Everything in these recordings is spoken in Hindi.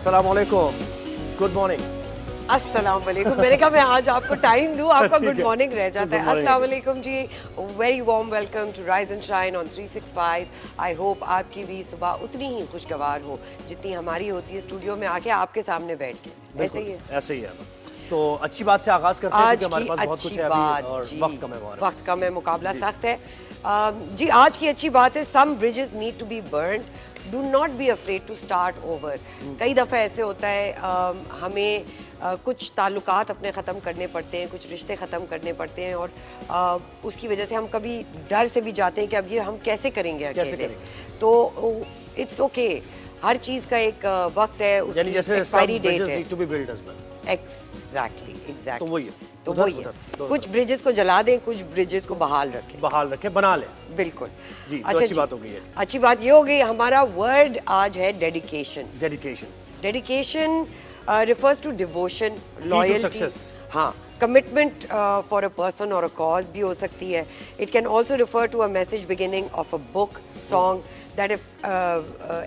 अस्सलाम वालेकुम, गुड मॉर्निंग। अस्सलाम वालेकुम। मैंने कहा मैं आज आपको टाइम दूं, आपका गुड मॉर्निंग रह जाता है। अस्सलाम वालेकुम जी, very warm welcome to rise and shine on 365। I hope आपकी भी सुबह उतनी ही खुशगवार हो जितनी हमारी होती है स्टूडियो में आके आपके सामने बैठ के। ऐसे ही है, ऐसे ही है। तो अच्छी बात से आगाज करते हैं क्योंकि हमारे पास बहुत कुछ है अभी और वक्त कम है, वक्त कम है, मुकाबला सख्त है। जी आज की अच्छी बात है, some bridges need to be burned, do not be afraid to start over. कई दफ़ा ऐसे होता है हमें कुछ ताल्लुकात अपने ख़त्म करने पड़ते हैं, कुछ रिश्ते ख़त्म करने पड़ते हैं और उसकी वजह से हम कभी डर से भी जाते हैं कि अब ये हम कैसे करेंगे अकेले। तो इट्स ओके, हर चीज़ का एक वक्त है, उसकी एक्सपायरी डेट है। एग्जैक्टली तो वही है, तो वही है। कुछ ब्रिजेस को जला दें, कुछ ब्रिजेस को बहाल रखें, बना लें। बिल्कुल जी। अच्छा, तो अच्छी बात हो गई है। अच्छी बात ये हो गई, हमारा वर्ड आज है dedication. Dedication refers to devotion, loyalty, हाँ, commitment for a person or a cause भी हो सकती है. It can also refer to a message beginning of a book, song that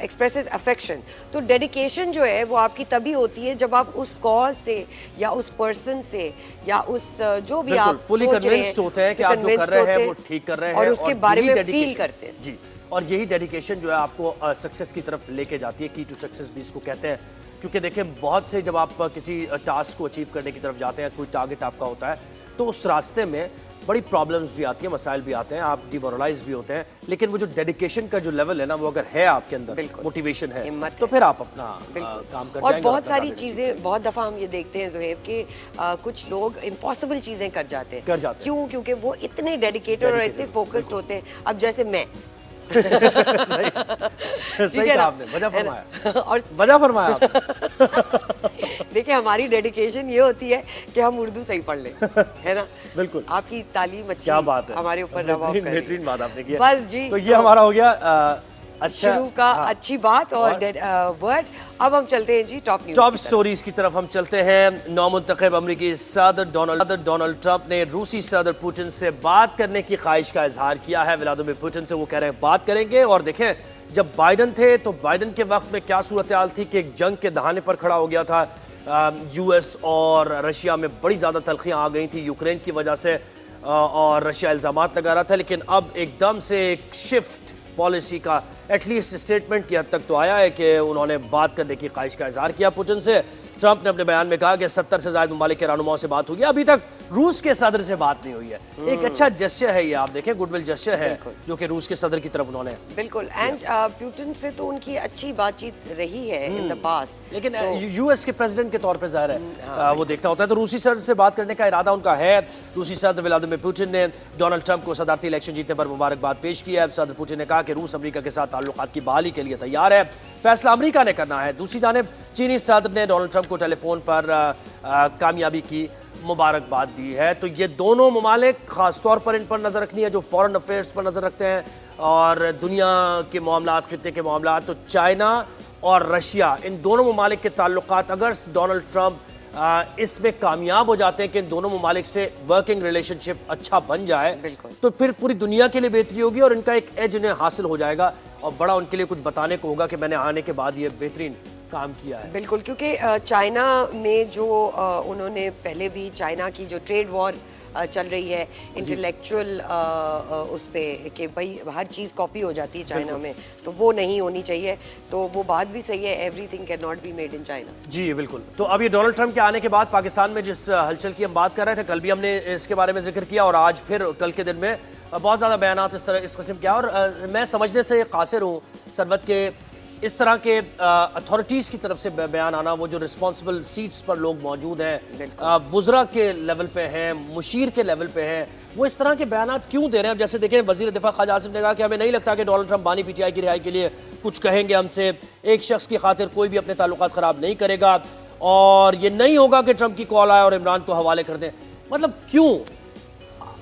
expresses affection. तो dedication जो है वो आपकी तभी होती है जब आप उस cause से या उस person से या उस जो भी आप fully convinced होते हैं कि आप जो कर रहे हैं वो ठीक कर रहे हैं और उसके बारे में feel करते हैं। जी, और यही डेडिकेशन जो है आपको सक्सेस की तरफ लेके जाती है। की टू सक्सेस भी इसको कहते हैं, क्योंकि देखिए बहुत से जब आप किसी टास्क को अचीव करने की तरफ जाते हैं, कोई टारगेट आपका होता है, तो उस रास्ते में बड़ी प्रॉब्लम्स भी आती हैं, मसाइल भी आते हैं, आप डिमोरलाइज भी होते हैं, लेकिन वो जो डेडिकेशन का जो लेवल है ना, वो अगर है आपके अंदर, मोटिवेशन है, तो फिर आप अपना काम कर जाएंगे। और बहुत सारी चीज़ें, बहुत दफ़ा हम ये देखते हैं ज़ुहैब कि कुछ लोग इम्पॉसिबल चीज़ें कर जाते हैं। क्यों? क्योंकि वो इतने डेडिकेटेड और इतने फोकस्ड होते हैं। अब जैसे मैं सही कहा आपने, वजह फरमाया और वजह फरमाया आपने। देखिए हमारी डेडिकेशन ये होती है कि हम उर्दू सही पढ़ लें, है ना? बिल्कुल, आपकी तालीम अच्छी, क्या बात है, हमारे ऊपर रवा करे। बेहतरीन बात आपने की। बस जी, तो ये हमारा हो गया अच्छा शुरू का अच्छी बात और वर्ड। अब हम चलते हैं जी टॉप स्टोरीज की तरफ हम चलते हैं। नौमुंतखब अमेरिकी सदर डोनाल्ड ट्रंप ने रूसी सदर पुतिन से बात करने की ख्वाहिश का इजहार किया है। व्लादिमीर पुतिन से वो कह रहे हैं बात करेंगे। और देखें, जब बाइडन थे तो बाइडन के वक्त में क्या सूरत हाल थी कि एक जंग के दहाने पर खड़ा हो गया था। यूएस और रशिया में बड़ी ज़्यादा तलखियाँ आ गई थी यूक्रेन की वजह से, और रशिया इल्ज़ामात लगा रहा था। लेकिन अब एकदम से एक शिफ्ट पॉलिसी का एटलीस्ट स्टेटमेंट की हद तक तो आया है कि उन्होंने बात करने की ख्वाहिश का इजहार किया पुतिन से। ट्रंप ने अपने बयान में कहा कि 70 से ज़्यादा ममालिक के रहनुमाओं से बात हुई है, अभी तक रूस के सदर से बात नहीं हुई है। एक अच्छा जेस्चर है ये, आप देखें, गुडविल जेस्चर है जो कि रूस के सदर की तरफ उन्होंने। बिल्कुल, एंड पुतिन से तो उनकी अच्छी बातचीत रही है इन द पास्ट, लेकिन यूएस के प्रेसिडेंट के तौर पे जाहिर है वो देखना होता है। तो रूसी सदर से बात करने का इरादा उनका है। रूसी सदर व्लादिमीर पुतिन ने डोनाल्ड ट्रंप को सदारती इलेक्शन जीतने पर मुबारकबाद पेश की है। सदर पुतिन ने कहा कि रूस अमेरिका के साथ ताल्लुकात की बहाली के लिए तैयार है, फैसला अमेरिका ने करना है। दूसरी जानिब चीनी सदर ने डोनाल्ड ट्रंप को टेलीफोन पर कामयाबी की मुबारकबाद दी है। तो ये दोनों ममालिक खासतौर पर इन पर नज़र रखनी है जो फॉरेन अफेयर्स पर नज़र रखते हैं और दुनिया के मामलात, खित्ते के मामलात। तो चाइना और रशिया, इन दोनों ममालिक के ताल्लुकात, अगर डोनाल्ड ट्रंप इसमें कामयाब हो जाते हैं कि इन दोनों ममालिक से वर्किंग रिलेशनशिप अच्छा बन जाए, तो फिर पूरी दुनिया के लिए बेहतरी होगी और इनका एक एज इन्हें हासिल हो जाएगा और बड़ा उनके लिए कुछ बताने को होगा कि मैंने आने के बाद ये बेहतरीन काम किया है। बिल्कुल, क्योंकि चाइना में जो उन्होंने पहले भी चाइना की जो ट्रेड वॉर चल रही है इंटेलेक्चुअल उस पे कि भाई हर चीज़ कॉपी हो जाती है चाइना में, तो वो नहीं होनी चाहिए। तो वो बात भी सही है, everything can not be made in China. जी बिल्कुल। तो अब ये डोनाल्ड ट्रंप के आने के बाद पाकिस्तान में जिस हलचल की हम बात कर रहे थे, कल भी हमने इसके बारे में जिक्र किया और आज फिर कल के दिन में बहुत ज़्यादा बयान इस किस्म के। और मैं समझने से कासिर हूँ सरवत के इस तरह के अथॉरिटीज़ की तरफ से बयान आना, वो जो रिस्पॉन्सिबल सीट्स पर लोग मौजूद हैं, वुज़रा के लेवल पे हैं, मुशीर के लेवल पे हैं, वो इस तरह के बयान क्यों दे रहे हैं? अब जैसे देखें, वज़ीर दिफा ख्वाजा आसिफ ने कहा कि हमें नहीं लगता कि डोनाल्ड ट्रंप बानी पीटीआई की रिहाई के लिए कुछ कहेंगे हमसे, एक शख्स की खातिर कोई भी अपने ताल्लुकात ख़राब नहीं करेगा और ये नहीं होगा कि ट्रंप की कॉल आए और इमरान को हवाले कर दें। मतलब क्यों?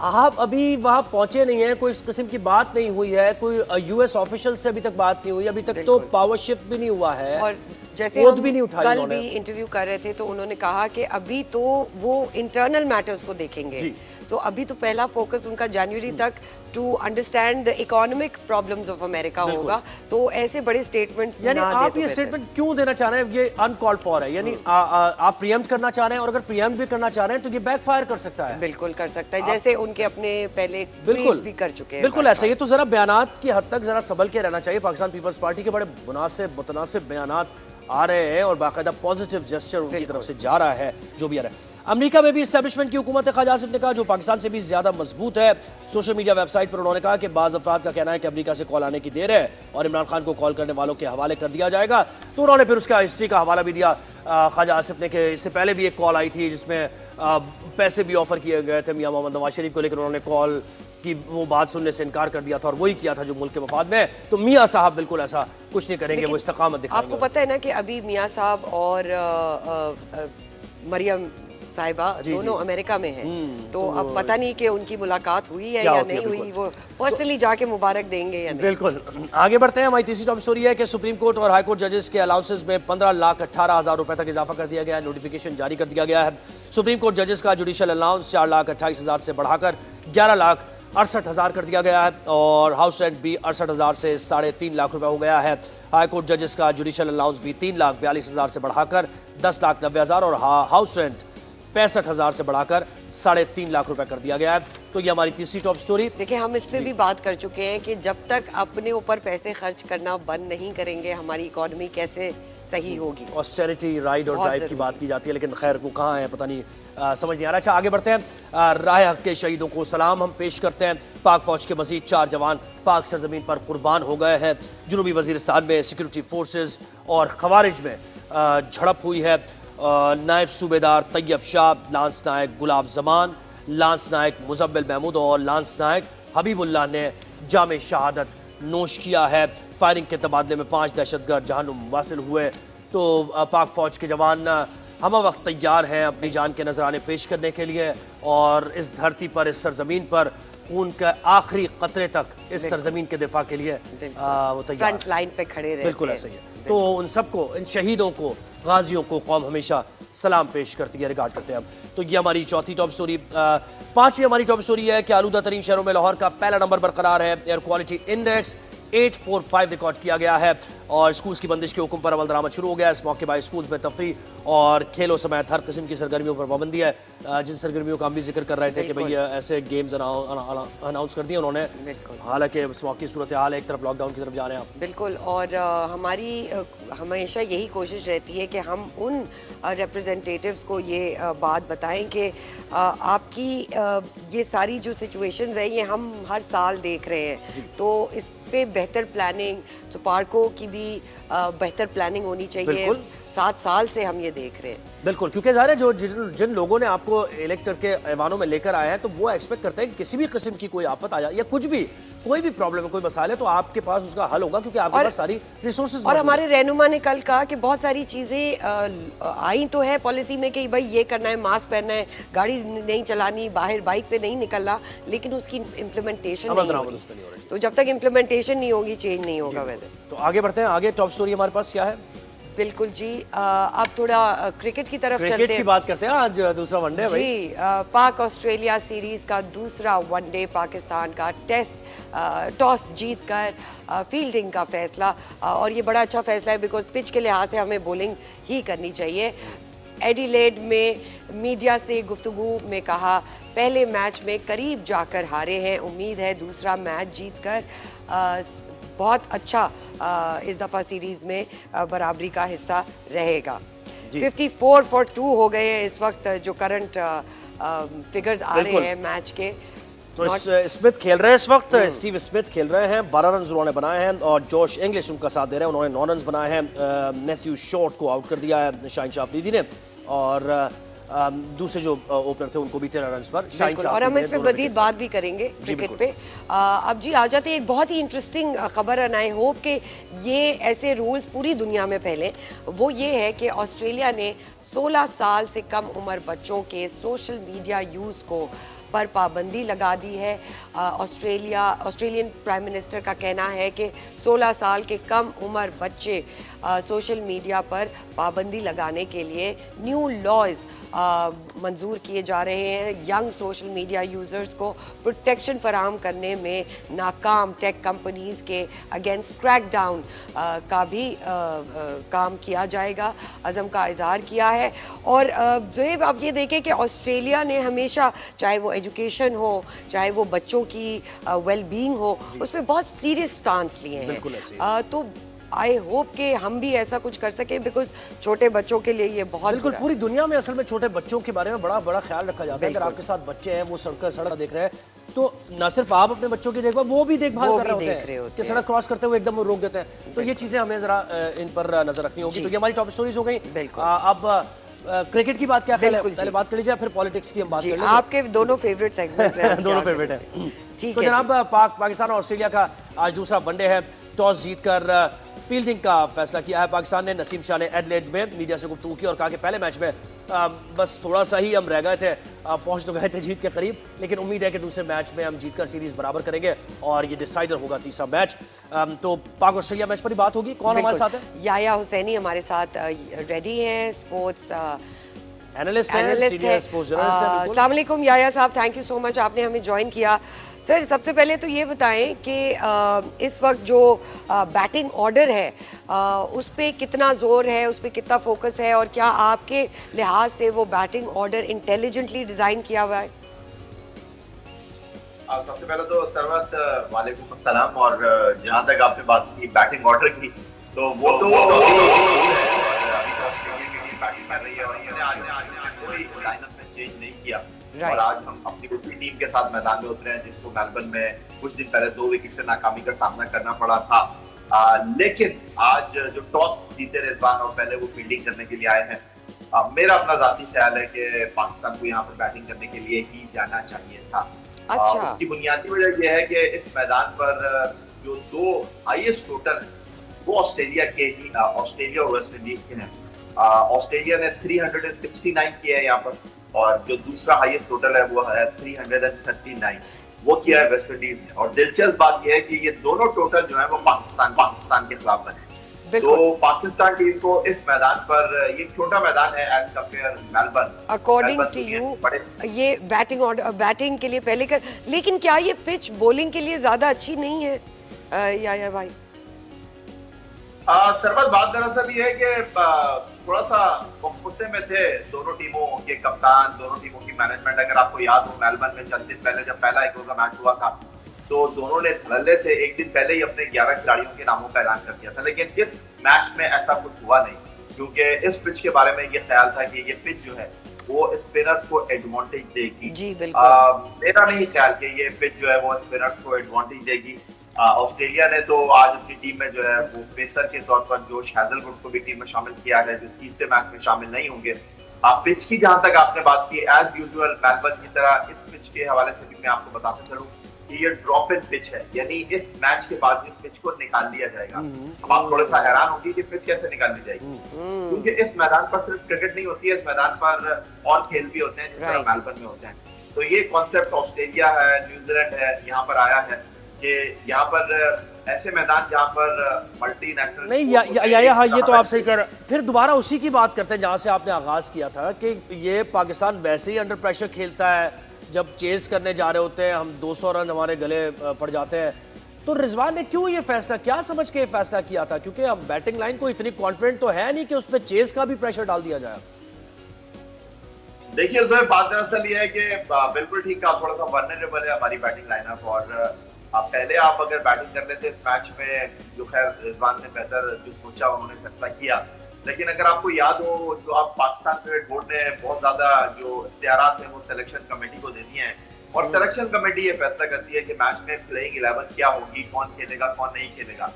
आप अभी वहाँ पहुंचे नहीं हैं, कोई इस किस्म की बात नहीं हुई है, कोई यूएस ऑफिशियल से अभी तक बात नहीं हुई, अभी तक तो पावर शिफ्ट भी नहीं हुआ है और जैसे हम भी नहीं कल भी इंटरव्यू कर रहे थे तो उन्होंने कहा कि अभी तो वो इंटरनल मैटर्स को देखेंगे, तो अभी तो पहला फोकस उनका जनवरी तक to understand the economic problems of America होगा, तो ऐसे बड़े स्टेटमेंट्स यानी ना आप दे ये तो स्टेटमेंट क्यों देना चाह रहे हैं? ये अनकॉल्ड फॉर है, यानी आप प्रीएम्प्ट करना चाह रहे हैं, और अगर प्रीएम्प्ट भी करना चाह रहे हैं तो ये बैकफायर कर सकता है। बिल्कुल कर सकता है, जैसे उनके अपने पहले बिल्कुल ट्वीट्स भी कर चुके हैं। बिल्कुल ऐसा ही। तो जरा बयानात की हद तक जरा संभल के रहना चाहिए। पाकिस्तान पीपल्स पार्टी के बड़े मुतनासिब बयानात आ रहे हैं और बाकायदा पॉजिटिव जेस्चर उनकी तरफ से जा रहा है, जो भी आ रहा है। अमेरिका में भी इस्टेब्लिशमेंट की हुकूमत है, ख्वाजा आसिफ ने कहा, जो पाकिस्तान से भी ज्यादा मजबूत है। सोशल मीडिया वेबसाइट पर उन्होंने कहा कि बाज़ अफराद का कहना है कि अमेरिका से कॉल आने की देर है और इमरान खान को कॉल करने वालों के हवाले कर दिया जाएगा। तो उन्होंने फिर उसका हिस्ट्री का हवाला भी दिया ख्वाजा आसिफ ने, कि इससे पहले भी एक कॉल आई थी जिसमें पैसे भी ऑफर किए गए थे मियां मोहम्मद नवाज शरीफ को, लेकिन उन्होंने कॉल कि वो बात सुनने से इनकार कर दिया था और वही किया था जो मुल्क के मफाद में है। तो मियां साहब बिल्कुल ऐसा कुछ नहीं करेंगे, वो इस्तकामत दिखाएंगे। आपको पता है ना कि अभी मियां साहब और मरियम साहिबा दोनों अमेरिका में हैं, तो अब पता नहीं कि उनकी मुलाकात हुई है या नहीं हुई, वो पर्सनली जाके मुबारक देंगे या नहीं। बिल्कुल आगे बढ़ते हैं। हमारी तीसरी टॉप स्टोरी है कि सुप्रीम कोर्ट और हाई कोर्ट जजेस के अलाउंसेस में 15,18,000 रुपए तक इजाफा कर दिया गया है। नोटिफिकेशन जारी कर दिया गया है। सुप्रीम कोर्ट जजेस का जुडिशियल अलाउंस 4,28,000 से बढ़ाकर 11,68,000 कर दिया गया है और हाउस रेंट भी 68,000 से 3.5 लाख रुपए हो गया है। हाई कोर्ट जजेस का जुडिशियल अलाउंस भी 3,42,000 से बढ़ाकर 10,90,000 और हाउस रेंट 65,000 से बढ़ाकर 3.5 लाख रुपए कर दिया गया है। तो ये हमारी तीसरी टॉप स्टोरी। देखिए, हम इस पे भी बात कर चुके हैं कि जब तक अपने ऊपर पैसे खर्च करना बंद नहीं करेंगे, हमारी इकोनॉमी कैसे सही होगी। ऑस्टेरिटी राइड और ड्राइव की बात की जाती है, लेकिन खैर वो कहाँ है पता नहीं, समझ नहीं आ रहा। अच्छा आगे बढ़ते हैं। राह हक के शहीदों को सलाम हम पेश करते हैं। पाक फौज के मजीद 4 जवान पाक सरजमीन पर कुर्बान हो गए हैं। जुनूबी वजीरिस्तान में सिक्योरिटी फोर्सेज और खवारिज में झड़प हुई है। नायब सूबेदार तैयब शाह, लांस नायक गुलाब जमान, लांस नायक मुजम्मिल महमूद और लांस नायक हबीबुल्लाह ने जामे शहादत नोश किया है। फायरिंग के तबादले में 5 दहशतगर्द जहन्नुम वासिल हुए। तो पाक फौज के जवान हम वक्त तैयार हैं अपनी जान के नजराने पेश करने के लिए, और इस धरती पर, इस सरजमीन पर खून के आखिरी कतरे तक इस सरजमीन के दिफा के लिए वो तैयार, फ्रंट लाइन पे खड़े रहते हैं। बिल्कुल ऐसा ही है। तो उन सबको, इन शहीदों को, गाजियों को कौम हमेशा सलाम पेश करती है, रिगार्ड करते हैं हम। तो ये हमारी चौथी टॉप स्टोरी। पांचवी हमारी टॉप स्टोरी है कि आलूदा तरीन शहरों में लाहौर का पहला नंबर बरकरार है। एयर क्वालिटी इंडेक्स 845 रिकॉर्ड किया गया है और स्कूल्स की बंदिश के हुक्म पर अमल दरामद शुरू हो गया है। इस मौके पर स्कूल्स में तफरी और खेलों समेत हर किस्म की सरगर्मियों पर पाबंदी है। जिन सरगर्मियों का हम भी जिक्र कर रहे थे कि भाई ऐसे गेम्स अनाउंस कर दिए उन्होंने, हालांकि इस मौके की सूरत हाल एक तरफ लॉकडाउन की तरफ जा रहे हैं आप। बिल्कुल, और हमारी हमेशा यही कोशिश रहती है कि हम उन रिप्रेजेंटेटिव्स को ये बात बताएं कि आपकी ये सारी जो सिचुएशंस है ये हम हर साल देख रहे हैं, तो इस पे बेहतर प्लानिंग, तो पार्कों की भी बेहतर प्लानिंग होनी चाहिए। 7 साल से हम ये देख रहे हैं। बिल्कुल, क्योंकि ज़ाहिर है जो जिन लोगों ने आपको इलेक्टर के ऐवानों में लेकर आए हैं, तो वो एक्सपेक्ट करते हैं कि किसी भी किस्म की कोई आफत आ जाए या कुछ भी, कोई भी प्रॉब्लम है, कोई मसाला है, तो आपके पास उसका हल होगा, क्योंकि आपके पास सारी रिसोर्सेज। और हमारे रहनुमा ने कल कहा कि बहुत सारी चीज़ें आई तो है पॉलिसी में कि भाई ये करना है, मास्क पहनना है, गाड़ी नहीं चलानी, बाहर बाइक पे नहीं निकलना, लेकिन उसकी इम्प्लीमेंटेशन नहीं हो रही। तो जब तक इम्प्लीमेंटेशन नहीं होगी, चेंज नहीं होगा। वैसे तो आगे बढ़ते हैं। आगे टॉप स्टोरी हमारे पास क्या है? बिल्कुल जी, अब थोड़ा क्रिकेट की तरफ चलते हैं। क्रिकेट की बात करते हैं। आज दूसरा वनडे भाई जी, पाक ऑस्ट्रेलिया सीरीज का दूसरा वनडे, पाकिस्तान का टेस्ट टॉस जीतकर फील्डिंग का फैसला, और ये बड़ा अच्छा फैसला है बिकॉज पिच के लिहाज से हमें बॉलिंग ही करनी चाहिए। एडिलेड में मीडिया से गुफ्तगू में कहा, पहले मैच में करीब जाकर हारे हैं, उम्मीद है दूसरा मैच जीतकर बहुत अच्छा इस दफ़ा सीरीज़ में बराबरी का हिस्सा रहेगा। 54 for 2 हो गए हैं इस वक्त, जो करंट फिगर्स आ रहे हैं मैच के। तो स्मिथ खेल रहे हैं इस वक्त, स्टीव स्मिथ खेल रहे हैं, 12 रन उन्होंने बनाए हैं और जोश इंग्लिश उनका साथ दे रहे हैं, उन्होंने 9 रन बनाए हैं। मैथ्यू शॉर्ट को आउट कर दिया है शाहीन शाह अफरीदी ने, और दूसरे जो ओपनर थे उनको भी 13 रन पर शाहीन शाह। और हम इस पे मजीद बात भी करेंगे क्रिकेट पे। अब जी आ जाते हैं एक बहुत ही इंटरेस्टिंग खबर, एंड आई होप कि ये ऐसे रूल्स पूरी दुनिया में फैले। वो ये है कि ऑस्ट्रेलिया ने 16 साल से कम उम्र बच्चों के सोशल मीडिया यूज़ को पर पाबंदी लगा दी है। ऑस्ट्रेलियन प्राइम मिनिस्टर का कहना है कि 16 साल के कम उम्र बच्चे सोशल मीडिया पर पाबंदी लगाने के लिए न्यू लॉज मंजूर किए जा रहे हैं। यंग सोशल मीडिया यूज़र्स को प्रोटेक्शन फराहम करने में नाकाम टेक कंपनीज़ के अगेंस्ट क्रैकडाउन का भी काम किया जाएगा, अज़म का इजहार किया है। और ज़ुहैब, आप ये देखें कि ऑस्ट्रेलिया ने हमेशा, चाहे वो एजुकेशन हो, चाहे वो बच्चों की वेलबींग हो, उस पर बहुत सीरियस स्टांस लिए हैं। तो आई होप कि हम भी ऐसा कुछ कर सकें, बिकॉज छोटे बच्चों के लिए ये बहुत बिल्कुल पूरी दुनिया में असल में छोटे बच्चों के बारे में बड़ा बड़ा ख्याल रखा जाता है। अगर आपके साथ बच्चे हैं, वो सड़क देख रहे हैं, तो न सिर्फ आप अपने बच्चों की देखभाल, वो भी देखभाल कर रहे होते हैं कि सड़क क्रॉस करते हुए एकदम रोक देते हैं। तो ये चीजें हमें जरा इन पर नजर रखनी होगी। तो ये हमारी टॉप स्टोरीज हो गई। अब क्रिकेट की बात क्या है, पहले बात कर लीजिए, फिर पॉलिटिक्स की हम बात कर लेंगे। आपके दोनों फेवरेट सेगमेंट्स हैं। दोनों फेवरेट है। तो जनाब, पाकिस्तान और ऑस्ट्रेलिया का आज दूसरा वनडे है। टॉस जीतकर फील्डिंग का फैसला किया है पाकिस्तान ने। नसीम शाह ने एडिलेड में मीडिया से गुफ्तगू की और कहा कि पहले मैच में बस थोड़ा सा ही हम रह गए थे, पहुंच तो गए थे जीत के करीब, लेकिन उम्मीद है कि दूसरे मैच में हम जीतकर सीरीज बराबर करेंगे और ये डिसाइडर होगा तीसरा मैच। तो पाक ऑस्ट्रेलिया मैच पर ही बात होगी। कौन हमारे साथ है? याया हुसैनी हमारे साथ रेडी हैं, स्पोर्ट्स एनालिस्ट हैं, सीनियर स्पोर्ट्स जर्नलिस्ट हैं। अस्सलाम वालेकुम याया साहब, थैंक यू सो मच, आपने हमें ज्वाइन किया। सर, सबसे पहले तो ये बताएं कि इस वक्त जो बैटिंग ऑर्डर है उस पर कितना जोर है, उस पर कितना फोकस है, और क्या आपके लिहाज से वो बैटिंग ऑर्डर इंटेलिजेंटली डिजाइन किया हुआ है? सबसे पहले तो सरवत वालेकुम अस्सलाम। और जहाँ तक आपने बात की बैटिंग ऑर्डर की, तो वो तो अभी तो ऑस्ट्रेलिया की टीम बैटिंग कर रही है और कोई लाइनअप में चेंज नहीं किया। और आज हम अपनी दूसरी टीम के साथ मैदान में उतरे हैं, जिसको मेलबर्न में कुछ दिन पहले 2 विकेट से नाकामी का सामना करना पड़ा था। लेकिन आज जो टॉस जीते रिजवान और पहले वो फील्डिंग करने के लिए आए हैं, मेरा अपना जाती ख्याल है कि पाकिस्तान को यहाँ पर बैटिंग करने के लिए ही जाना चाहिए था। अच्छा। उसकी बुनियादी वजह यह है कि इस मैदान पर जो 2 हाईएस्ट टोटल है वो ऑस्ट्रेलिया और वेस्ट इंडीज के हैं। ऑस्ट्रेलिया ने 369 किया है यहाँ पर, और जो दूसरा हाईएस्ट टोटल है वो है 339, वो किया है वेस्ट इंडीज ने। और दिलचस्प बात यह है कि ये दोनों टोटल जो है वो पाकिस्तान के खिलाफ बने। तो पाकिस्तान टीम को इस मैदान पर, ये छोटा मैदान है as compare Melbourne, according to you ये बैटिंग के लिए पहले कर, लेकिन क्या ये पिच बॉलिंग के लिए ज्यादा अच्छी नहीं है या भाई? सरबत, बात दरअसल ये है कि थोड़ा सा गुस्से में थे दोनों टीमों के कप्तान, दोनों टीमों की मैनेजमेंट। अगर आपको याद हो, मेलबर्न में चंद दिन पहले जब पहला एक रोजा मैच हुआ था, तो दोनों ने धड़ल्ले से एक दिन पहले ही अपने 11 खिलाड़ियों के नामों का ऐलान कर दिया था। लेकिन इस मैच में ऐसा कुछ हुआ नहीं, क्योंकि इस पिच के बारे में ये ख्याल था कि ये पिच जो है वो स्पिनर्स को एडवांटेज देगी। जी बिल्कुल। मेरा नहीं ख्याल कि ये पिच जो है वो स्पिनर्स को एडवांटेज देगी। ऑस्ट्रेलिया ने तो आज अपनी टीम में जो है वो पेसर के तौर पर जोश हैजलवुड को भी टीम में शामिल किया है, जो तीसरे मैच में शामिल नहीं होंगे। पिच की जहां तक आपने बात की, एज यूजुअल मेलबर्न की तरह इस पिच के हवाले से भी मैं आपको बताते चलूं कि ये ड्रॉप इन पिच है, यानी इस मैच के बाद इस पिच को निकाल दिया जाएगा। अब आप थोड़ा सा हैरान होंगे कि पिच कैसे निकाल दी जाएगी, क्योंकि इस मैदान पर सिर्फ क्रिकेट नहीं होती है, इस मैदान पर और खेल भी होते हैं जिस तरह मेलबर्न में होते हैं। तो ये कॉन्सेप्ट ऑस्ट्रेलिया है, न्यूजीलैंड है, यहाँ पर आया है कि यहाँ पर ऐसे मैदान जहाँ पर मल्टीनेशनल नहीं हाँ, ये तो आप सही कर। फिर दोबारा उसी की बात करते हैं जहाँ से आपने आगाज किया था कि ये पाकिस्तान वैसे ही अंडर प्रेशर खेलता है, जब चेस करने जा रहे होते हैं हम 200 रन हमारे गले पड़ जाते हैं। तो रिजवान ने क्यों ये फैसला, क्या समझ के ये फैसला किया था? क्योंकि अब बैटिंग लाइन को इतनी कॉन्फिडेंट तो है नहीं कि उस पर चेस का भी प्रेशर डाल दिया जाए। देखिए, बात दरअसल ये है कि बिल्कुल ठीक कहा, थोड़ा सा वर्नरेबल है हमारी बैटिंग लाइनअप। और पहले आप अगर बैटिंग कर लेते इस मैच में, जो खैर रिजवान ने बेहतर जो सोचा उन्होंने फैसला किया, लेकिन अगर आपको याद हो जो आप पाकिस्तान क्रिकेट बोर्ड ने बहुत ज्यादा जो इख्तियारात हैं वो सिलेक्शन कमेटी को दे दिए हैं, और सिलेक्शन कमेटी ये फैसला करती है कि मैच में प्लेइंग 11 क्या होगी, कौन खेलेगा कौन नहीं खेलेगा।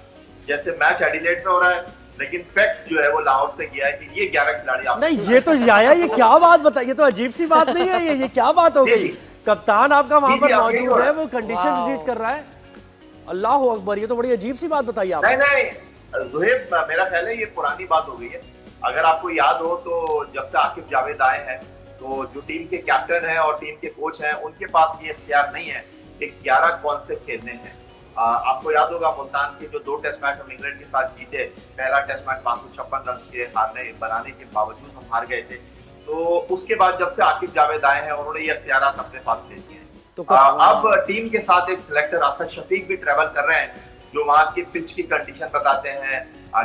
जैसे मैच एडिलेड में हो रहा है, लेकिन फैक्ट्स जो है वो लाहौर से किया है कि ये 11 खिलाड़ी आप नहीं, ये तो याया ये क्या बात बताइए, ये तो अजीब सी बात नहीं है, ये क्या बात हो गई? कप्तान आपका वहां पर मौजूद है, वो कंडीशन विजिट कर रहा है। अल्लाह अकबर, ये तो बड़ी अजीब सी बात बताई आप। नहीं ज़ुहैब, मेरा ख्याल है ये पुरानी बात हो गई है। अगर आपको याद हो तो जब से आकिब जावेद आए हैं तो जो टीम के कैप्टन हैं और टीम के कोच हैं उनके पास ये इख्तियार नहीं है कि 11 कौन से खेलने हैं। आपको याद होगा मुल्तान के जो 2 टेस्ट मैच हम इंग्लैंड के साथ जीते, पहला टेस्ट मैच 556 रन के हारने बनाने के बावजूद हम हार गए थे। तो उसके बाद जब से आकिब जावेद आए हैं उन्होंने ये इख्तियार अपने पास ले लिए हैं। तो अब टीम के साथ एक सिलेक्टर असद शफीक भी ट्रेवल कर रहे हैं जो वहाँ की पिच की कंडीशन बताते हैं,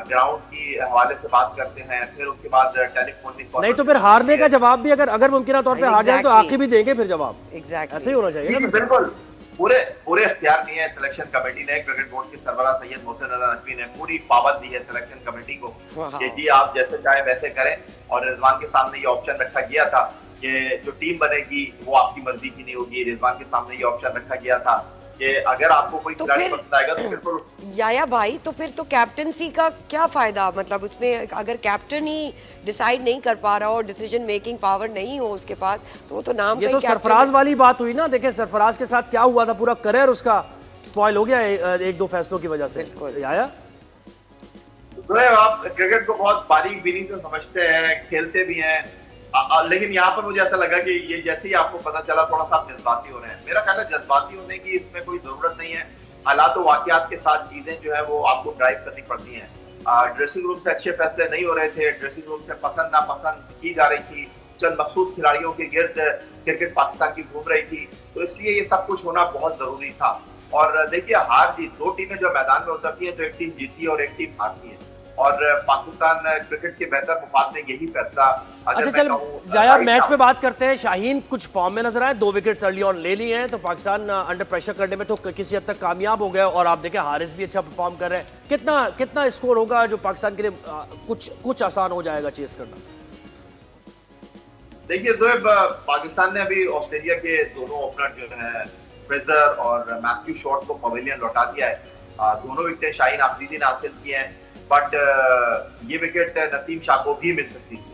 ग्राउंड की हवाले से बात करते हैं, फिर उसके बाद टेलीफोनिक। नहीं तो फिर हारने का जवाब भी अगर मुमकिन तौर पे हार जाए तो आके भी देंगे फिर जवाब। एग्जैक्टली ऐसे ही होना चाहिए ना। बिल्कुल पूरे इख्तियार नहीं है सिलेक्शन कमेटी ने। क्रिकेट बोर्ड के सरबरा सैयद मोहसिन रजा नकवी ने पूरी पाबंद दी है सिलेक्शन कमेटी को कि जी आप जैसे चाहे वैसे करें। और रिजवान के सामने ये ऑप्शन रखा गया था कि जो टीम बनेगी वो आपकी मर्जी की नहीं होगी। रिजवान के सामने ये ऑप्शन रखा गया था कि अगर आपको कोई खिलाड़ी पसंद आएगा तो फिर याया भाई तो फिर तो कैप्टनसी का क्या फायदा, मतलब उसमें अगर कैप्टन ही डिसाइड नहीं कर पा रहा और डिसीजन मेकिंग पावर नहीं हो उसके पास तो वो तो नाम ये तो सरफराज वाली बात हुई ना। देखिए सरफराज के साथ क्या हुआ था, पूरा करियर उसका स्पॉइल हो गया एक दो फैसलों की वजह से। याया तो आप क्रिकेट को बहुत बारीक बीनी से समझते हैं, खेलते भी हैं, लेकिन यहाँ पर मुझे ऐसा लगा कि ये जैसे ही आपको पता चला थोड़ा सा आप जज्बाती हो रहे हैं। मेरा ख्याल है जज्बाती होने की इसमें कोई जरूरत नहीं है। हालात और वाकयात के साथ चीजें जो है वो आपको ड्राइव करनी पड़ती हैं। ड्रेसिंग रूम से अच्छे फैसले नहीं हो रहे थे, ड्रेसिंग रूम से पसंद नापसंद की जा रही थी, चंद मखसूस खिलाड़ियों के गिर्द क्रिकेट पाकिस्तान की घूम रही थी, तो इसलिए ये सब कुछ होना बहुत जरूरी था। और देखिए हार जीत 2 टीमें जो मैदान में उतरती है तो एक टीम जीतती है और एक टीम हारती है। और पाकिस्तान क्रिकेट के बेहतर मुफाद ने यही फैसला। अच्छा चल जाया मैच पे बात करते हैं। शाहीन कुछ फॉर्म में नजर आए, 2 विकेट्स अर्ली ऑन ले लिए हैं तो पाकिस्तान अंडर प्रेशर करने में तो किसी हद तक कामयाब हो गया। और आप देखें हारिस भी अच्छा परफॉर्म कर रहे हैं। कितना स्कोर होगा जो पाकिस्तान के लिए कुछ आसान हो जाएगा चेस करना? देखिए जोएब, पाकिस्तान ने अभी ऑस्ट्रेलिया के दोनों ओपनर जो है फ्रेजर और मैथ्यू शॉर्ट को पवेलियन लौटा दिया है। दोनों विकेट शाहीन आफरीदी ने हासिल किए हैं, बट ये विकेट नसीम शाह को भी मिल सकती थी।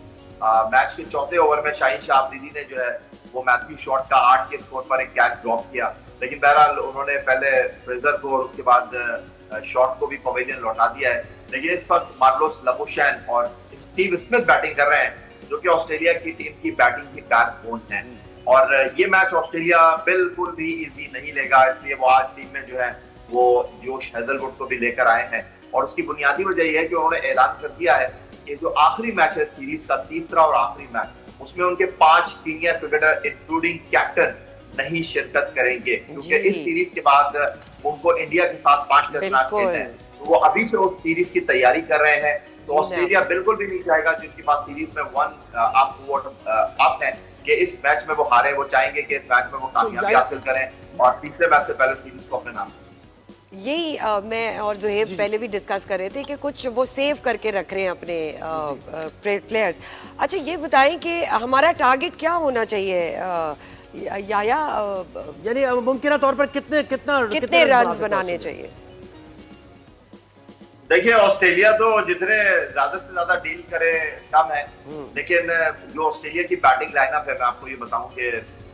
मैच के 4थे ओवर में शाहीन शाह आफरीदी ने जो है वो मैथ्यू शॉर्ट का 8 के स्कोर पर एक कैच ड्रॉप किया, लेकिन बहरहाल उन्होंने पहले फ्रेजर को और उसके बाद शॉर्ट को भी पवेलियन लौटा दिया है। लेकिन इस वक्त मार्लोस लबुशैन और स्टीव स्मिथ बैटिंग कर रहे हैं जो कि ऑस्ट्रेलिया की टीम की बैटिंग की बैकबोन है। और ये मैच ऑस्ट्रेलिया बिल्कुल भी इजी नहीं लेगा, इसलिए वो आज टीम में जो है वो जोश हेजलवुड को भी लेकर आए हैं। और उसकी बुनियादी वजह यह है कि उन्होंने ऐलान कर दिया है कि जो आखिरी मैच है सीरीज का, तीसरा और आखिरी मैच, उसमें उनके 5 सीनियर क्रिकेटर इंक्लूडिंग कैप्टन नहीं शिरकत करेंगे क्योंकि इस सीरीज के बाद उनको इंडिया के साथ 5 टेस्ट मैच खेलने हैं। तो वो अभी से उस सीरीज की तैयारी कर रहे हैं। तो ऑस्ट्रेलिया बिल्कुल भी नहीं चाहेगा जिनके पास सीरीज में 1 अप है कि इस मैच में वो हारे। वो चाहेंगे कि इस मैच में वो कामयाबी हासिल करें और तीसरे मैच से पहले सीरीज को अपने नाम। यही मैं और जोहेब पहले भी डिस्कस कर रहे थे कि कुछ वो सेव करके रख रहे हैं अपने प्लेयर्स। अच्छा ये बताएं कि हमारा टारगेट क्या होना चाहिए याया, यानी मुमकिन तौर पर कितने रन बनाने चाहिए? देखिए ऑस्ट्रेलिया तो जितने ज्यादा से ज्यादा डील करे कम है, लेकिन जो ऑस्ट्रेलिया की बैटिंग लाइनअप है मैं आपको ये बताऊं कि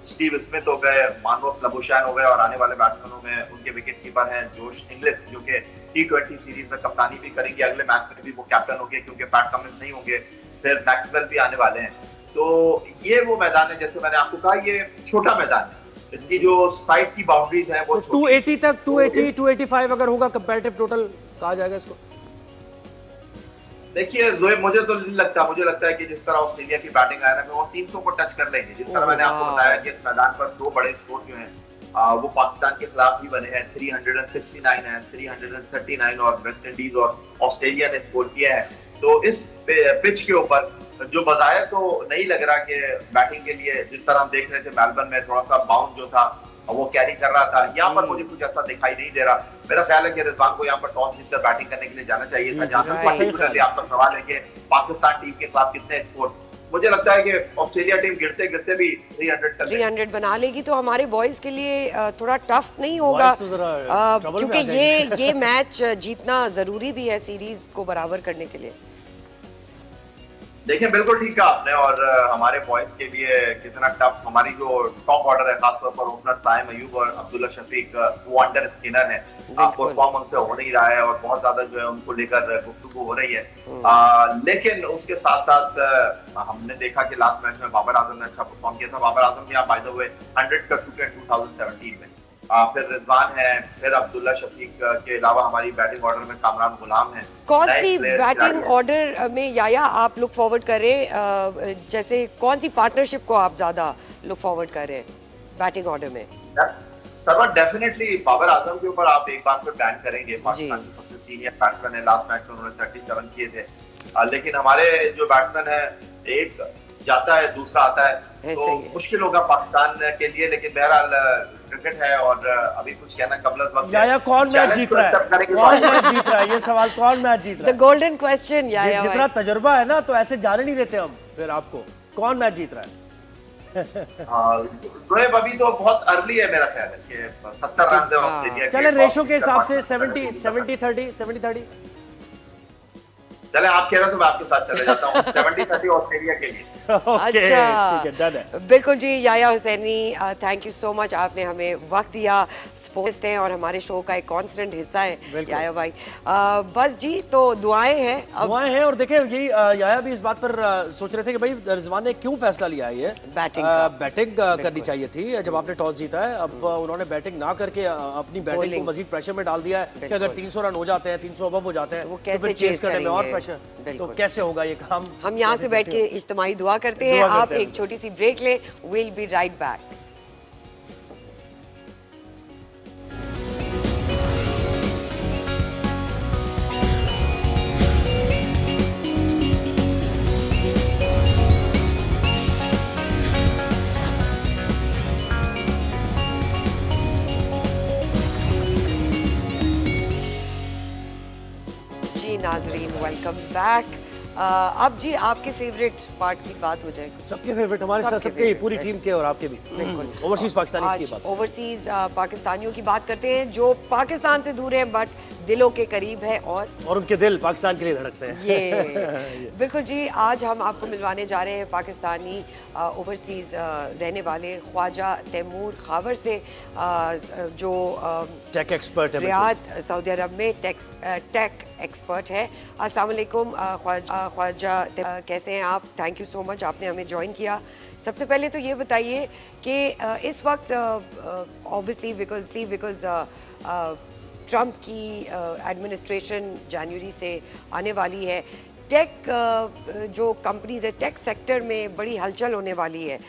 स्टीव स्मिथ हो गए, मार्लोस लबुशैन हो गए और आने वाले बैट्समैनों में उनके विकेट कीपर हैं जोश इंग्लिश जो कि T20 सीरीज में कप्तानी भी करेंगे, अगले मैच में भी वो कैप्टन होंगे क्योंकि पैट कमिंस नहीं होंगे, फिर मैक्सवेल भी आने वाले हैं। तो ये वो मैदान है, जैसे मैंने आपको कहा ये छोटा मैदान है, इसकी जो साइड की बाउंड्रीज है वो 280 तक 285 अगर होगा कंपैरेटिव टोटल कहा जाएगा इसको। देखिए जोएब, मुझे तो नहीं लगता, मुझे लगता है कि जिस तरह ऑस्ट्रेलिया की बैटिंग आया है वो 300 को टच कर लेंगे। जिस तरह मैंने आपको बताया कि इस मैदान पर 2 बड़े स्कोर जो हैं वो पाकिस्तान के खिलाफ भी बने हैं, 369 है, 339 और वेस्ट इंडीज और ऑस्ट्रेलिया ने स्कोर किया है। तो इस पिच के ऊपर जो बजाय तो नहीं लग रहा कि बैटिंग के लिए जिस तरह हम देख रहे थे मेलबर्न में थोड़ा सा बाउंस जो था वो कैरी कर रहा था, यहाँ पर मुझे कुछ ऐसा दिखाई नहीं दे रहा। मेरा ख्याल है कि रिजवान को यहाँ पर टॉस जीतकर बैटिंग करने के लिए जाना चाहिए था। जहाँ तक आपका सवाल है कि पाकिस्तान टीम के खिलाफ कितने स्कोर, मुझे लगता है कि ऑस्ट्रेलिया टीम गिरते गिरते भी 300 बना लेगी तो हमारे बॉयज के लिए थोड़ा टफ नहीं होगा, क्योंकि ये मैच जीतना जरूरी भी है सीरीज को बराबर करने के लिए। देखिए बिल्कुल ठीक कहा आपने, और हमारे बॉयज के लिए कितना टफ, हमारी जो टॉप ऑर्डर है खासतौर पर ओपनर साइम अयूब और अब्दुल्ला शफीक वो अंडर स्पिनर है, परफॉर्म उनसे हो नहीं रहा है और बहुत ज्यादा जो है उनको लेकर गुफ्तगू हो रही है। लेकिन उसके साथ साथ हमने देखा कि लास्ट मैच में बाबर आजम ने अच्छा परफॉर्म किया था। बाबर आजम भी आप बाय द वे 100 कर चुके हैं 2017 में। फिर रिजवान है, फिर अब्दुल्ला शफीक के अलावा हमारी बैटिंग ऑर्डर में कामरान गुलाम है। कौन सी बैटिंग ऑर्डर में याया आप लुक फॉरवर्ड कर रहे हैं, जैसे कौन सी पार्टनरशिप को आप ज्यादा लुक फॉरवर्ड कर रहे हैं बैटिंग ऑर्डर में? सर डेफिनेटली बाबर आजम के ऊपर आप एक बार फिर बैन करेंगे। पाकिस्तान के सबसे सीनियर बैट्समैन है, लास्ट मैच में उन्होंने 37 किए थे। लेकिन हमारे जो बैट्समैन है, एक जाता है दूसरा आता है, तो मुश्किल होगा पाकिस्तान के लिए। लेकिन बहरहाल क्रिकेट है और अभी कुछ कहना कबल वक्त याया कौन मैच जीत रहा है, कौन मैच जीत रहा है, ये सवाल कौन मैच जीत रहा है? The golden question Yahya. जितना तजुर्बा है ना तो ऐसे जाने नहीं देते हम फिर आपको, कौन मैच जीत रहा है? जोएब अभी तो बहुत अर्ली है, मेरा ख्याल है कि 70 रन है ऑस्ट्रेलिया के। चले रेशो के हिसाब से 70-30 चले आप कह रहे हो तो मैं आपके साथ चले जाता हूँ 70-30 ऑस्ट्रेलिया के लिए। अच्छा ठीक है, डन है। बिल्कुल जी Yahya Hussaini, thank you so much, आपने हमें वक्त दिया। स्पोर्ट्स है और हमारे शो का एक कांस्टेंट हिस्सा है याया भाई। बस जी, तो दुआएं हैं, दुआएं हैं। और देखें यही याया भी इस बात पर सोच रहे थे कि भाई रिजवान ने क्यों फैसला लिया है, ये बैटिंग करनी चाहिए थी जब आपने टॉस जीता है। अब उन्होंने बैटिंग ना करके अपनी बैटिंग को मजीद प्रेशर में डाल दिया है कि अगर 300 रन हो जाते हैं, 300 अबव हो जाते हैं, तो फिर चेस करने में और प्रेशर, तो कैसे होगा ये काम? हम यहाँ से बैठ के इज्तिमाई दुआ करते हैं। आप एक छोटी सी ब्रेक लें, विल बी राइट बैक। जी नाजरीन, वेलकम बैक। अब जी आपके फेवरेट पार्ट की बात हो जाएगी। सबके फेवरेट, हमारे साथ सबके, पूरी टीम के और आपके भी। ओवरसीज पाकिस्तानी की बात, ओवरसीज पाकिस्तानियों की बात करते हैं जो पाकिस्तान से दूर हैं बट दिलों के करीब है, और उनके दिल पाकिस्तान के लिए धड़कते हैं। ये बिल्कुल जी। आज हम आपको मिलवाने जा रहे हैं पाकिस्तानी ओवरसीज रहने वाले ख्वाजा तैमूर खावर से, जो टेक एक्सपर्ट है, रियाद सऊदी अरब में टेक एक्सपर्ट है। अस्सलाम वालेकुम ख्वाजा, कैसे हैं आप? थैंक यू सो मच, आपने हमें ज्वाइन किया। सबसे पहले तो ये बताइए कि इस वक्त ऑब्वियसली बिकॉज ट्रंप की एडमिनिस्ट्रेशन जनवरी से आने वाली है, टेक जो कंपनीज है, टेक सेक्टर में बड़ी हलचल होने वाली है,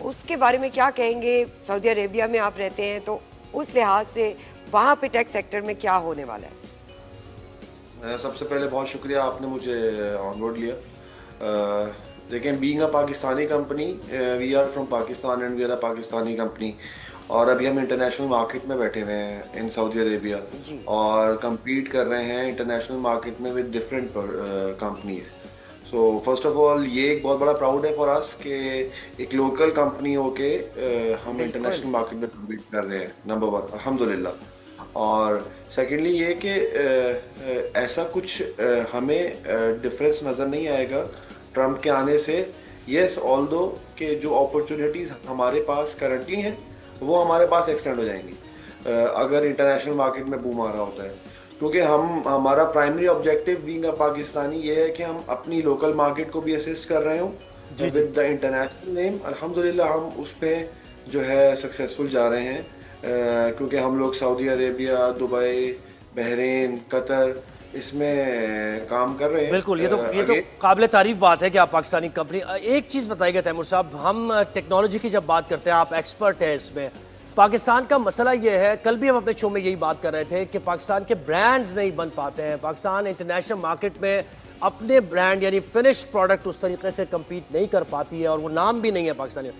उसके बारे में क्या कहेंगे? सऊदी अरेबिया में आप रहते हैं, तो उस लिहाज से वहाँ पे टेक सेक्टर में क्या होने वाला है? सबसे पहले बहुत शुक्रिया, आपने मुझे ऑन बोर्ड लिया। लेकिन being a Pakistani company, we are from Pakistan and we are a Pakistani company, और अभी हम इंटरनेशनल मार्केट में बैठे हुए हैं इन सऊदी अरेबिया और compete कर रहे हैं इंटरनेशनल मार्केट में with different companies. So first of all ये एक बहुत बड़ा प्राउड है फॉर अस कि एक लोकल कंपनी होके हम इंटरनेशनल मार्केट में compete कर रहे हैं, नंबर 1 अल्हम्दुलिल्लाह। और सेकेंडली ये कि ऐसा कुछ हमें डिफरेंस नज़र नहीं आएगा ट्रम्प के आने से। येस, ऑल्दो कि जो अपॉर्चुनिटीज़ हमारे पास करंटली हैं वो हमारे पास एक्सटेंड हो जाएंगी अगर इंटरनेशनल मार्केट में बूम आ रहा होता है, क्योंकि हमारा primary objective being a Pakistani ये है कि हम अपनी लोकल मार्केट को भी असिस्ट कर रहे हो विद द इंटरनेशनल नेम। अल्हम्दुलिल्लाह हम उस पर जो है सक्सेसफुल जा रहे हैं, क्योंकि हम लोग Saudi Arabia, Dubai, Bahrain, Qatar इसमें काम कर रहे हैं। बिल्कुल, ये तो काबिल तारीफ बात है कि आप पाकिस्तानी कंपनी। एक चीज़ बताइएगा तैमूर साहब, हम टेक्नोलॉजी की जब बात करते हैं, आप एक्सपर्ट हैं इसमें, पाकिस्तान का मसला ये है, कल भी हम अपने शो में यही बात कर रहे थे कि पाकिस्तान के ब्रांड्स नहीं बन पाते हैं। पाकिस्तान इंटरनेशनल मार्केट में अपने ब्रांड यानी फिनिश्ड प्रोडक्ट उस तरीके से कम्पीट नहीं कर पाती है, और वो नाम भी नहीं है पाकिस्तानी।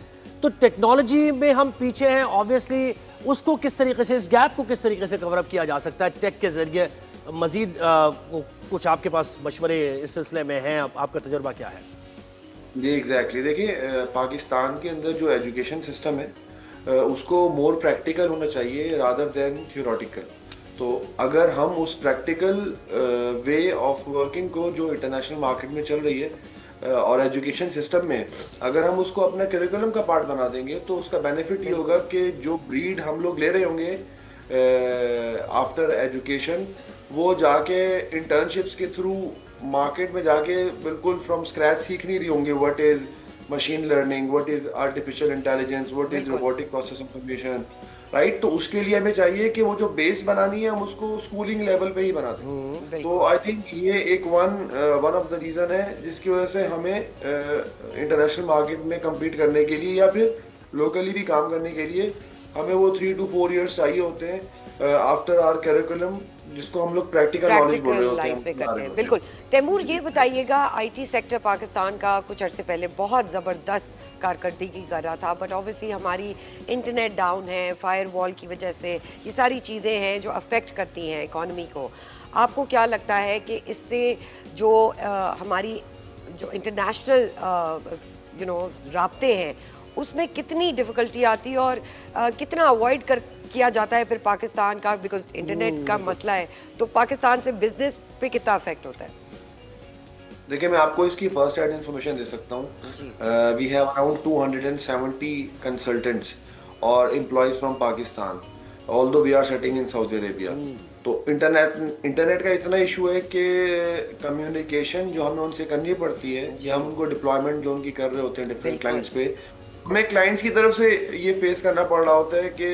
तो टेक्नोलॉजी में हम पीछे हैं ऑब्वियसली, उसको किस तरीके से, इस गैप को किस तरीके से कवर अप किया जा सकता है टेक के जरिए? मजीद कुछ आपके पास मशवरे इस सिलसिले में हैं, आपका तजुर्बा क्या है? जी एग्जैक्टली, देखिए पाकिस्तान के अंदर जो एजुकेशन सिस्टम है उसको मोर प्रैक्टिकल होना चाहिए रादर देन थियोरेटिकल। तो अगर हम उस प्रैक्टिकल वे ऑफ वर्किंग को जो इंटरनेशनल मार्केट में चल रही है और एजुकेशन सिस्टम में अगर हम उसको अपना करिकुलम का पार्ट बना देंगे तो उसका बेनिफिट ये होगा कि जो ब्रीड हम लोग ले रहे होंगे आफ्टर एजुकेशन, वो जाके इंटर्नशिप्स के थ्रू मार्केट में जाके बिल्कुल फ्रॉम स्क्रैच सीख नहीं रही होंगे what is machine learning, what is artificial intelligence, what is robotic process automation, right. तो उसके लिए हमें चाहिए कि वो जो बेस बनानी है हम उसको स्कूलिंग लेवल पे ही बनाते हैं। तो आई थिंक ये एक वन ऑफ द रीजन है जिसकी वजह से हमें इंटरनेशनल मार्केट में compete करने के लिए या फिर लोकली भी काम करने के लिए हमें वो 3 to 4 years चाहिए होते हैं आफ्टर आवर करिकुलम, जिसको हम लोग प्रैक्टिकल नॉलेज बोल रहे प्रैक्टिकल होते हैं। लाइफ में करते हैं, बिल्कुल। तैमूर, ये बताइएगा, आईटी सेक्टर पाकिस्तान का कुछ अरसे पहले बहुत ज़बरदस्त कारकर्दगी कर रहा था, बट ऑब्वियसली हमारी इंटरनेट डाउन है, फायरवॉल की वजह से, ये सारी चीज़ें हैं जो अफेक्ट करती हैं इकॉनमी को। आपको क्या लगता है कि इससे जो हमारी जो इंटरनेशनल राब्ते हैं उसमें कितनी डिफ़िकल्टी आती है और कितना अवॉइड किया जाता है फिर पाकिस्तान का, बिकॉज इंटरनेट का मसला है, तो पाकिस्तान से बिजनेस पे कितना अफेक्ट होता है? देखिए, मैं आपको इसकी फर्स्ट हैंड इंफॉर्मेशन दे सकता हूँ। वी हैव अराउंड 270 कंसल्टेंट्स और employees from Pakistan, although we are setting in Saudi Arabia. तो इंटरनेट का इतना इशू है कि कम्युनिकेशन जो हमें उनसे करनी पड़ती है, या हम उनको डिप्लॉयमेंट जो उनकी कर रहे होते हैं डिफरेंट क्लाइंट्स पे, हमें क्लाइंट्स की तरफ से ये फेस करना पड़ रहा होता है कि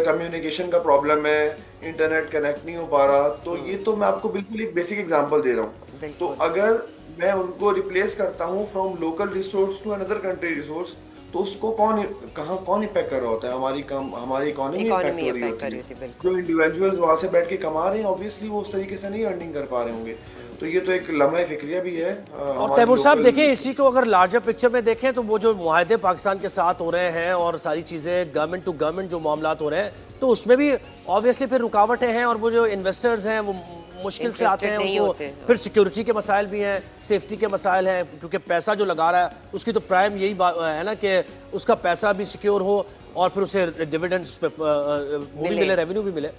कम्युनिकेशन का प्रॉब्लम है, इंटरनेट कनेक्ट नहीं हो पा रहा। तो ये तो मैं आपको बिल्कुल एक बेसिक एग्जांपल दे रहा हूँ। तो अगर मैं उनको रिप्लेस करता हूँ from local resource to another country resource, तो उसको कौन इम्पैक्ट कर रहा होता है? हमारी इकोनॉमी इम्पैक्ट हो रही होती है। जो इंडिविजुअल्स वहाँ से बैठ के कमा रहे हैं, ऑब्वियसली वो उस तरीके से नहीं अर्निंग कर पा रहे होंगे। तो ये तो एक लम्हा फिक्रिया भी है। और तैमूर साहब, देखें, इसी को अगर लार्जर पिक्चर में देखें तो वो जो मुआहदे पाकिस्तान के साथ हो रहे हैं और सारी चीज़ें गवर्नमेंट टू गवर्नमेंट जो मामलात हो रहे हैं, तो उसमें भी ऑब्वियसली फिर रुकावटें हैं और वो जो इन्वेस्टर्स हैं वो मुश्किल से आते हैं, उनको फिर सिक्योरिटी के मसाइल भी हैं, सेफ्टी के मसाइल हैं, क्योंकि पैसा जो लगा रहा है उसकी तो प्राइम यही बात है ना कि उसका पैसा भी सिक्योर हो और फिर उसे डिविडेंड्स पे वो भी मिले, रेवेन्यू भी मिले।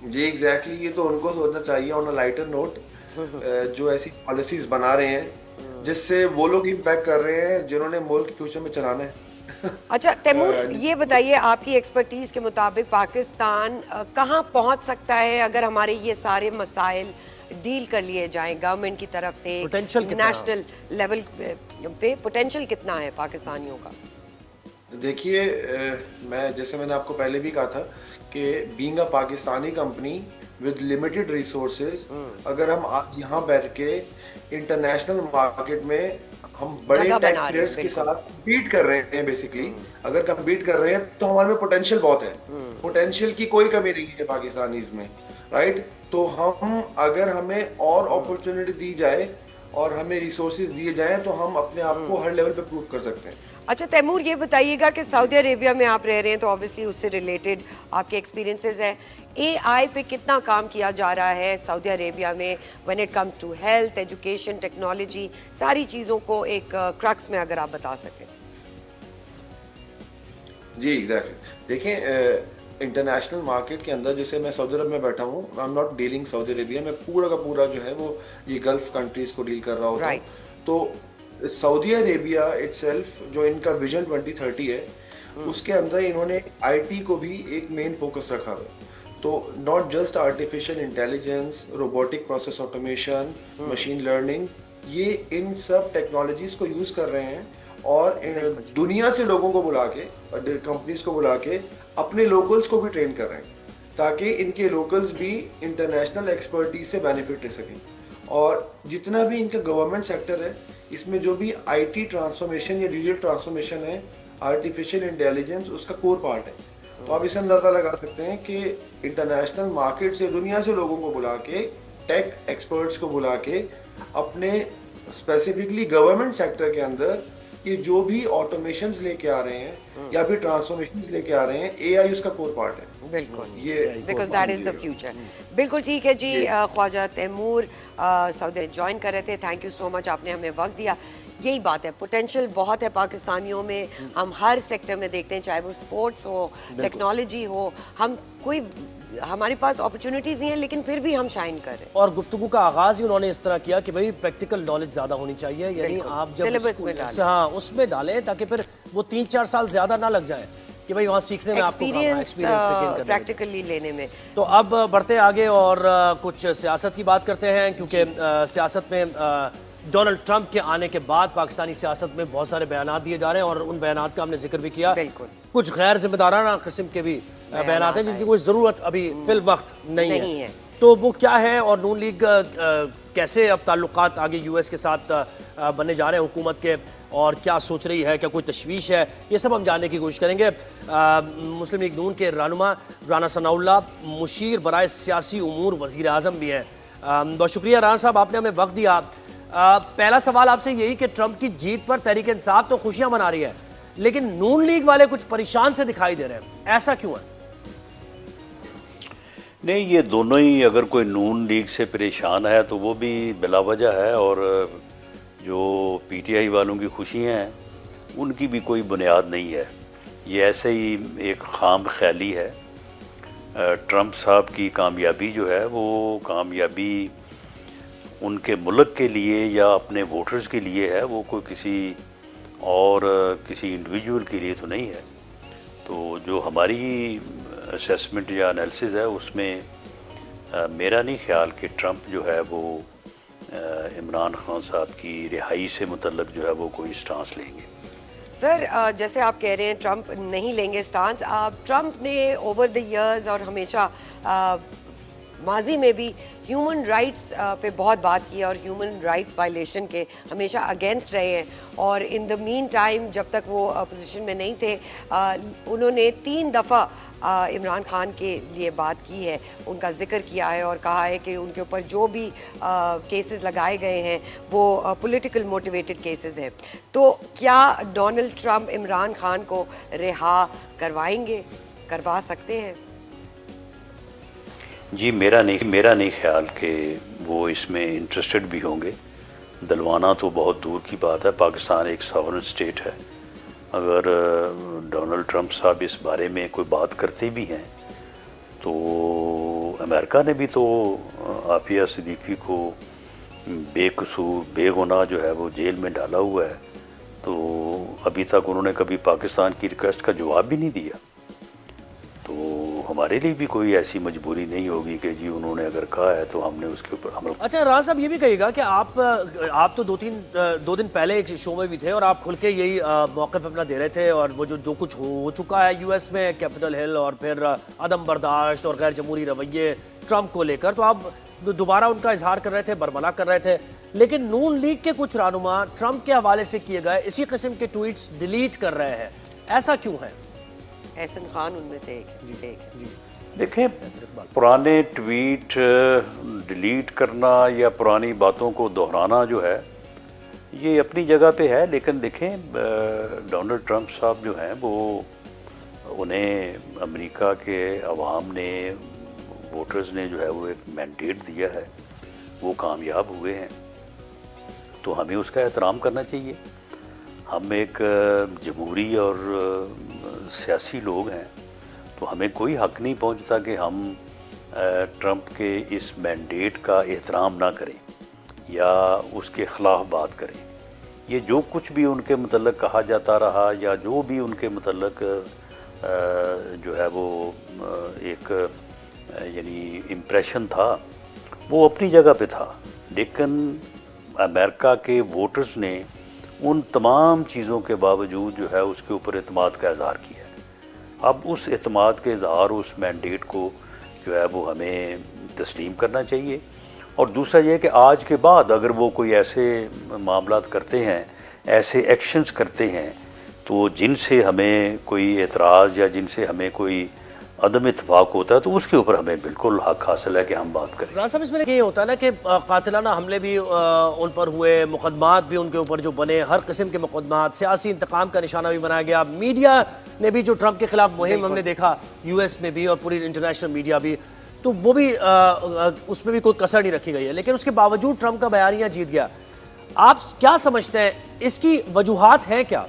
जी एग्जैक्टली, ये तो उनको सोचना चाहिए ऑन अ लाइटर नोट, जो ऐसी पॉलिसीज बना रहे हैं जिससे वो लोग इम्पैक्ट कर रहे हैं जिन्होंने मुल्क फ्यूचर में चलाना है। अच्छा तैमूर, ये बताइए, आपकी एक्सपर्टीज के मुताबिक पाकिस्तान कहाँ पहुँच सकता है अगर हमारे ये सारे मसाइल डील कर लिए जाएं गवर्नमेंट की तरफ से? नेशनल लेवल पे पोटेंशियल कितना है पाकिस्तानियों का? देखिए, जैसे मैंने आपको पहले भी कहा था कि being a Pakistani company with limited resources, अगर हम यहाँ बैठ के इंटरनेशनल मार्केट में हम बड़े टेक प्लेयर्स के साथ कम्पीट कर रहे हैं, बेसिकली अगर कम्पीट कर रहे हैं तो हमारे में पोटेंशियल बहुत है। पोटेंशियल की कोई कमी नहीं है पाकिस्तानीज में, राइट। तो अगर हमें और अपॉर्चुनिटी दी जाए और हमें रिसोर्सेज दिए जाएं तो हम अपने आप को हर लेवल पे प्रूव कर सकते हैं। अच्छा तैमूर, ये बताइएगा कि सऊदी अरेबिया में आप रह रहे हैं तो ऑब्वियसली उससे रिलेटेड आपके एक्सपीरियंसेस है, एआई पे कितना काम किया जा रहा है सऊदी अरेबिया में when it comes to health, education, technology, सारी चीज़ों को एक क्रक्स में अगर आप बता सकें? जी एग्जैक्टली, देखें, इंटरनेशनल मार्केट के अंदर, जैसे मैं सऊदी अरब में बैठा हूँ, I am not dealing Saudi Arabia, मैं पूरा का पूरा जो है वो ये गल्फ कंट्रीज को डील कर रहा होता हूँ। तो सऊदी अरेबिया इटसेल्फ जो इनका विजन 2030 है, उसके अंदर इन्होंने आईटी को भी एक मेन फोकस रखा है। तो not just artificial intelligence, robotic process automation, machine learning, ये इन सब टेक्नोलॉजीज को यूज़ कर रहे हैं और दुनिया से लोगों को बुला के, कंपनीज को बुला के अपने लोकल्स को भी ट्रेन कर रहे हैं ताकि इनके लोकल्स भी इंटरनेशनल एक्सपर्टीज से बेनिफिट ले सकें। और जितना भी इनका गवर्नमेंट सेक्टर है, इसमें जो भी आईटी ट्रांसफॉर्मेशन या डिजिटल ट्रांसफॉर्मेशन है, आर्टिफिशियल इंटेलिजेंस उसका कोर पार्ट है। तो आप इसे अंदाज़ा लगा सकते हैं कि इंटरनेशनल मार्केट से, दुनिया से लोगों को बुला के, टेक एक्सपर्ट्स को बुला के अपने स्पेसिफिकली गवर्नमेंट सेक्टर के अंदर ये जो भी ऑटोमेशंस लेके आ रहे हैं या फिर ट्रांसफॉर्मेशंस लेके आ रहे हैं, एआई उसका कोर पार्ट है। बिल्कुल, ये because that is the future. बिल्कुल ठीक है जी। ख्वाजा तैमूर सऊदी ज्वाइन कर रहे थे, थैंक यू सो मच, आपने हमें वक्त दिया। यही बात है, पोटेंशियल बहुत है पाकिस्तानियों में। हम हर सेक्टर में देखते हैं, चाहे वो स्पोर्ट्स हो, टेक्नोलॉजी हो, हमारे पास अपॉर्चुनिटीज नहीं है, लेकिन फिर भी हम शाइन कर रहे हैं। और गुफ्तगू का आगाज ही उन्होंने इस तरह किया कि भाई प्रैक्टिकल नॉलेज ज्यादा होनी चाहिए, यानी आप जब सिलेबस में स्कूल- डालें। हाँ उसमें डालें, ताकि फिर वो 3-4 साल ज्यादा ना लग जाए कि भाई वहाँ सीखने में आपको एक्सपीरियंस एक्सपीरियंस प्रैक्टिकली लेने में। तो अब बढ़ते आगे और कुछ सियासत की बात करते हैं, क्योंकि सियासत में डोनाल्ड ट्रंप के आने के बाद पाकिस्तानी सियासत में बहुत सारे बयानात दिए जा रहे हैं, और उन बयानात का हमने जिक्र भी किया। बिल्कुल। कुछ गैर जिम्मेदाराना किस्म के भी बयानात हैं जिनकी कोई ज़रूरत अभी फिल वक्त नहीं है। तो वो क्या है, और नून लीग कैसे अब ताल्लुकात आगे यूएस के साथ बनने जा रहे हैं हुकूमत के, और क्या सोच रही है, क्या कोई तशवीश है, ये सब हम जानने की कोशिश करेंगे। मुस्लिम लीग नून के रहनुमा राना सनाउल्लाह मुशीर बराए सियासी उमूर वज़ीर आज़म भी हैं। बहुत शुक्रिया राना साहब, आपने हमें वक्त दिया। पहला सवाल आपसे यही कि ट्रंप की जीत पर तहरीक इंसाफ तो खुशियां मना रही है, लेकिन नून लीग वाले कुछ परेशान से दिखाई दे रहे हैं, ऐसा क्यों है? नहीं, ये दोनों ही, अगर कोई नून लीग से परेशान है तो वो भी बिला वजह है, और जो पीटीआई वालों की खुशियां हैं उनकी भी कोई बुनियाद नहीं है। ये ऐसे ही एक खाम ख्याली है। ट्रंप साहब की कामयाबी जो है वो कामयाबी उनके मुल्क के लिए या अपने वोटर्स के लिए है, वो कोई किसी इंडिविजुअल के लिए तो नहीं है। तो जो हमारी असेसमेंट या एनालिसिस है उसमें मेरा नहीं ख्याल कि ट्रंप जो है वो इमरान खान साहब की रिहाई से मुतल्लक जो है वो कोई स्टांस लेंगे। सर, जैसे आप कह रहे हैं ट्रंप नहीं लेंगे स्टांस। ट्रंप ने ओवर द इयर्स और हमेशा माजी में भी ह्यूमन राइट्स पे बहुत बात की, और ह्यूमन राइट्स वायलेशन के हमेशा अगेंस्ट रहे हैं। और इन द मीन टाइम, जब तक वो अपोजिशन में नहीं थे, उन्होंने 3 दफ़ा इमरान खान के लिए बात की है, उनका जिक्र किया है, और कहा है कि उनके ऊपर जो भी केसेस लगाए गए हैं वो पॉलिटिकल मोटिवेटेड केसेस हैं। तो क्या डोनाल्ड ट्रंप इमरान खान को रिहा करवा सकते हैं? जी, मेरा नहीं ख्याल कि वो इसमें इंटरेस्टेड भी होंगे। दिलवाना तो बहुत दूर की बात है, पाकिस्तान एक सॉवरेन स्टेट है। अगर डोनाल्ड ट्रंप साहब इस बारे में कोई बात करते भी हैं तो अमेरिका ने भी तो आफिया सिद्दीकी को बेकसूर बेगुनाह जो है वो जेल में डाला हुआ है, तो अभी तक उन्होंने कभी पाकिस्तान की रिक्वेस्ट का जवाब भी नहीं दिया। तो हमारे लिए भी कोई ऐसी मजबूरी नहीं होगी कि जी उन्होंने अगर कहा है तो हमने उसके ऊपर अमल। अच्छा राज साहब, ये भी कहिएगा कि आप तो 2 दिन पहले एक शो में भी थे, और आप खुल के यही मौक़िफ़ अपना दे रहे थे, और वो जो कुछ हो चुका है यूएस में, कैपिटल हिल और फिर अदम बर्दाश्त और गैर जमहूरी रवैये ट्रंप को लेकर, तो आप दोबारा उनका इजहार कर रहे थे, बरमला कर रहे थे। लेकिन नून लीग के कुछ रहनुमा ट्रंप के हवाले से किए गए इसी किस्म के ट्वीट्स डिलीट कर रहे हैं, ऐसा क्यों है? एहसन खान उनमें से एक है। देखें, पुराने ट्वीट डिलीट करना या पुरानी बातों को दोहराना जो है ये अपनी जगह पे है, लेकिन देखें डोनाल्ड ट्रंप साहब जो हैं वो, उन्हें अमेरिका के अवाम ने, वोटर्स ने जो है वो एक मैंडेट दिया है, वो कामयाब हुए हैं, तो हमें उसका एहतराम करना चाहिए। हम एक जमहूरी और सियासी लोग हैं, तो हमें कोई हक नहीं पहुंचता कि हम ट्रंप के इस मैंडेट का एहतराम ना करें या उसके ख़िलाफ़ बात करें। ये जो कुछ भी उनके मतलब कहा जाता रहा या जो भी उनके मतलब जो है वो एक यानी इम्प्रेशन था, वो अपनी जगह पे था, लेकिन अमेरिका के वोटर्स ने उन तमाम चीज़ों के बावजूद जो है उसके ऊपर एतमाद का इज़हार किया है। अब उस एतमाद के इज़हार, उस मैंडेट को जो है वो हमें तस्लीम करना चाहिए। और दूसरा ये कि आज के बाद अगर वो कोई ऐसे मामलात करते हैं, ऐसे एक्शंस करते हैं, तो जिनसे हमें कोई एतराज़ या जिनसे हमें कोई अदम इत्तफाक होता है, तो उसके ऊपर हमें बिल्कुल हक हासिल है कि हम बात करें। राज साहब, इसमें ये होता है ना कि कातिलाना हमले भी उन पर हुए, मुकदमात भी उनके ऊपर जो बने, हर किस्म के मुकदमात, सियासी इंतकाम का निशाना भी बनाया गया। मीडिया ने भी जो ट्रंप के खिलाफ मुहिम हमने देखा यूएस में भी और पूरी इंटरनेशनल मीडिया भी, तो वो भी उसमें भी कोई कसर नहीं रखी गई है, लेकिन उसके बावजूद ट्रंप का बयानिया जीत गया। आप क्या समझते हैं, इसकी वजूहात हैं क्या?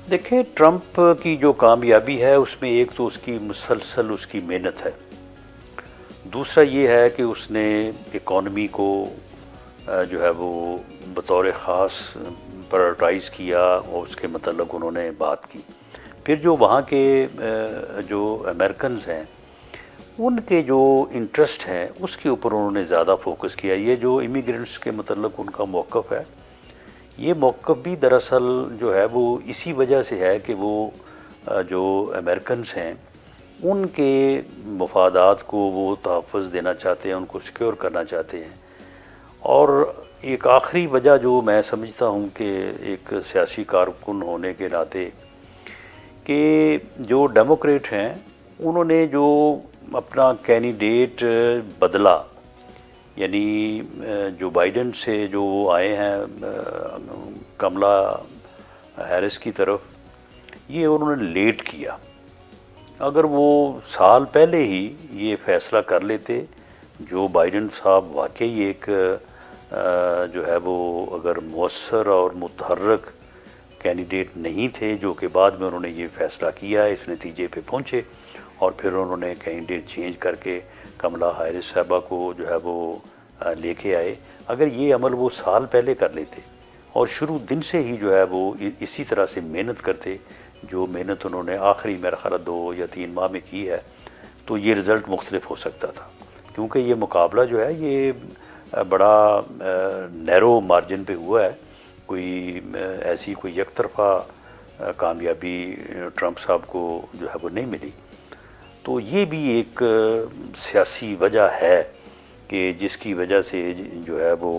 देखिए, ट्रंप की जो कामयाबी है उसमें एक तो उसकी मुसलसल उसकी मेहनत है, दूसरा ये है कि उसने इकॉनमी को जो है वो बतौर ख़ास प्रायोरिटाइज़ किया और उसके मतलब उन्होंने बात की। फिर जो वहाँ के जो अमेरिकन्स हैं उनके जो इंटरेस्ट हैं उसके ऊपर उन्होंने ज़्यादा फोकस किया। ये जो इमिग्रेंट्स के मतलब उनका मौक़िफ़ है, ये मौक़िफ़ भी दरअसल जो है वो इसी वजह से है कि वो जो अमेरिकन्स हैं उनके मफादात को वो तहफ़्फ़ुज़ देना चाहते हैं, उनको सिक्योर करना चाहते हैं। और एक आखिरी वजह जो मैं समझता हूँ कि एक सियासी कारकुन होने के नाते कि जो डेमोक्रेट हैं उन्होंने जो अपना कैंडिडेट बदला, यानी जो बाइडेन से जो वो आए हैं कमला हैरिस की तरफ, ये उन्होंने लेट किया। अगर वो साल पहले ही ये फ़ैसला कर लेते, जो बाइडेन साहब वाकई एक जो है वो अगर मौसर और मुतहर्रक कैंडिडेट नहीं थे, जो कि बाद में उन्होंने ये फ़ैसला किया, इस नतीजे पे पहुँचे और फिर उन्होंने कैंडिडेट चेंज करके कमला हैरिस साहबा को जो है वो लेके आए। अगर ये अमल वो साल पहले कर लेते और शुरू दिन से ही जो है वो इसी तरह से मेहनत करते, जो मेहनत उन्होंने आखिरी मेरा ख़्याल 2 या 3 माह में की है, तो ये रिज़ल्ट मुख्तलिफ हो सकता था। क्योंकि ये मुकाबला जो है ये बड़ा नैरो मार्जिन पे हुआ है, कोई ऐसी कोई एक तरफ़ा कामयाबी ट्रंप साहब को जो है वो नहीं मिली। तो ये भी एक सियासी वजह है कि जिसकी वजह से जो है वो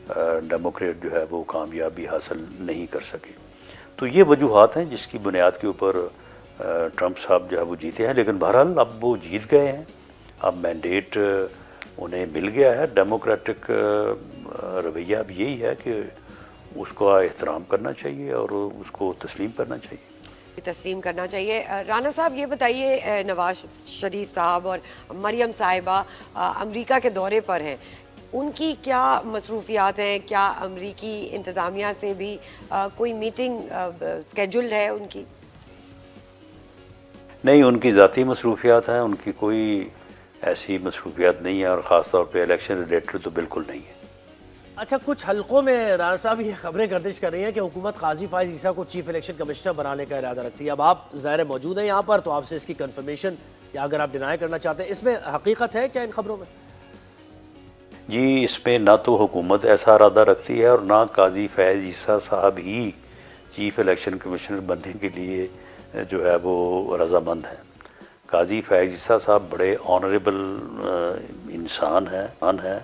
डेमोक्रेट जो है वो कामयाबी हासिल नहीं कर सके। तो ये वजूहात हैं जिसकी बुनियाद के ऊपर ट्रंप साहब जो है वो जीते हैं। लेकिन बहरहाल अब वो जीत गए हैं, अब मैंडेट उन्हें मिल गया है। डेमोक्रेटिक रवैया अब यही है कि उसका एहतराम करना चाहिए और उसको तस्लीम करना चाहिए। तस्लीम करना चाहिए। राना साहब ये बताइए, नवाज शरीफ साहब और मरियम साहिबा अमेरिका के दौरे पर हैं, उनकी क्या मसरूफियात हैं? क्या अमेरिकी इंतज़ामिया से भी कोई मीटिंग स्केड्यूल है उनकी? नहीं, उनकी ज़ाती मसरूफियात हैं, उनकी कोई ऐसी मसरूफियात नहीं है और ख़ास तौर पे इलेक्शन रिलेटेड तो बिल्कुल नहीं है। अच्छा, कुछ हलकों में राना साहब ये खबरें गर्दिश कर रही हैं कि हुकूमत काजी फाइज ईसा को चीफ इलेक्शन कमिश्नर बनाने का इरादा रखती है। अब आप ज़ाहिर मौजूद हैं यहाँ पर, तो आपसे इसकी कंफर्मेशन या अगर आप डिनाई करना चाहते हैं, इसमें हकीकत है क्या इन खबरों में? जी, इसमें ना तो हुकूमत ऐसा इरादा रखती है और ना काजी फैज़ ईसा साहब ही चीफ इलेक्शन कमिश्नर बनने के लिए जो है वो रज़ामंद हैं। काजी फैज़ ईसा साहब बड़े ऑनरेबल इंसान हैं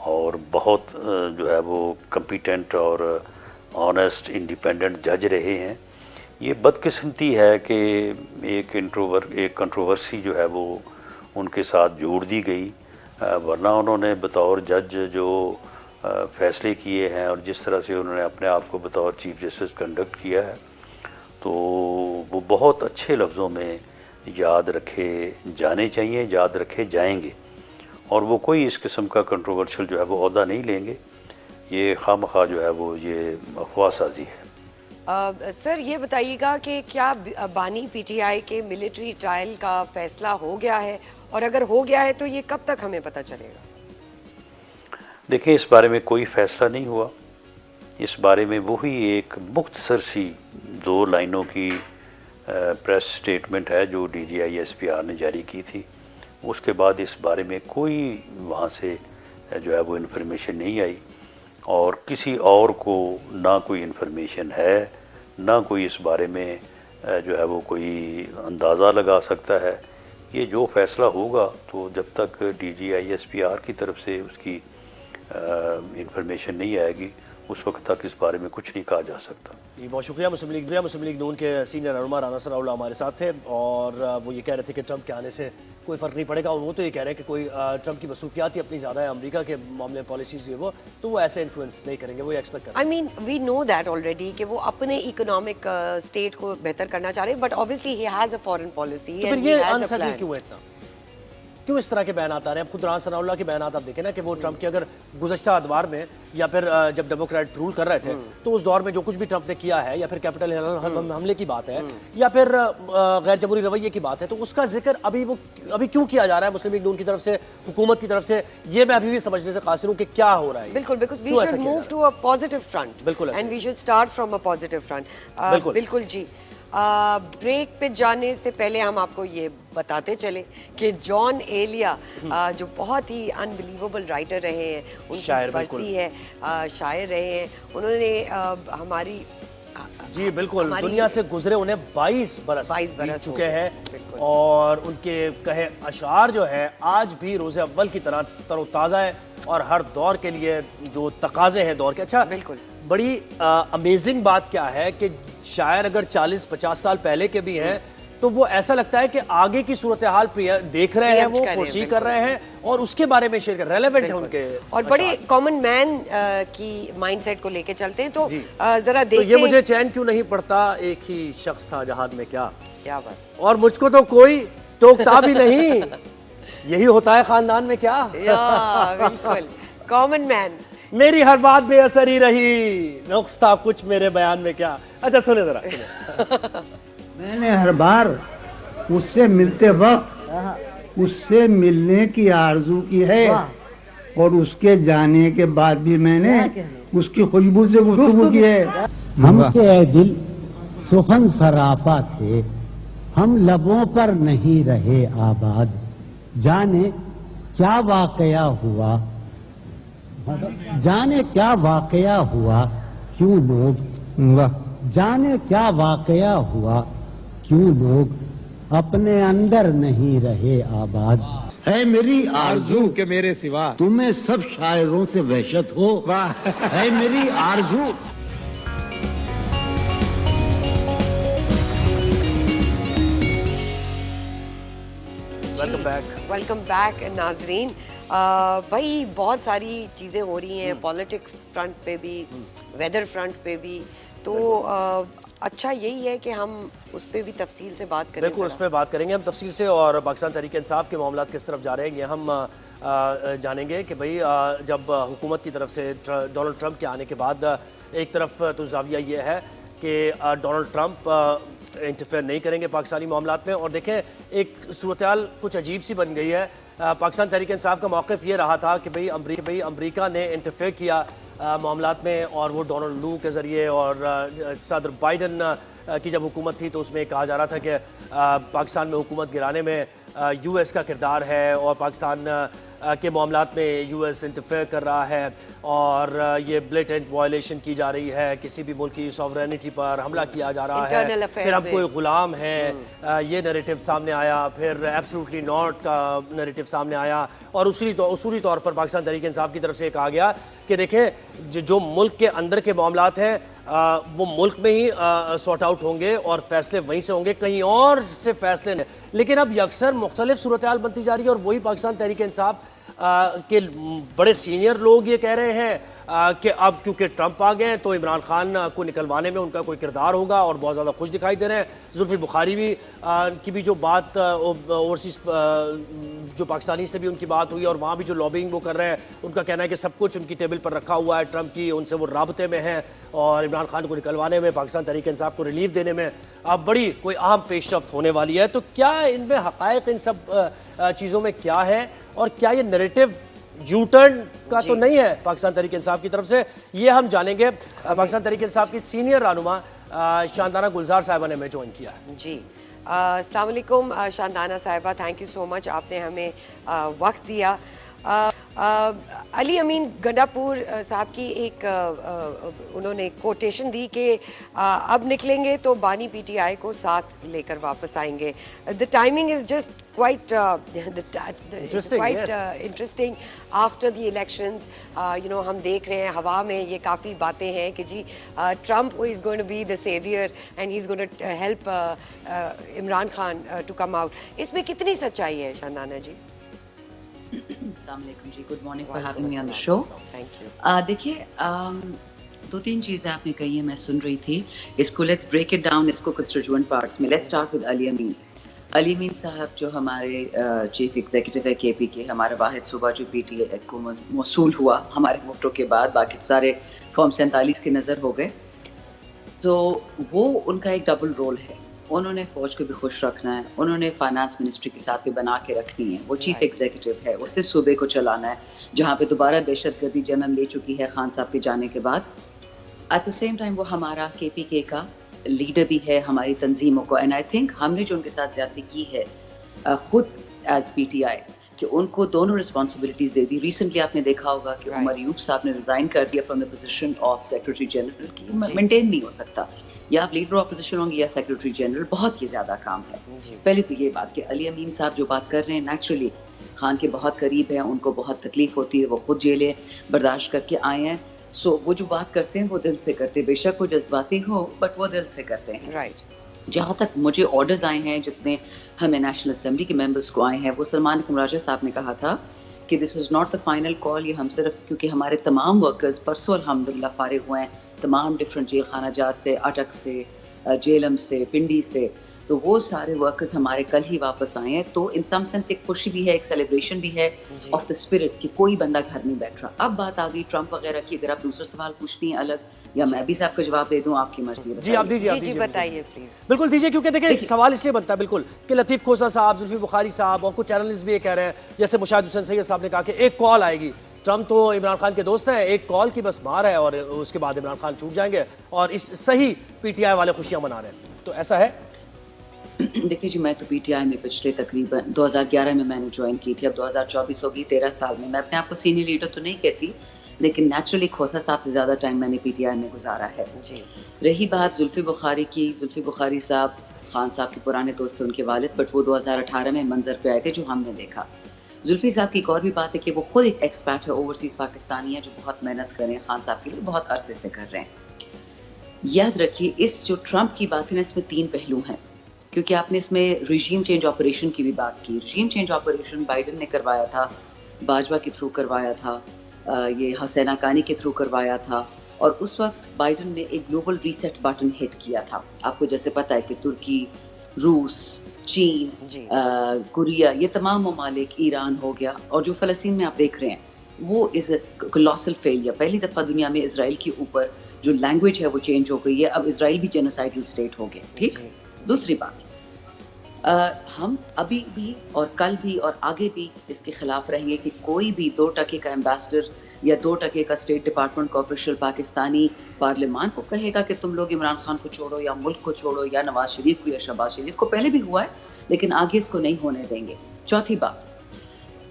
और बहुत जो है वो कम्पिटेंट और ऑनेस्ट इंडिपेंडेंट जज रहे हैं। ये बदकिस्मती है कि एक कंट्रोवर्सी जो है वो उनके साथ जोड़ दी गई, वरना उन्होंने बतौर जज जो फ़ैसले किए हैं और जिस तरह से उन्होंने अपने आप को बतौर चीफ जस्टिस कंडक्ट किया है, तो वो बहुत अच्छे लफ्ज़ों में याद रखे जाने चाहिए, याद रखे जाएंगे और वो कोई इस किस्म का कंट्रोवर्शियल जो है वो ओहदा नहीं लेंगे। ये खामखा जो है वो ये अफवाह साजी है। सर ये बताइएगा कि क्या बानी पीटीआई के मिलिट्री ट्रायल का फैसला हो गया है, और अगर हो गया है तो ये कब तक हमें पता चलेगा? देखिए, इस बारे में कोई फ़ैसला नहीं हुआ। इस बारे में वही एक मुख्तसर सी 2 लाइनों की प्रेस स्टेटमेंट है जो DGI-SPR ने जारी की थी। उसके बाद इस बारे में कोई वहाँ से जो है वो इन्फॉर्मेशन नहीं आई और किसी और को ना कोई इन्फॉर्मेशन है, ना कोई इस बारे में जो है वो कोई अंदाज़ा लगा सकता है। ये जो फ़ैसला होगा तो जब तक DGI-SPR की तरफ से उसकी इन्फॉर्मेशन नहीं आएगी उस वक्त तक इस बारे में कुछ नहीं कहा जा सकता। जी, बहुत शुक्रिया। मुस्लिम लीग नून के सीनियर रहनुमा राना सनाउल्लाह हमारे साथ थे और वो ये कह रहे थे कि ट्रंप के आने से कोई फ़र्क नहीं पड़ेगा, और वो तो ये कह रहे हैं कि कोई ट्रंप की मसरूफियात ही अपनी ज़्यादा है, अमेरिका के मामले में पॉलिसीज़ वो तो वो ऐसे इन्फ्लुएंस नहीं करेंगे, वो एक्सपेक्ट करेंगे। I mean we know that already कि वो अपने इकोनॉमिक स्टेट को बेहतर करना चाह रहे हैं, but obviously he has a foreign policy. तो फिर ये अनसर्टेन क्यों है इतना? क्यों इस तरह के बयानात आ रहे हैं? अब खुद राना सनाउल्लाह के बयानात आप देखें ना कि वो ट्रंप के अगर गुज़श्ता अदवार में या फिर जब डेमोक्रेट रूल कर रहे थे तो उस दौर में जो कुछ भी ट्रंप ने किया है या फिर कैपिटल हिल हमले की बात है या फिर गैर जमहूरी रवैये की बात है, तो उसका जिक्र अभी क्यों किया जा रहा है मुस्लिम लीग नून की तरफ से, हुकूमत की तरफ से? ये मैं अभी भी समझने से कासिर हूँ कि क्या हो रहा है। बिल्कुल, because we should move to a positive front, बिल्कुल ऐसे। And we should start from a positive front. बिल्कुल जी। ब्रेक पे जाने से पहले हम आपको ये बताते चले कि जॉन एलिया जो बहुत ही अनबिलीवेबल राइटर रहे हैं, उनकी बरसी है, शायर रहे हैं, उन्होंने हमारी जी बिल्कुल दुनिया से गुजरे उन्हें 22 बरस बीत चुके हैं और उनके कहे अशार जो है आज भी रोज़े अव्वल की तरह तरोताज़ा है और हर दौर के लिए जो तकाजे हैं दौर के। अच्छा, बिल्कुल बड़ी अमेजिंग बात क्या है कि शायर अगर 40-50 साल पहले के भी हैं तो वो ऐसा लगता है कि आगे की सूरत हाल देख रहे हैं, वो कोशिश कर रहे हैं और उसके बारे में शेयर कर रेलेवेंट है उनके और बड़े कॉमन मैन की माइंडसेट को लेके चलते हैं। तो जरा देखते हैं, ये मुझे चैन क्यों नहीं पड़ता, एक ही शख्स था जहाद में क्या बात, और मुझको तो कोई टोकता भी नहीं, यही होता है खानदान में क्या। बिल्कुल कॉमन मैन। मेरी हर बात बेअसर ही रही, नुक्स था कुछ मेरे बयान में क्या। अच्छा सुने जरा। मैंने हर बार उससे मिलते वक्त उससे मिलने की आरजू की है और उसके जाने के बाद भी मैंने उसकी खुशबू से गुफ्तगू की है। हम के दिल सुखन सरापा थे, हम लबों पर नहीं रहे आबाद, जाने क्या वाकया हुआ, जाने क्या वाकया हुआ, क्यों लोग जाने क्या वाकया हुआ, क्यों लोग अपने अंदर नहीं रहे आबाद। है मेरी आरज़ू के मेरे सिवा तुम्हें सब शायरों से वहशत हो, है मेरी आरज़ू। वेलकम बैक नाजरीन। भाई बहुत सारी चीज़ें हो रही हैं पॉलिटिक्स फ्रंट पे भी, वेदर फ्रंट पे भी, तो अच्छा यही है कि हम उस पर भी तफसील से बात करें। बिल्कुल उस पर बात करेंगे हम तफसील से, और पाकिस्तान तहरीक इंसाफ के मामला किस तरफ जा रहे हैं ये हम जानेंगे कि भाई जब हुकूमत की तरफ से डोनाल्ड ट्रंप के आने के बाद एक तरफ तो जाविया ये है कि डोनाल्ड ट्रंप इंटरफेयर नहीं करेंगे पाकिस्तानी मामलात में, और देखें एक सूरत-ए-हाल कुछ अजीब सी बन गई है। पाकिस्तान तहरीक इंसाफ का मौक़िफ़ ये रहा था कि भाई अमरीका ने इंटरफेयर किया मामलात में, और वो डोनाल्ड लू के ज़रिए, और सदर बाइडन की जब हुकूमत थी तो उसमें कहा जा रहा था कि पाकिस्तान में हुकूमत गिराने में यूएस का किरदार है और पाकिस्तान के मामलात में यूएस इंटरफेयर कर रहा है और ये ब्लेटेंट वायलेशन की जा रही है, किसी भी मुल्क की सॉवरेनिटी पर हमला किया जा रहा है, फिर हम कोई गुलाम है ये नैरेटिव सामने आया, फिर एब्सोल्युटली नॉट का नैरेटिव सामने आया, और उसूली तौर पर पाकिस्तान तहरीक इंसाफ की तरफ से कहा गया कि देखें जो मुल्क के अंदर के मामलात हैं वो मुल्क में ही सॉर्ट आउट होंगे और फैसले वहीं से होंगे, कहीं और से फैसले नहीं। लेकिन अब अक्सर मुख्तलिफ सूरत हाल बनती जा रही है, और वही पाकिस्तान तहरीक इंसाफ के बड़े सीनियर लोग ये कह रहे हैं कि अब क्योंकि ट्रंप आ गए हैं तो इमरान खान को निकलवाने में उनका कोई किरदार होगा, और बहुत ज़्यादा खुश दिखाई दे रहे हैं। जुल्फिकार बुखारी भी की भी जो बात ओवरसीज जो पाकिस्तानी से भी उनकी बात हुई, और वहाँ भी जो लॉबिंग वो कर रहे हैं, उनका कहना है कि सब कुछ उनकी टेबल पर रखा हुआ है ट्रंप की, उनसे वो राबते में हैं, और इमरान खान को निकलवाने में, पाकिस्तान तहरीक इंसाफ को रिलीफ देने में अब बड़ी कोई अहम पेशरफ्त होने वाली है। तो क्या इनमें हक़ाइक़ इन सब चीज़ों में क्या है, और क्या ये नैरेटिव यू टर्न का तो नहीं है पाकिस्तान तहरीक इंसाफ की तरफ से, ये हम जानेंगे। पाकिस्तान तहरीक इंसाफ की सीनियर रहनुमा शानदाना गुलजार साहिबा ने हमें ज्वाइन किया है। जी अस्सलाम वालेकुम शानदाना साहिबा, थैंक यू सो मच, आपने हमें वक्त दिया। अली अमीन गंडापुर साहब की एक उन्होंने कोटेशन दी कि अब निकलेंगे तो बानी पीटीआई को साथ लेकर वापस आएंगे। The timing is just quite interesting after the elections. You know, हम देख रहे हैं हवा में ये काफ़ी बातें हैं कि जी Trump is going to be the savior and he's going to help Imran Khan to come out. इसमें कितनी सच्चाई है शानदाना जी? अस्सलाम वालेकुम जी, good morning for having me on the show. Thank you. देखिए दो तीन चीज़ें आपने कही हैं, मैं सुन रही थी इसको, लेट्स ब्रेक इट डाउन इसको कंस्टिट्यूएंट पार्ट्स में। लेट्स स्टार्ट विद अली अमीन। अली अमीन साहब जो हमारे चीफ एग्जीक्यूटिव है केपी के, हमारा वाहिद सूबा जो पीटीआई को मौसूल हुआ हमारे वोटों के बाद, बाकी सारे फॉर्म 47 के नज़र हो गए, तो वो उनका एक डबल रोल है। उन्होंने फौज को भी खुश रखना है, उन्होंने फाइनेंस मिनिस्ट्री के साथ भी बना के रखनी है, वो चीफ एग्जीक्यूटिव है, उसने सूबे को चलाना है, जहाँ पे दोबारा दहशतगर्दी जन्म ले चुकी है खान साहब के जाने के बाद। एट द सेम टाइम वो हमारा KPK का लीडर भी है, हमारी तंजीमों को। एंड आई थिंक हमने जो उनके साथ ज्यादती की है खुद एज PTI, कि उनको दोनों रिस्पॉन्सिबिलिटीज दे दी। रिसेंटली आपने देखा होगा कि उमर अयूब साहब ने रिजाइन कर दिया from the position of secretary general, की मेंटेन नहीं हो सकता, या आप लीडर ऑपोजिशन होंगे या सेक्रेटरी जनरल, बहुत ही ज्यादा काम है। पहले तो ये बात कि अली अमीन साहब जो बात कर रहे हैं नेचुरली खान के बहुत करीब हैं, उनको बहुत तकलीफ होती है, वो खुद जेलें बर्दाश्त करके आए हैं। सो वो जो बात करते हैं वो दिल से करते हैं, बेशक वो जज्बाती हो बट वो दिल से करते हैं। राइट। जहाँ तक मुझे ऑर्डर्स आए हैं, जितने हमें नेशनल असेंबली के मेंबर्स को आए हैं, वो सलमान कुमराजा साहब ने कहा था कि this is not the final call, ये हम सिर्फ, क्योंकि हमारे तमाम वर्कर्स परसों अल्हम्दुलिल्लाह फारिग हुए हैं तमाम डिफरेंट जेल खाना जात से, अटक से, जेलम से, पिंडी से, तो वो सारे वर्कर्स हमारे कल ही वापस आए हैं। तो इन सम सेंस एक खुशी भी है, एक सेलिब्रेशन भी है ऑफ द स्पिरिट कि कोई बंदा घर नहीं बैठ रहा। अब बात आ गई ट्रंप वगैरह की, अगर आप दूसरा सवाल पूछती हैं अलग, या मैं भी साहब का जवाब दे दूं, आपकी मर्जी है। जी आप दीजिए, जी बताइए प्लीज। बिल्कुल दीजिए, क्योंकि देखिए सवाल इसलिए बनता है बिल्कुल कि लतीफ़ खोसा साहब, जुल्फी बुखारी साहब और कुछ चैनलिस्ट भी ये कह रहे हैं, जैसे मुशाहिद हुसैन सैयद साहब ने कहा कि एक कॉल आएगी, ट्रंप तो इमरान खान के दोस्त हैं, एक कॉल की बस मार है और उसके बाद इमरान खान छूट जाएंगे, और इस सही PTI वाले खुशियां मना रहे हैं, तो ऐसा है? देखिए जी, मैं तो PTI में पिछले तकरीबन 2011 में मैंने ज्वाइन की थी, अब 2024 होगी, 13 साल में। मैं अपने आप को सीनियर लीडर तो नहीं कहती, लेकिन नेचुरली खोसा साहब से ज़्यादा टाइम मैंने PTI में गुजारा है। जी। रही बात जुल्फी बुखारी की, जुल्फी बुखारी साहब खान साहब के पुराने दोस्त थे उनके वालिद, बट वो 2018 में मंजर पे आए थे जो हमने देखा। जुल्फी साहब की एक और भी बात है कि वो खुद एक एक्सपर्ट है, ओवरसीज़ पाकिस्तानी है, जो बहुत मेहनत कर रहे हैं खान साहब के लिए, बहुत अरसे से कर रहे हैं। याद रखिए, इस जो ट्रंप की बात है ना, इसमें 3 पहलू हैं, क्योंकि आपने इसमें रिजीम चेंज ऑपरेशन की भी बात की। रिजीम चेंज ऑपरेशन बाइडन ने करवाया था, बाजवा के थ्रू करवाया था, ये हसैन हक्कानी के थ्रू करवाया था, और उस वक्त बाइडन ने एक ग्लोबल रीसेट बटन हिट किया था। आपको जैसे पता है कि तुर्की, रूस, चीन, कोरिया, ये तमाम ममालिक, ईरान हो गया, और जो फ़लस्तीन में आप देख रहे हैं वो इज़ अ कोलोसल फेलियर। पहली दफ़ा दुनिया में इसराइल के ऊपर जो लैंग्वेज है वो चेंज हो गई है, अब इसराइल भी जेनोसाइडल स्टेट हो गया। ठीक। दूसरी बात, हम अभी भी और कल भी और आगे भी इसके खिलाफ रहेंगे कि कोई भी 2% का एम्बेसडर या 2% का स्टेट डिपार्टमेंट का ऑफिशियल पाकिस्तानी पार्लियामान को कहेगा कि तुम लोग इमरान खान को छोड़ो या मुल्क को छोड़ो या नवाज शरीफ को या शहबाज शरीफ को, पहले भी हुआ है लेकिन आगे इसको नहीं होने देंगे। चौथी बात,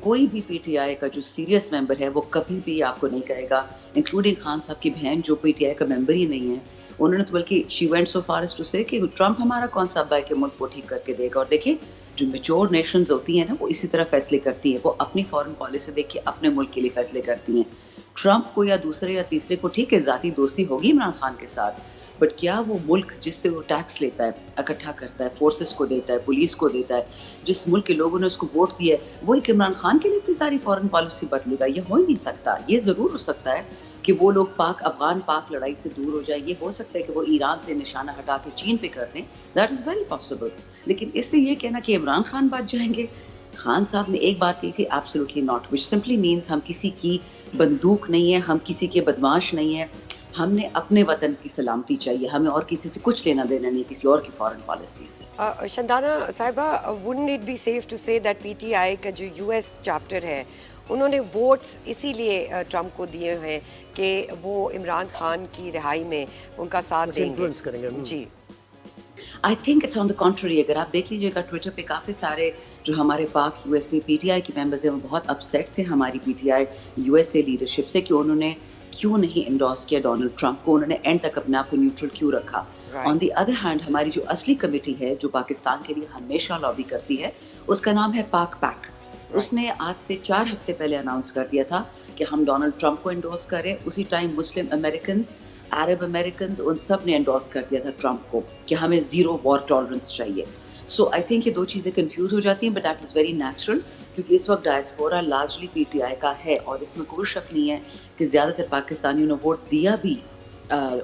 कोई भी PTI का जो सीरियस मेंबर है वो कभी भी आपको नहीं कहेगा, इंक्लूडिंग खान साहब की बहन जो PTI का मेंबर ही नहीं है, उन्होंने तो बल्कि she went so far as to say कि ट्रंप हमारा कौन सा अब्बा है कि मुल्क को ठीक करके देगा। और देखिए, जो मेच्योर नेशंस होती हैं ना, वो इसी तरह फैसले करती हैं, वो अपनी फॉरेन पॉलिसी देख के अपने मुल्क के लिए फैसले करती हैं। ट्रंप को या दूसरे या तीसरे को ठीक है ज़ाती दोस्ती होगी इमरान खान के साथ, बट क्या वो मुल्क जिससे वो टैक्स लेता है, इकट्ठा करता है, फोर्सेस को देता है, पुलिस को देता है, जिस मुल्क के लोगों ने उसको वोट दिया है, वो एक इमरान खान के लिए अपनी सारी फॉरेन पॉलिसी बदलेगा? ये हो ही नहीं सकता। ये ज़रूर हो सकता है कि वो लोग अफगान पाक लड़ाई से दूर हो जाए, ये हो सकता है कि वो ईरान से निशाना हटा के चीन पे कर दें, दैट इज़ वेरी पॉसिबल। लेकिन इससे ये कहना कि इमरान खान बच जाएंगे, खान साहब ने एक बात कही थी, absolutely not, which simply means हम किसी की बंदूक नहीं है, हम किसी के बदमाश नहीं है, हमने अपने वतन की सलामती चाहिए, हमें और किसी से कुछ लेना देना नहीं, किसी और की फॉरेन पॉलिसी से। Shandana Sahiba, wouldn't it be safe to say that PTI का जो US चैप्टर है, उन्होंने वोट्स इसीलिए ट्रंप को दिए हैं कि वो इमरान खान की रिहाई में उनका साथ देंगे? जी, I think it's on the contrary. अगर आप देख लीजिएगा ट्विटर पे काफ़ी सारे जो हमारे पाक USA PTI के मेंबर्स हैं वो बहुत अपसेट थे हमारी PTI USA लीडरशिप से कि उन्होंने क्यों नहीं इंडोर्स किया डोनाल्ड ट्रंप को, उन्होंने एंड तक अपने आप को न्यूट्रल क्यों रखा। ऑन दी अदर हैंड, हमारी जो असली कमेटी है जो पाकिस्तान के लिए हमेशा लॉबी करती है, उसका नाम है पाक पैक। उसने आज से 4 हफ्ते पहले अनाउंस कर दिया था कि हम डोनाल्ड ट्रंप को एंडोर्स करें। उसी टाइम मुस्लिम अमेरिकन, अरब अमेरिकन, उन सब ने एंडोर्स कर दिया था ट्रंप को कि हमें ज़ीरो वॉर टॉलरेंस चाहिए। सो आई थिंक ये दो चीज़ें कंफ्यूज हो जाती हैं, but that is very natural, क्योंकि इस वक्त डायस्पोरा लार्जली PTI का है, और इसमें कोई शक नहीं है कि ज़्यादातर पाकिस्तानियों ने वोट दिया भी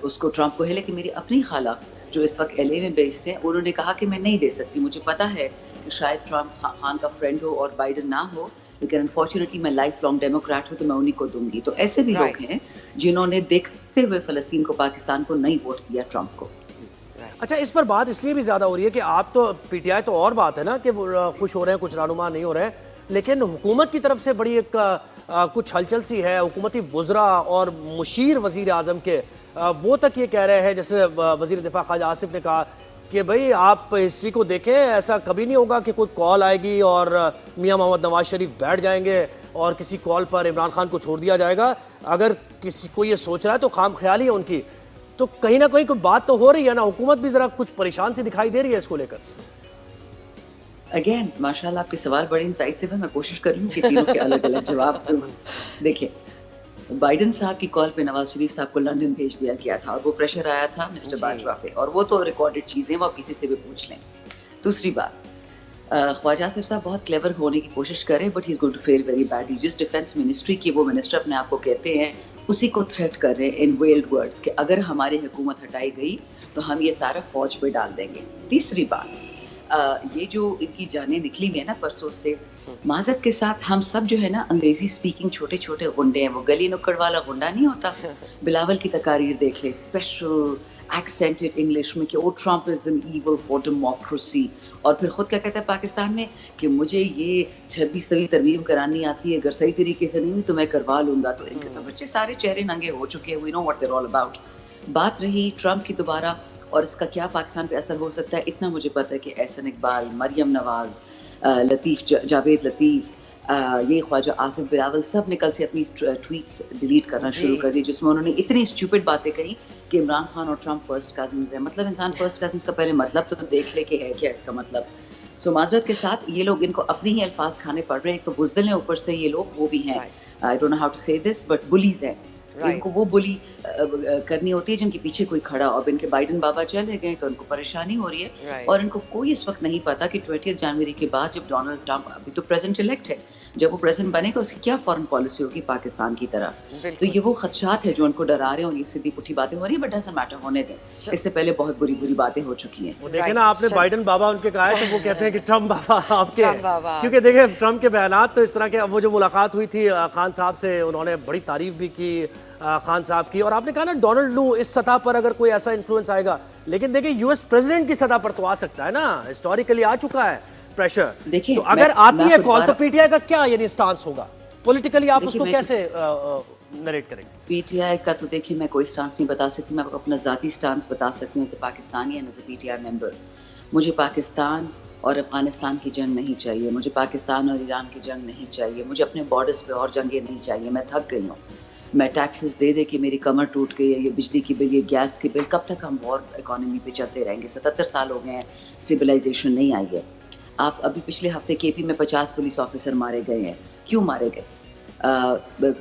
उसको ट्रंप को है। लेकिन मेरी अपनी खाला जो इस वक्त LA में बेस्ड है, उन्होंने कहा कि मैं नहीं दे सकती, मुझे पता है कि शायद ट्रम्प खान का फ्रेंड हो और बाइडन ना हो, लेकिन अनफॉर्चुनेटली मैं लाइफ लॉन्ग डेमोक्रेट हूँ तो मैं उन्हीं को दूंगी। तो ऐसे भी लोग हैं जिन्होंने देखते हुए फ़लस्तीन को, पाकिस्तान को नहीं वोट दिया ट्रम्प को। अच्छा, इस पर बात इसलिए भी ज़्यादा हो रही है कि आप तो पीटीआई तो और बात है ना कि वो खुश हो रहे हैं, कुछ रानुमा नहीं हो रहे हैं, लेकिन हुकूमत की तरफ से बड़ी एक कुछ हलचल सी है। हुकूमती वज़रा और मुशीर वज़ीर आज़म के वो तक ये कह रहे हैं, जैसे वज़ीर दिफा ख्वाजा आसिफ ने कहा कि भाई आप हिस्ट्री को देखें, ऐसा कभी नहीं होगा कि कोई कॉल आएगी और मियां मोहम्मद नवाज शरीफ बैठ जाएंगे और किसी कॉल पर इमरान खान को छोड़ दिया जाएगा। अगर किसी को ये सोच रहा है तो खाम ख्याली है उनकी। तो कहीं ना कहीं कोई बात तो हो रही है ना, हुकूमत भी जरा कुछ परेशान सी दिखाई दे रही है इसको लेकर। अगेन माशाल्लाह आपके सवाल बड़े इंसाइसिव है, मैं कोशिश कर रही हूँ कि तीनों के अलग अलग जवाब दूँ। देखिए, बाइडन साहब की कॉल पे नवाज शरीफ साहब को लंदन भेज दिया गया था और वो प्रेशर आया था मिस्टर बाजवा पे, और वो तो रिकॉर्डेड चीज़ें, वो आप किसी से भी पूछ लें। दूसरी बात, ख्वाजा आसिफ साहब बहुत क्लेवर होने की कोशिश करें, but he is going to fail very badly. जिस डिफेंस मिनिस्ट्री की वो मिनिस्टर अपने आप को कहते हैं, उसी को थ्रेट कर रहे हैं इन वेल्ड वर्ड्स कि अगर हमारी हुकूमत हटाई गई तो हम ये सारा फौज पे डाल देंगे। तीसरी बात, ये जो इनकी जानें निकली हुई है ना परसों से, माजरत के साथ हम सब जो है ना अंग्रेजी स्पीकिंग छोटे छोटे गुंडे हैं। वो गली नुक्कड़ वाला गुंडा नहीं होता, बिलावल की तकारीर देख ले, स्पेशल एक्सेंटेड इंग्लिश में कि oh Trump is an evil for democracy, और फिर खुद क्या कहता है पाकिस्तान में कि मुझे ये 26वीं तरमीम करानी आती है, अगर सही तरीके से नहीं हुई तो मैं करवा लूंगा। तो इनके तो बच्चे सारे चेहरे नंगे हो चुके हैं, we know what they are all about. बात रही ट्रम्प की दोबारा और इसका क्या पाकिस्तान पे असर हो सकता है, इतना मुझे पता है कि एहसन इकबाल, मरियम नवाज, लतीफ़ जावेद लतीफ़, ये ख्वाजा आसिफ बिलावल, सब ने कल से अपनी ट्वीट्स डिलीट करना शुरू कर दी, जिसमें उन्होंने इतनी स्टूपिड बातें कही कि इमरान खान और ट्रम्प फर्स्ट कजिन्स हैं। मतलब इंसान फर्स्ट कजिन्स का पहले मतलब तो देख ले कि है क्या इसका मतलब। सो माजरत के साथ ये लोग, इनको अपने ही अल्फाज खाने पड़ रहे हैं। तो बुज़दिल हैं ऊपर से ये लोग, वो भी हैं, I don't know how to say this, but bullies हैं। इनको वो बुली करनी होती है जिनके पीछे कोई खड़ा। और इनके बाइडन बाबा चले गए तो उनको परेशानी हो रही है, और इनको कोई इस वक्त नहीं पता कि 20 जनवरी के बाद जब डोनाल्ड ट्रम्प, अभी तो प्रेसिडेंट इलेक्ट है, जब वो प्रेसिडेंट बनेगा उसकी क्या फॉरेन पॉलिसी होगी पाकिस्तान की तरफ। तो ये वो खदशात है जो उनको डरा रहे हैं, और ये सीधी पुठी बातें हो रही है, बट डजंट मैटर, होने दें। इससे पहले बहुत बुरी बुरी बातें हो चुकी हैं। वो देखे ना, आपने बाइडन बाबा उनके कहा है तो वो कहते हैं कि ट्रम्प बाबा आपके, क्योंकि देखे ट्रम्प के बयानात तो इस तरह के। वो जो मुलाकात हुई थी खान साहब से, उन्होंने बड़ी तारीफ भी की खान साहब की, और आपने कहा ना डोनाल्ड लू इस सतह पर अगर कोई ऐसा इन्फ्लुएंस आएगा, लेकिन देखिए यूएस प्रेसिडेंट की सतह पर तो आ सकता है ना, हिस्टोरिकली आ चुका है प्रेशर। देखिए, तो अगर आती है कॉल तो पीटीआई का क्या यानी स्टांस होगा पॉलिटिकली, आप उसको कैसे नरेट करेंगे? पीटीआई का तो देखिए मैं कोई स्टांस नहीं बता सकती, मैं अपना ज़ाती स्टांस बता सकती हूँ as a Pakistani and as a PTI member. मुझे पाकिस्तान और अफगानिस्तान की जंग नहीं चाहिए, मुझे पाकिस्तान और ईरान की जंग नहीं चाहिए, मुझे अपने बॉर्डर्स पे और जंगें नहीं चाहिए। मैं थक गई हूँ, मैं टैक्सेस दे दे के मेरी कमर टूट गई है। ये बिजली की बिल, ये गैस के बिल, कब तक हम वॉर इकोनॉमी पे चलते रहेंगे? 77 साल हो गए हैं, स्टेबलाइजेशन नहीं आई है। आप अभी पिछले हफ्ते केपी में 50 पुलिस ऑफिसर मारे गए हैं। क्यों मारे गए?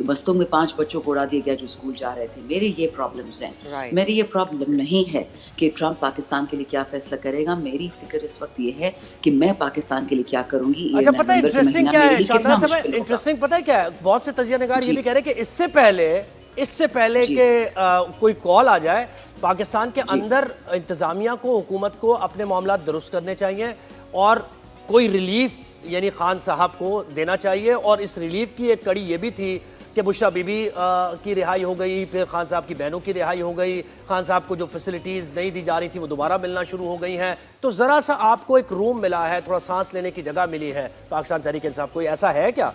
मस्तों में 5 बच्चों को उड़ा दिया गया जो स्कूल जा रहे थे। मेरे ये प्रॉब्लम्स हैं। मेरी ये प्रॉब्लम नहीं है कि ट्रम्प पाकिस्तान के लिए क्या फैसला करेगा। मेरी फिक्र इस वक्त ये है कि मैं पाकिस्तान के लिए क्या करूंगी। अच्छा, पता है इंटरेस्टिंग क्या है शानदार साहब, इंटरेस्टिंग पता है क्या है, बहुत से तजिया निगार ये भी कह रहे हैं कि इससे पहले कि कोई कॉल आ जाए, पाकिस्तान के अंदर इंतजामिया को, हुकूमत को अपने मामला दुरुस्त करने चाहिए और कोई रिलीफ यानी खान साहब को देना चाहिए। और इस रिलीफ की एक कड़ी ये भी थी कि बुशरा बीबी की रिहाई हो गई, फिर खान साहब की बहनों की रिहाई हो गई, खान साहब को जो फैसिलिटीज़ नहीं दी जा रही थी वो दोबारा मिलना शुरू हो गई हैं। तो ज़रा सा आपको एक रूम मिला है, थोड़ा सांस लेने की जगह मिली है पाकिस्तान तहरीक इंसाफ को, ऐसा है क्या?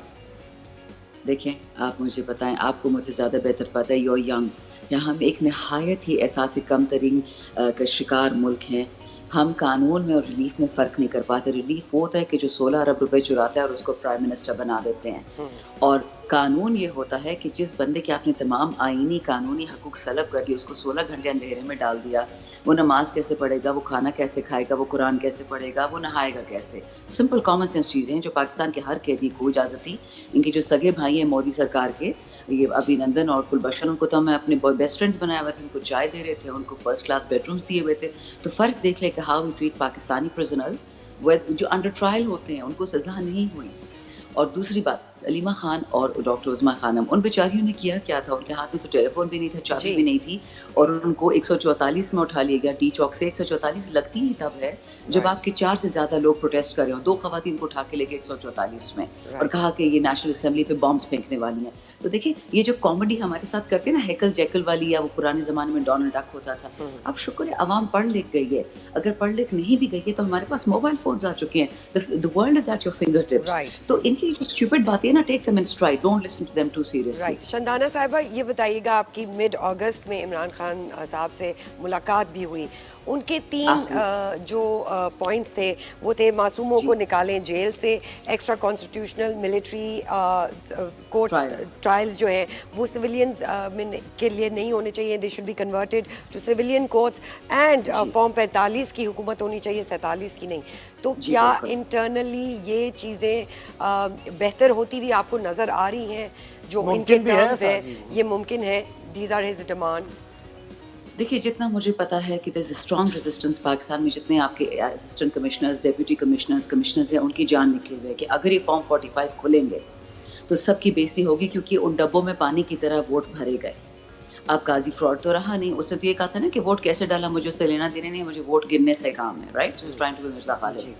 देखें, आप मुझे बताएं, आपको मुझसे ज़्यादा बेहतर पता है, यूर यंग, यहाँ हम एक नहायत ही एहसास कम तरीन का शिकार मुल्क हैं। हम कानून में और रिलीफ में फ़र्क नहीं कर पाते। रिलीफ वो होता है कि जो 16 अरब रुपए चुराता है और उसको प्राइम मिनिस्टर बना देते हैं, और कानून ये होता है कि जिस बंदे के आपने तमाम आईनी कानूनी हकूक सलब कर दिए, उसको 16 घंटे अंधेरे में डाल दिया, वो नमाज कैसे पढ़ेगा, वो खाना कैसे खाएगा, वो कुरान कैसे पढ़ेगा, वो नहाएगा कैसे? सिंपल कॉमन सेंस चीज़ें हैं जो पाकिस्तान के हर कैदी को इजाज़त थी। इनके जो सगे भाई हैं मोदी सरकार के, ये अभिनंदन और कुलभूषण, उनको तो मैं अपने बेस्ट फ्रेंड्स बनाया हुआ थे, उनको चाय दे रहे थे, उनको फर्स्ट क्लास बेडरूम्स दिए हुए थे। तो फ़र्क देख ले कि how we treat Pakistani prisoners जो अंडर ट्रायल होते हैं, उनको सज़ा नहीं हुई। और दूसरी बात, अलीमा खान और डॉक्टर उस्मा खानम, उन बेचारियों ने किया क्या था? उनके हाथ में तो टेलीफोन भी नहीं था, चाबी जी। भी नहीं थी, और उनको 144 में उठा लिया गया। टी चौक से 144 लगती ही तब है जब Right. आपके 4 से ज्यादा लोग प्रोटेस्ट कर रहे हो। 2 खवातीन को उठा के लेके 144 में और Right. कहा कि ये नेशनल असेंबली पे बॉम्ब्स फेंकने वाली हैं। तो देखिए, ये जो कॉमेडी हमारे साथ करते हैं ना, हेकल जैकल वाली, या वो पुराने जमाने में डोनाल्ड डक होता था, अब शुक्र है अवाम पढ़ लिख गई है। अगर पढ़ लिख नहीं भी गई है तो हमारे पास मोबाइल फोन्स आ चुके हैं। The world is at your finger tips. Right. तो इनकी जो स्टूपिड बातें हैं ना, take them in stride, don't listen to them too seriously. Right. Shandana साहिबा, ये बताइएगा, आपकी मिड अगस्त में इमरान खान साहब से मुलाकात भी हुई। उनके 3 जो पॉइंट्स थे वो थे: मासूमों को निकालें जेल से, extra constitutional military courts trials जो हैं वो सिविलियंस के लिए नहीं होने चाहिए, they should be converted to civilian courts, and form 45 की हुकूमत होनी चाहिए, 47 की नहीं। तो क्या इंटरनली ये चीज़ें बेहतर होती हुई आपको नज़र आ रही हैं? जो इनके मुमकिन भी है टर्म्स ऐसा, है, जी। ये मुमकिन है, दीज आर हिज डिमांड्स। देखिए, जितना मुझे पता है कि there is a strong resistance Pakistan में, जितने आपके असिस्टेंट कमिश्नर्स, डेप्यूटी कमिश्नर्स हैं, उनकी जान निकली हुई है कि अगर ये फॉर्म 45 खुलेंगे तो सबकी बेइज्जती होगी, क्योंकि उन डब्बों में पानी की तरह वोट भरे गए। अब काजी फ्रॉड तो रहा नहीं, उसने तो ये कहा था ना कि वोट कैसे डाला मुझे उससे लेना देना नहीं है, मुझे वोट गिनने से काम है, right? Trying to be Mirza Khalid.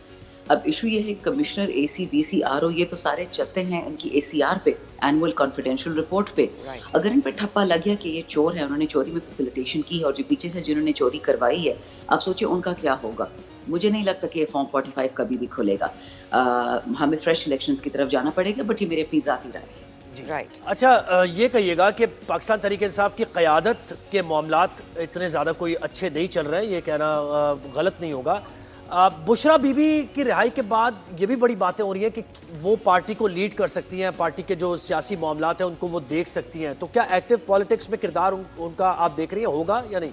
अब इशू ये है, कमिश्नर, एसी, डीसी, आरओ, ये तो सारे चलते हैं इनकी एसीआर पे, एनुअल कॉन्फिडेंशियल रिपोर्ट पे। अगर इन पे ठप्पा लग गया कि ये चोर है, उन्होंने चोरी में फैसिलिटेशन की है, और जो पीछे से जिन्होंने चोरी करवाई है, आप सोचिए उनका क्या होगा। मुझे नहीं लगता कि ये फॉर्म 45 कभी भी खुलेगा। हमें फ्रेश इलेक्शंस की तरफ जाना पड़ेगा, बट ये मेरे अपनी ज़ाती राय है। राइट। अच्छा, ये कहिएगा कि पाकिस्तान तहरीक इंसाफ की क़यादत के मामलात इतने ज़्यादा कोई अच्छे नहीं चल रहे हैं, ये कहना गलत नहीं होगा। बुशरा बीबी की रिहाई के बाद ये भी बड़ी बातें हो रही हैं कि वो पार्टी को लीड कर सकती हैं, पार्टी के जो सियासी मामलात हैं उनको वो देख सकती हैं। तो क्या एक्टिव पॉलिटिक्स में किरदार उनका आप देख रही हैं, होगा या नहीं?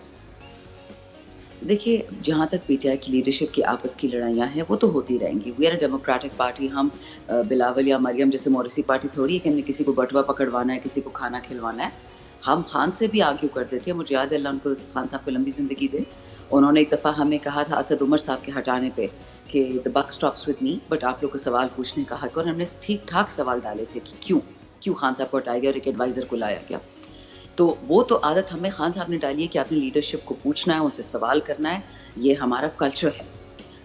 देखिए, जहाँ तक पीटीआई की लीडरशिप की आपस की लड़ाइयाँ हैं वो तो होती रहेंगी। We are a democratic party. हम बिलावल या मरियम जैसे मोरिसी पार्टी थोड़ी है कि हमने किसी को बटवा पकड़वाना है, किसी को खाना खिलवाना है। हम खान से भी आर्ग्यू कर देते हैं। मुझे याद है, अल्लाह उनको, खान साहब को लंबी ज़िंदगी दे, उन्होंने एक दफ़ा हमें कहा था असद उमर साहब के हटाने पे कि the buck stops with me, but आप लोग को सवाल पूछने का हक, और हमने ठीक ठाक सवाल डाले थे कि क्यों खान साहब को हटाया गया और एक एडवाइज़र को लाया गया। तो वो तो आदत हमें खान साहब ने डाली है कि आपने लीडरशिप को पूछना है, उनसे सवाल करना है, ये हमारा कल्चर है।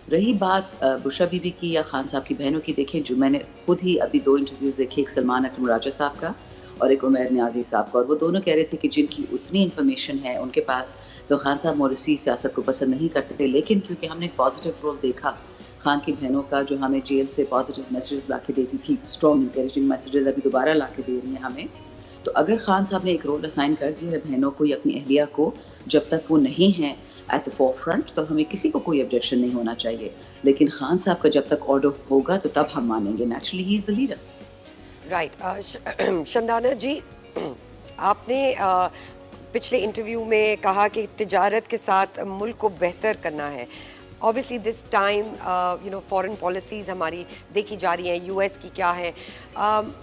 रही बात बुशरा बीबी की या खान साहब की बहनों की, देखें, जो मैंने खुद ही अभी 2 इंटरव्यूज़ देखे, एक सलमान अकरम राजा साहब का और एक उमैर न्याजी साहब का, और वो दोनों कह रहे थे कि जिनकी उतनी इन्फॉर्मेशन है उनके पास, तो खान साहब मोरिसी सियासत को पसंद नहीं करते थे, लेकिन क्योंकि हमने एक पॉजिटिव रोल देखा खान की बहनों का, जो हमें जेल से पॉजिटिव मैसेजेस ला के देती थी, स्ट्रॉन्ग इंकरेजिंग मैसेजेस अभी दोबारा ला के दे रही हैं हमें। तो अगर खान साहब ने एक रोल असाइन कर दिया है बहनों को या अपनी अहलिया को, जब तक वो नहीं हैं एट द फोर फ्रंट, तो हमें किसी को कोई ऑब्जेक्शन नहीं होना चाहिए। लेकिन खान साहब का जब तक ऑर्डर होगा तो तब हम मानेंगे। Naturally he is the leader. Right. Shandana ji, आपने पिछले इंटरव्यू में कहा कि तिजारत के साथ मुल्क को बेहतर करना है। Obviously this time foreign policies हमारी देखी जा रही हैं, यूएस की क्या है,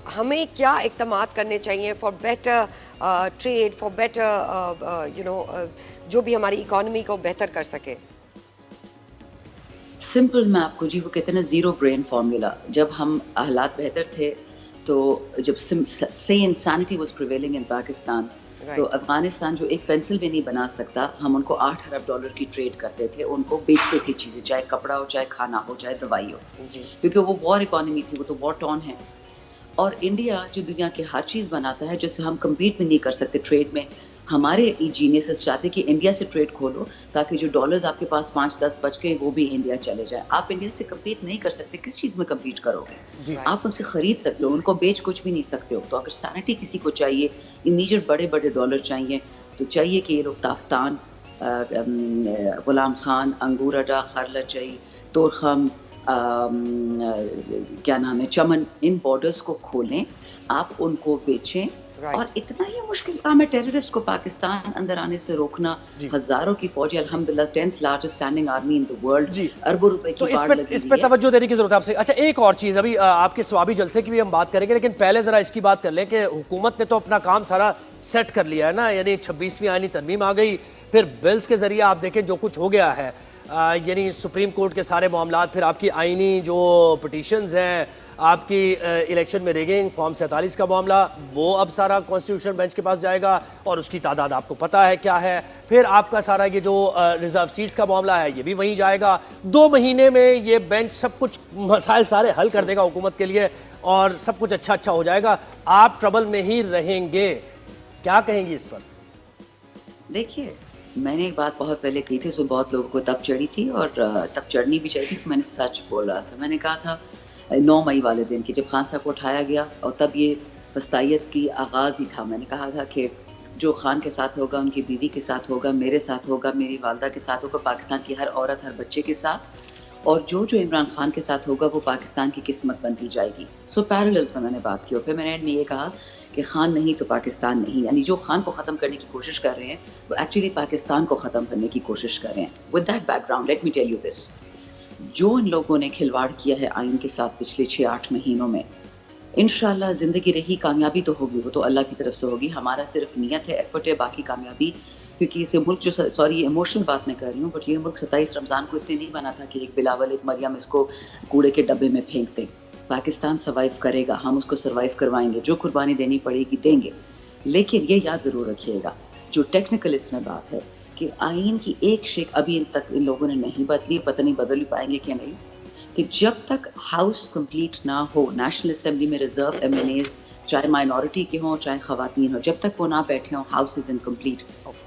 हमें क्या इक़दामात करने चाहिए for better trade, for better जो भी हमारी इकॉनमी को बेहतर कर सके? सिंपल, मैं आपको जी वो कहते हैं ना, ज़ीरो ब्रेन फार्मूला। जब हम हालात बेहतर थे, तो जब से insanity was prevailing in Pakistan, तो अफगानिस्तान जो एक पेंसिल भी नहीं बना सकता, हम उनको $8 अरब की ट्रेड करते थे, उनको बेचते थे चीज़ें, चाहे कपड़ा हो, चाहे खाना हो, चाहे दवाई हो, क्योंकि वो वॉर इकोनॉमी थी, वो तो वॉर टॉन है। और इंडिया जो दुनिया की हर चीज़ बनाता है, जिससे हम कम्पीट भी नहीं कर सकते ट्रेड में, हमारे जीनियस चाहते कि इंडिया से ट्रेड खोलो, ताकि जो डॉलर्स आपके पास 5-10 बच गए वो भी इंडिया चले जाए। आप इंडिया से कम्पीट नहीं कर सकते, किस चीज़ में कम्पीट करोगे? आप उनसे ख़रीद सकते हो, उनको बेच कुछ भी नहीं सकते हो। तो अगर सैनिटी किसी को चाहिए, इमीडिएट बड़े बड़े डॉलर चाहिए, तो चाहिए कि ये लोग ताफ्तान, गुलाम खान, अंगूर अड्डा, खरलचई, तोरखम, क्या नाम है, चमन, इन बॉर्डर्स को खोलें, आप उनको बेचें। और इतना ही मुश्किल काम है टेररिस्ट को पाकिस्तान अंदर आने से रोकना। हजारों की फौज, अल्हम्दुलिल्लाह 10th largest standing army in the world, अरबों रुपए की तो इस पे तवज्जो देने की जरूरत है आपसे। अच्छा, एक और चीज़, अभी आपके स्वाबी जलसे की भी हम बात करेंगे, लेकिन पहले ज़रा इसकी बात कर लें कि हुकूमत ने तो अपना काम सारा सेट कर लिया है ना, यानी 26वीं आईनी तरमीम आ गई, फिर बिल्स के ज़रिए आप देखें जो कुछ हो गया है, यानी सुप्रीम कोर्ट के सारे मामलात, फिर आपकी आईनी जो पिटीशंस हैं, आपकी इलेक्शन में रिगिंग, फॉर्म 47 का मामला, वो अब सारा कॉन्स्टिट्यूशन बेंच के पास जाएगा और उसकी तादाद आपको पता है क्या है। फिर आपका सारा ये जो रिजर्व सीट्स का मामला है ये भी वहीं जाएगा। 2 महीने में ये बेंच सब कुछ मसाइल सारे हल कर देगा हुकूमत के लिए और सब कुछ अच्छा हो जाएगा। आप ट्रबल में ही रहेंगे। क्या कहेंगी इस पर? देखिए, मैंने एक बात बहुत पहले कही थी, उसमें बहुत लोगों को तब चढ़ी थी और तब चढ़नी भी चाहिए थी। मैंने सच बोल रहा था। मैंने कहा था 9 मई वाले दिन कि जब खान साहब को उठाया गया और तब ये फस्तायत की आगाज़ ही था। मैंने कहा था कि जो खान के साथ होगा, उनकी बीवी के साथ होगा, मेरे साथ होगा, मेरी वालदा के साथ होगा, पाकिस्तान की हर औरत, हर बच्चे के साथ, और जो इमरान खान के साथ होगा वो पाकिस्तान की किस्मत बनती जाएगी। सो पैरेलल्स में मैंने बात की और फिर मैंने एंड में ये कहा कि खान नहीं तो पाकिस्तान नहीं, यानी जो खान को ख़त्म करने की कोशिश कर रहे हैं वो एक्चुअली पाकिस्तान को ख़त्म करने की कोशिश कर रहे हैं। With that background let me tell you this, जो इन लोगों ने खिलवाड़ किया है आइन के साथ पिछले 6-8 महीनों में, इंशाल्लाह ज़िंदगी रही, कामयाबी तो होगी, वो तो अल्लाह की तरफ से होगी। हमारा सिर्फ नियत है, एफर्ट है, बाकी कामयाबी, क्योंकि इसे मुल्क जो, सॉरी ये इमोशनल बात मैं कर रही हूँ, बट ये मुल्क 27 रमज़ान को इसलिए नहीं बना था कि एक बिलावल, एक मरियम इसको कूड़े के डब्बे में फेंक दें। पाकिस्तान सर्वाइव करेगा, हम उसको सर्वाइव करवाएंगे, जो कुर्बानी देनी पड़ेगी देंगे। लेकिन ये याद ज़रूर रखिएगा, जो टेक्निकल इसमें बात है कि आइन की एक शेख अभी तक इन लोगों ने नहीं बदली, पता नहीं बदल ही पाएंगे कि नहीं, कि जब तक हाउस कंप्लीट ना हो, नेशनल असेंबली में रिजर्व MNAs चाहे माइनॉरिटी के हों चाहे खवातीन हो, जब तक वो ना बैठे हों, हाउस इज इनकम्प्लीट।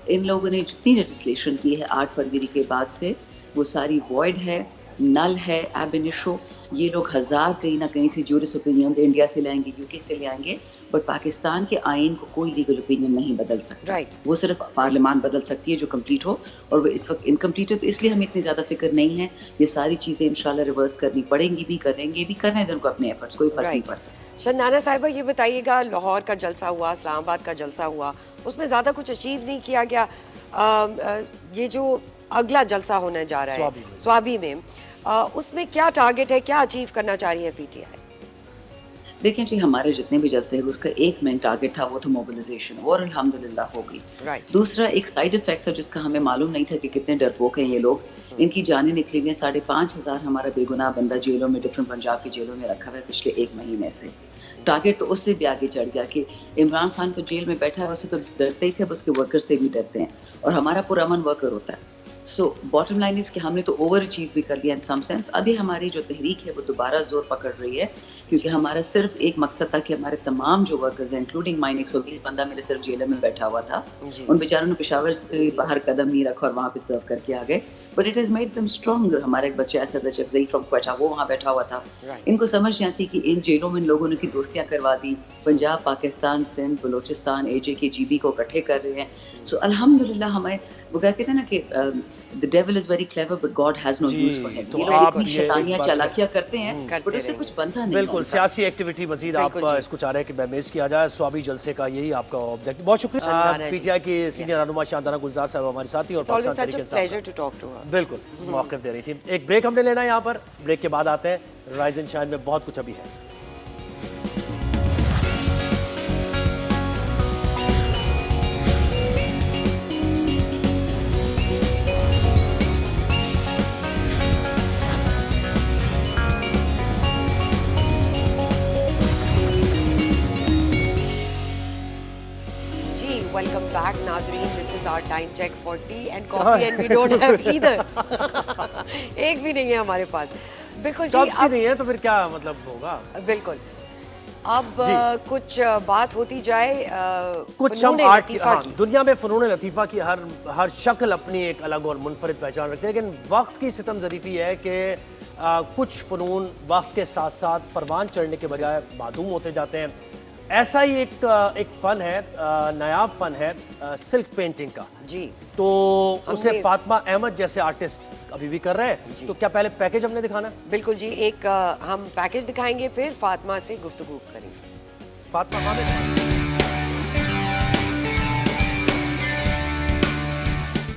इन लोगों ने जितनी लेजिस्लेशन की है 8 फरवरी के बाद से, वो सारी वॉइड है, नल है, एब इनिशो। ये लोग 1000 कहीं ना कहीं से जूरिस ओपिनियंस इंडिया से लाएंगे, UK से ले आएंगे, बट पाकिस्तान के आइन को कोई लीगल ओपिनियन नहीं बदल सकता। Right. वो सिर्फ पार्लियामान बदल सकती है जो कंप्लीट हो, और वो इस वक्त इनकम्प्लीट है, तो इसलिए हमें इतनी ज़्यादा फिक्र नहीं है। ये सारी चीज़ें इंशाल्लाह रिवर्स करनी पड़ेंगी भी, करेंगे भी, करने दें उनको अपने एफर्ट्स, कोई फर्क नहीं पड़ता। शंदाना साहिबा, ये बताइएगा, लाहौर का जलसा हुआ, इस्लामाबाद का जलसा हुआ, उसमें ज़्यादा कुछ अचीव नहीं किया गया। ये जो अगला जलसा होने जा रहा है स्वाबी में, उसमें क्या टारगेट है, क्या अचीव करना चाह रही है PTI? देखें जी, हमारे जितने भी जलसे हैं उसका एक मेन टारगेट था, वो था मोबिलाइजेशन, और अल्हम्दुलिल्लाह हो गई। दूसरा एक साइड इफेक्ट था जिसका हमें मालूम नहीं था कि कितने डरपोक हैं ये लोग, इनकी जानें निकली हुई हैं। 5,500 हमारा बेगुनाह बंदा जेलों में, डिफरेंट पंजाब की जेलों में रखा हुआ है पिछले 1 महीने से। टारगेट तो उससे भी आगे चढ़ गया कि इमरान खान तो जेल में बैठा है, उससे तो डरते ही थे, अब उसके वर्कर से भी डरते हैं, और हमारा पुरअमन वर्कर होता है। सो बॉटम लाइन इज कि हमने तो ओवर अचीव भी कर लिया इन सम सेंस। अभी हमारी जो तहरीक है वो दोबारा जोर पकड़ रही है, क्योंकि हमारा सिर्फ एक मकसद था कि हमारे तमाम जो वर्कर्स हैं, इंक्लूडिंग माइन 120 बंदा मेरे सिर्फ जेल में बैठा हुआ था, उन बेचारों ने पेशावर से बाहर कदम नहीं रखा और वहाँ पे सर्व करके आ गए, but it is made them stronger. हमारा एक बच्चा ऐसा था जब फ्रॉम क्वेटा, वो वहाँ बैठा हुआ था। इनको समझ नहीं आती कि इन जेलों में इन लोगों ने की दोस्तियाँ करवा दी, पंजाब, पाकिस्तान, सिंध, बलोचिस्तान, AJ, GB को इकट्ठे कर रहे हैं। सो अल्हम्दुलिल्लाह हमें वो कहते हैं ना कि the devil is very clever but God has no use for him. ये लोग इतनी शैतानियां चालाकियां करते हैं बट उससे कुछ बनता नहीं। बिल्कुल, सियासी एक्टिविटी मजीद आप इसको चाह रहे हैं कि बेमेज़ किया जाए। स्वाबी जलसे का यही आपका ऑब्जेक्टिव। बहुत शुक्रिया PTI की सीनियर रहनुमा शांताना गुलजार साहब हमारे साथी और पाकिस्तान तहरीक इंसाफ। बिल्कुल मौक़िफ़ दे रही थी। एक ब्रेक हमने लेना है यहाँ पर, ब्रेक के बाद आते हैं राइज एंड शाइन में बहुत कुछ अभी है। Welcome back, Nazreen. This is our time check for tea and coffee and we don't have either. एक भी नहीं है हमारे पास। बिल्कुल जी, अब नहीं है तो फिर क्या मतलब होगा? बिल्कुल। अब कुछ बात होती जाए कुछ हम आर्ट की। दुनिया में फ़नून लतीफ़ा की हर शक्ल अपनी एक अलग और मुनफरिद पहचान रखते हैं, लेकिन वक्त की सितम ज़रीफ़ी है कि कुछ फ़नून वक्त के साथ साथ परवान चढ़ने के बजाय मादूम होते जाते हैं। ऐसा ही एक फ़न है, नायाब फ़न है सिल्क पेंटिंग का जी। तो उसे फातिमा अहमद जैसे आर्टिस्ट अभी भी कर रहे हैं। तो क्या पहले पैकेज हमने दिखाना? बिल्कुल जी, एक हम पैकेज दिखाएंगे, फिर फातिमा से गुफ्तगू करेंगे। फातिमा हामिद।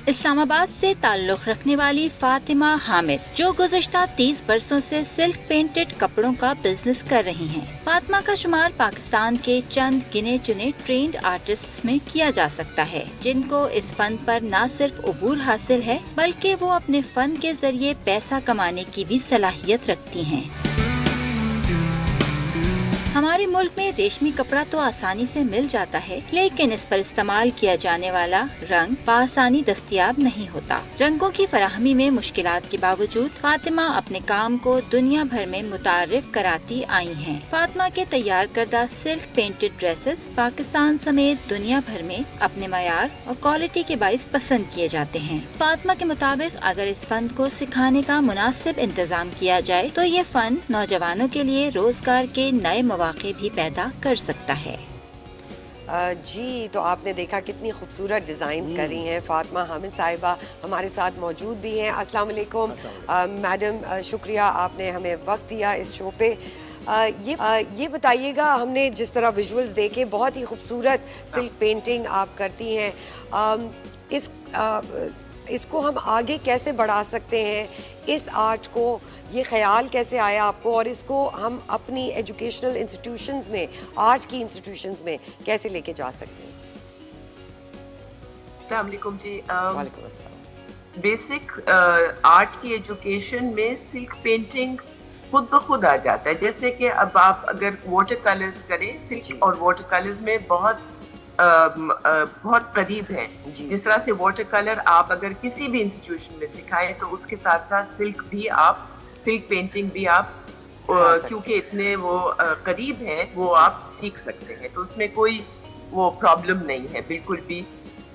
इस्लामाबाद से ताल्लुक़ रखने वाली फातिमा हामिद, जो गुज़श्ता 30 बरसों से सिल्क पेंटेड कपड़ों का बिजनेस कर रही हैं। फातिमा का शुमार पाकिस्तान के चंद गिने चुने ट्रेंड आर्टिस्ट्स में किया जा सकता है, जिनको इस फन पर न सिर्फ उबूर हासिल है बल्कि वो अपने फन के जरिए पैसा कमाने की भी सलाहियत रखती हैं। हमारे मुल्क में रेशमी कपड़ा तो आसानी से मिल जाता है, लेकिन इस पर इस्तेमाल किया जाने वाला रंग आसानी दस्तयाब नहीं होता। रंगों की फराहमी में मुश्किलात के बावजूद फातिमा अपने काम को दुनिया भर में मुतारिफ कराती आई हैं। फातिमा के तैयार करदा सिल्क पेंटेड ड्रेसेस पाकिस्तान समेत दुनिया भर में अपने मयार और क्वालिटी के बाइस पसंद किए जाते हैं। फातिमा के मुताबिक अगर इस फन को सिखाने का मुनासिब इंतजाम किया जाए तो ये फन नौजवानों के लिए रोजगार के नए मौके भी पैदा कर सकता है। जी, तो आपने देखा कितनी खूबसूरत डिज़ाइंस कर रही हैं। फातिमा हामिद साहिबा हमारे साथ मौजूद भी हैं। अस्सलाम वालेकुम मैडम, शुक्रिया आपने हमें वक्त दिया इस शो पे। ये बताइएगा, हमने जिस तरह विजुअल्स देखे, बहुत ही खूबसूरत सिल्क पेंटिंग आप करती हैं। इसको हम आगे कैसे बढ़ा सकते हैं, इस आर्ट को, ये ख्याल कैसे आया आपको, और इसको हम अपनी एजुकेशनल इंस्टीट्यूशंस में, आर्ट की इंस्टीट्यूशंस में कैसे लेके जा सकते हैं? अस्सलाम वालेकुम जी। वालेकुम अस्सलाम। बेसिक आर्ट की एजुकेशन में सिल्क पेंटिंग खुद ब खुद आ जाता है। जैसे कि अब आप अगर वाटर कलर्स करें, सिल्क और वाटर कलर्स में बहुत करीब हैं। जिस तरह से वाटर कलर आप अगर किसी भी इंस्टीट्यूशन में सिखाएं तो उसके साथ साथ सिल्क पेंटिंग भी आप क्योंकि इतने वो करीब हैं, वो आप सीख सकते हैं। तो उसमें कोई वो प्रॉब्लम नहीं है बिल्कुल भी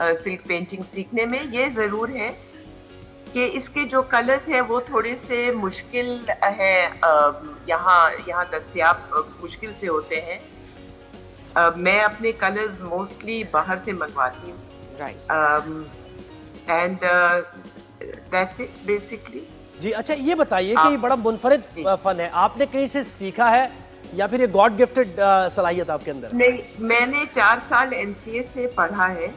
सिल्क पेंटिंग सीखने में। ये ज़रूर है कि इसके जो कलर्स हैं वो थोड़े से मुश्किल है, यहाँ दस्तयाब मुश्किल से होते हैं। मैं अपने कलर्स मोस्टली बाहर से मंगवाती हूँ, एंड दैट्स इट बेसिकली। जी अच्छा, ये बताइए कि ये बड़ा मुनफरिद फन है, आपने कहीं से सीखा है या फिर ये गॉड गिफ्टेड सलाहियत आपके अंदर? नहीं, मैंने 4 साल NCA से पढ़ा है,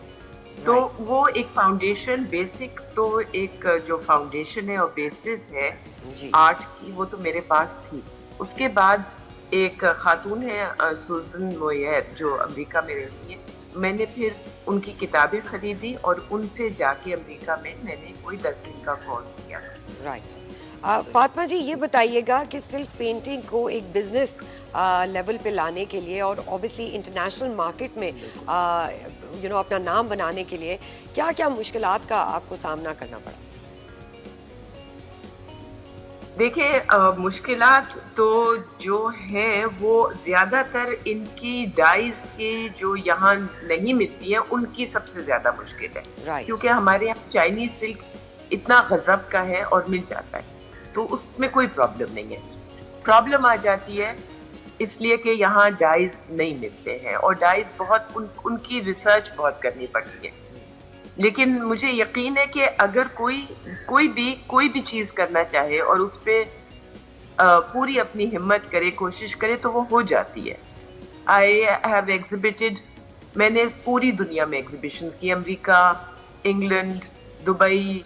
तो वो एक फाउंडेशन, बेसिक तो एक जो फाउंडेशन है और बेसिस है आर्ट की, वो तो मेरे पास थी। उसके बाद एक खातून है सुजन मोयर जो अमेरिका में रहती है, मैंने फिर उनकी किताबें खरीदी और उनसे जाके अमेरिका में मैंने कोई 10 दिन का कोर्स किया। फातिमा जी, ये बताइएगा कि सिल्क पेंटिंग को एक बिजनेस लेवल पे लाने के लिए और ऑब्वियसली इंटरनेशनल मार्केट में अपना नाम बनाने के लिए क्या क्या मुश्किलात का आपको सामना करना पड़ा? देखिए, मुश्किलात तो जो है वो ज़्यादातर इनकी डाइज की जो यहाँ नहीं मिलती है उनकी सबसे ज़्यादा मुश्किल है। क्योंकि हमारे यहाँ चाइनीज सिल्क इतना गजब का है और मिल जाता है, तो उसमें कोई प्रॉब्लम नहीं है। प्रॉब्लम आ जाती है इसलिए कि यहाँ डाइज नहीं मिलते हैं और डाइज बहुत उनकी रिसर्च बहुत करनी पड़ती है। लेकिन मुझे यकीन है कि अगर कोई भी चीज़ करना चाहे और उस पे पूरी अपनी हिम्मत करे, कोशिश करे, तो वो हो जाती है। आई हैव एग्जिबिटेड, मैंने पूरी दुनिया में एग्जिबिशंस की, अमेरिका, इंग्लैंड, दुबई,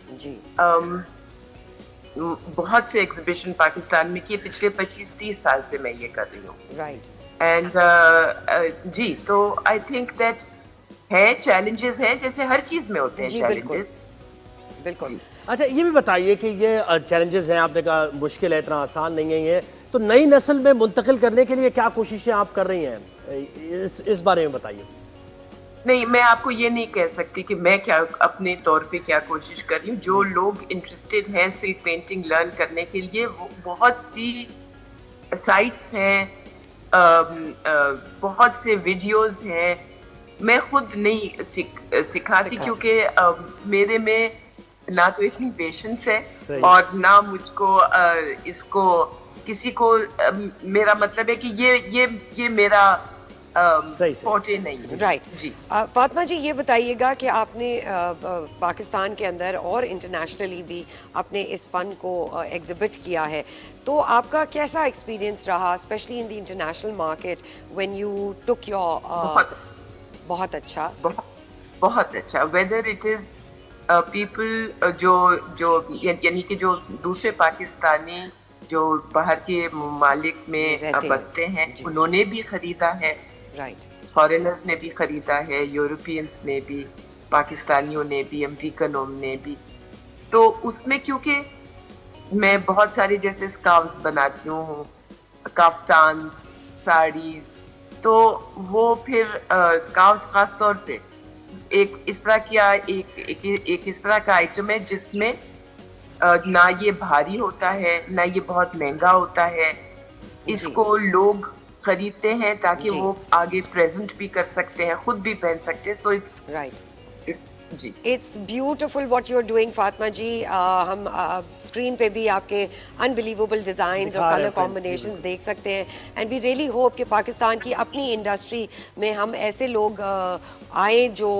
बहुत से एग्जिबिशन पाकिस्तान में किए। पिछले 25-30 साल से मैं ये कर रही हूँ। एंड जी, तो आई थिंक दैट है, चैलेंजेस हैं, जैसे हर चीज में होते हैं चैलेंजेस। बिल्कुल। अच्छा, ये भी बताइए कि ये चैलेंजेस हैं, आपने कहा मुश्किल है, इतना आसान नहीं है ये, तो नई नस्ल में मुंतकिल करने के लिए क्या कोशिशें आप कर रही हैं, इस बारे में बताइए। नहीं, मैं आपको ये नहीं कह सकती कि मैं क्या अपने तौर पे क्या कोशिश कर रही हूँ। जो लोग इंटरेस्टेड हैं सिल्क पेंटिंग लर्न करने के लिए, वो बहुत सी साइट्स हैं, बहुत से वीडियोस हैं। मैं खुद नहीं सिखाती क्योंकि मेरे में ना तो इतनी पेशेंस है और ना मुझको इसको किसी को मेरा मतलब है कि ये मेरा फोटे नहीं। राइट जी। फातिमा जी, ये बताइएगा कि आपने पाकिस्तान के अंदर और इंटरनेशनली भी आपने इस फन को एग्जिबिट किया है, तो आपका कैसा एक्सपीरियंस रहा, specially in the international market when you took your? बहुत अच्छा, बहुत अच्छा। वेदर इट इज पीपल जो यानी कि जो दूसरे पाकिस्तानी जो बाहर के ममालिक में बसते हैं, उन्होंने भी खरीदा है, फॉरेनर्स ने भी खरीदा है, यूरोपियंस ने भी, पाकिस्तानियों ने भी, अमेरिकनों ने भी। तो उसमें क्योंकि मैं बहुत सारी जैसे स्कार्फ्स बनाती हूँ, काफ्तान, साड़ीज, तो वो फिर स्कार्फ्स खास तौर पे एक इस तरह एक इस तरह का आइटम है जिसमें ना ये भारी होता है, ना ये बहुत महंगा होता है। इसको लोग खरीदते हैं ताकि वो आगे प्रेजेंट भी कर सकते हैं, खुद भी पहन सकते हैं। सो इट्स राइट, जी, it's beautiful what you are doing Fatima ji. हम स्क्रीन पे भी आपके अनबिलीवेबल डिजाइन्स और कलर कॉम्बिनेशंस देख सकते हैं, एंड वी रियली होप कि पाकिस्तान की अपनी इंडस्ट्री में हम ऐसे लोग आए जो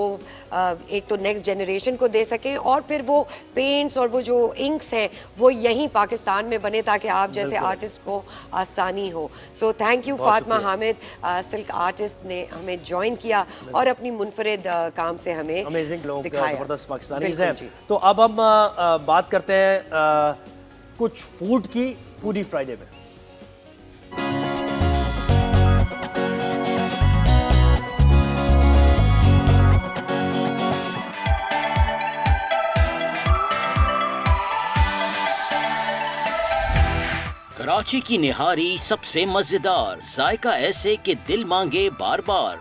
एक तो नेक्स्ट जनरेशन को दे सकें, और फिर वो पेंट्स और वो जो इंक्स हैं वो यहीं पाकिस्तान में बने ताकि आप जैसे आर्टिस्ट को आसानी हो। So thank you Fatima Hamid, silk artist ने हमें ज्वाइन किया और अपनी मुनफरिद काम से हमें अमेजिंग लोग, दिखाया। जबरदस्त पाकिस्तानीज़ हैं। तो अब हम बात करते हैं कुछ फूड की, फूडी फ्राइडे में। कराची की निहारी सबसे मजेदार, जायका ऐसे कि दिल मांगे बार बार।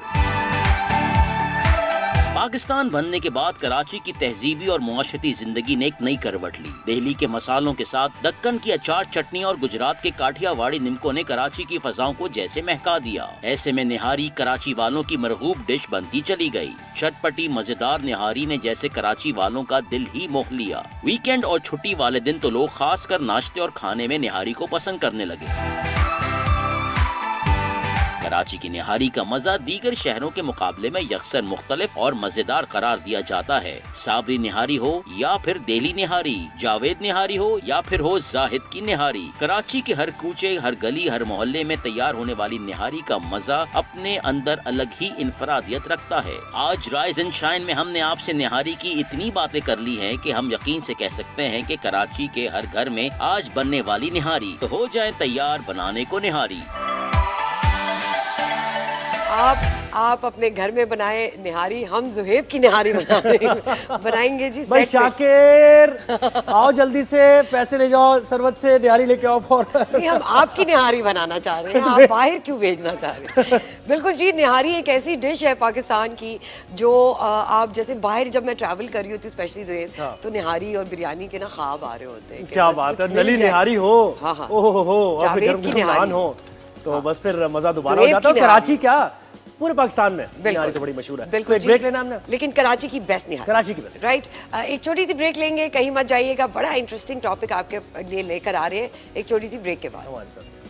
पाकिस्तान बनने के बाद कराची की तहजीबी और मुआशरती जिंदगी ने एक नई करवट ली। दिल्ली के मसालों के साथ दक्कन की अचार चटनी और गुजरात के काठियावाड़ी निमकों ने कराची की फजाओं को जैसे महका दिया। ऐसे में निहारी कराची वालों की मरगूब डिश बनती चली गई। चटपटी मजेदार निहारी ने जैसे कराची वालों का दिल ही मोह लिया। वीकेंड और छुट्टी वाले दिन तो लोग खासकर नाश्ते और खाने में निहारी को पसंद करने लगे। कराची की निहारी का मजा दीगर शहरों के मुकाबले में यकसर मुख्तलिफ और मजेदार करार दिया जाता है। साबरी निहारी हो या फिर दिल्ली निहारी, जावेद निहारी हो या फिर हो जाहिद की निहारी, कराची के हर कूचे, हर गली, हर मोहल्ले में तैयार होने वाली निहारी का मजा अपने अंदर अलग ही इनफरादियत रखता है। आज राइज एंड शाइन में हमने आपसे निहारी की इतनी बातें कर ली हैं कि हम यकीन से कह सकते हैं कि कराची के हर घर में आज बनने वाली निहारी। तो हो जाए तैयार बनाने को निहारी। आप अपने घर में बनाए निहारी, हम जुहेब की निहारी बनाएंगे जी। भाई शाकिर आओ जल्दी से, पैसे ले जाओ सरवत से, निहारी लेके आओ फौरन। हम आपकी निहारी बनाना चाह रहे हैं, आप बाहर क्यों भेजना चाह रहे हैं? बिल्कुल जी, निहारी एक ऐसी डिश है पाकिस्तान की जो आप जैसे बाहर, जब मैं ट्रैवल कर रही होती हूँ स्पेशली जुहेब, तो निहारी और बिरयानी के ना ख्वाब आ रहे होते हैं। क्या बात है, नली निहारी हो, ओहो, जावेद की निहारी हो, तो बस फिर मजा दोबारा हो जाता है। कराची क्या पूरे पाकिस्तान में निहारी तो बड़ी मशहूर है। बिल्कुल, तो ब्रेक लेना हमने, लेकिन कराची की बेस्ट निहारी, कराची की बेस्ट, राइट। एक छोटी सी ब्रेक लेंगे, कहीं मत जाइएगा, बड़ा इंटरेस्टिंग टॉपिक आपके लिए लेकर आ रहे हैं एक छोटी सी ब्रेक के बाद। हमारे साथ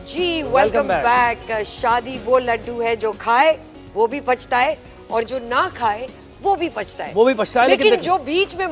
जी, वेलकम बैक। शादी वो लड्डू है जो खाए वो भी पछता है, और जो ना खाए वो भी पछता है। वो भी पछता है, लेकिन जो बीच में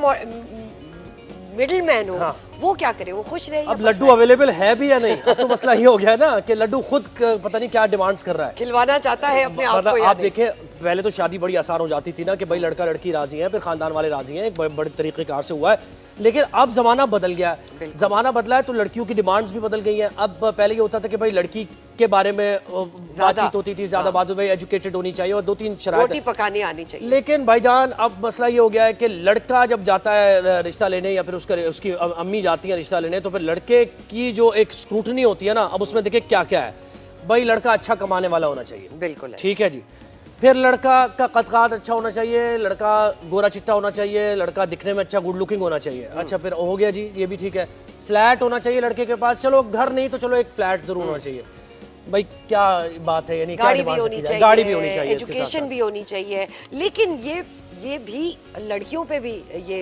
मिडिल मैन हो, हाँ, वो क्या करे, वो खुश रहे। अब लड्डू अवेलेबल है भी या नहीं, अब तो मसला ये हो गया है ना कि लड्डू खुद पता नहीं क्या डिमांड्स कर रहा है, खिलवाना चाहता है अपने आप को। आप देखें, पहले तो शादी बड़ी आसान हो जाती थी ना कि भाई लड़का लड़की राजी हैं, फिर खानदान वाले राजी हैं, एक बड़े तरीक़ेकार से हुआ है। लेकिन अब जमाना बदल गया, जमाना बदला है तो लड़कियों की डिमांड्स भी बदल गई हैं। अब पहले ये होता था कि भाई लड़की के बारे में बातचीत होती थी ज्यादा, बात भाई एजुकेटेड होनी चाहिए और 2-3 शराइत, रोटी पकानी आनी चाहिए। लेकिन भाईजान अब मसला ये हो गया है कि लड़का जब जाता है रिश्ता लेने, या फिर उसकी अम्मी जाती है रिश्ता लेने, तो फिर लड़के की जो एक स्क्रूटनी होती है ना, अब उसमें देखिए क्या क्या है। भाई लड़का अच्छा कमाने वाला होना चाहिए, बिल्कुल ठीक है जी। फिर लड़का का कद अच्छा होना चाहिए, लड़का गोरा चिट्टा होना चाहिए, लड़का दिखने में अच्छा गुड लुकिंग होना चाहिए। अच्छा, फिर हो गया जी, ये भी ठीक है। फ्लैट होना चाहिए लड़के के पास, चलो घर नहीं तो चलो एक फ्लैट जरूर होना चाहिए। भाई क्या बात है, यानी गाड़ी भी होनी चाहिए, गाड़ी भी होनी चाहिए, एजुकेशन भी होनी चाहिए। लेकिन ये भी लड़कियों पे भी ये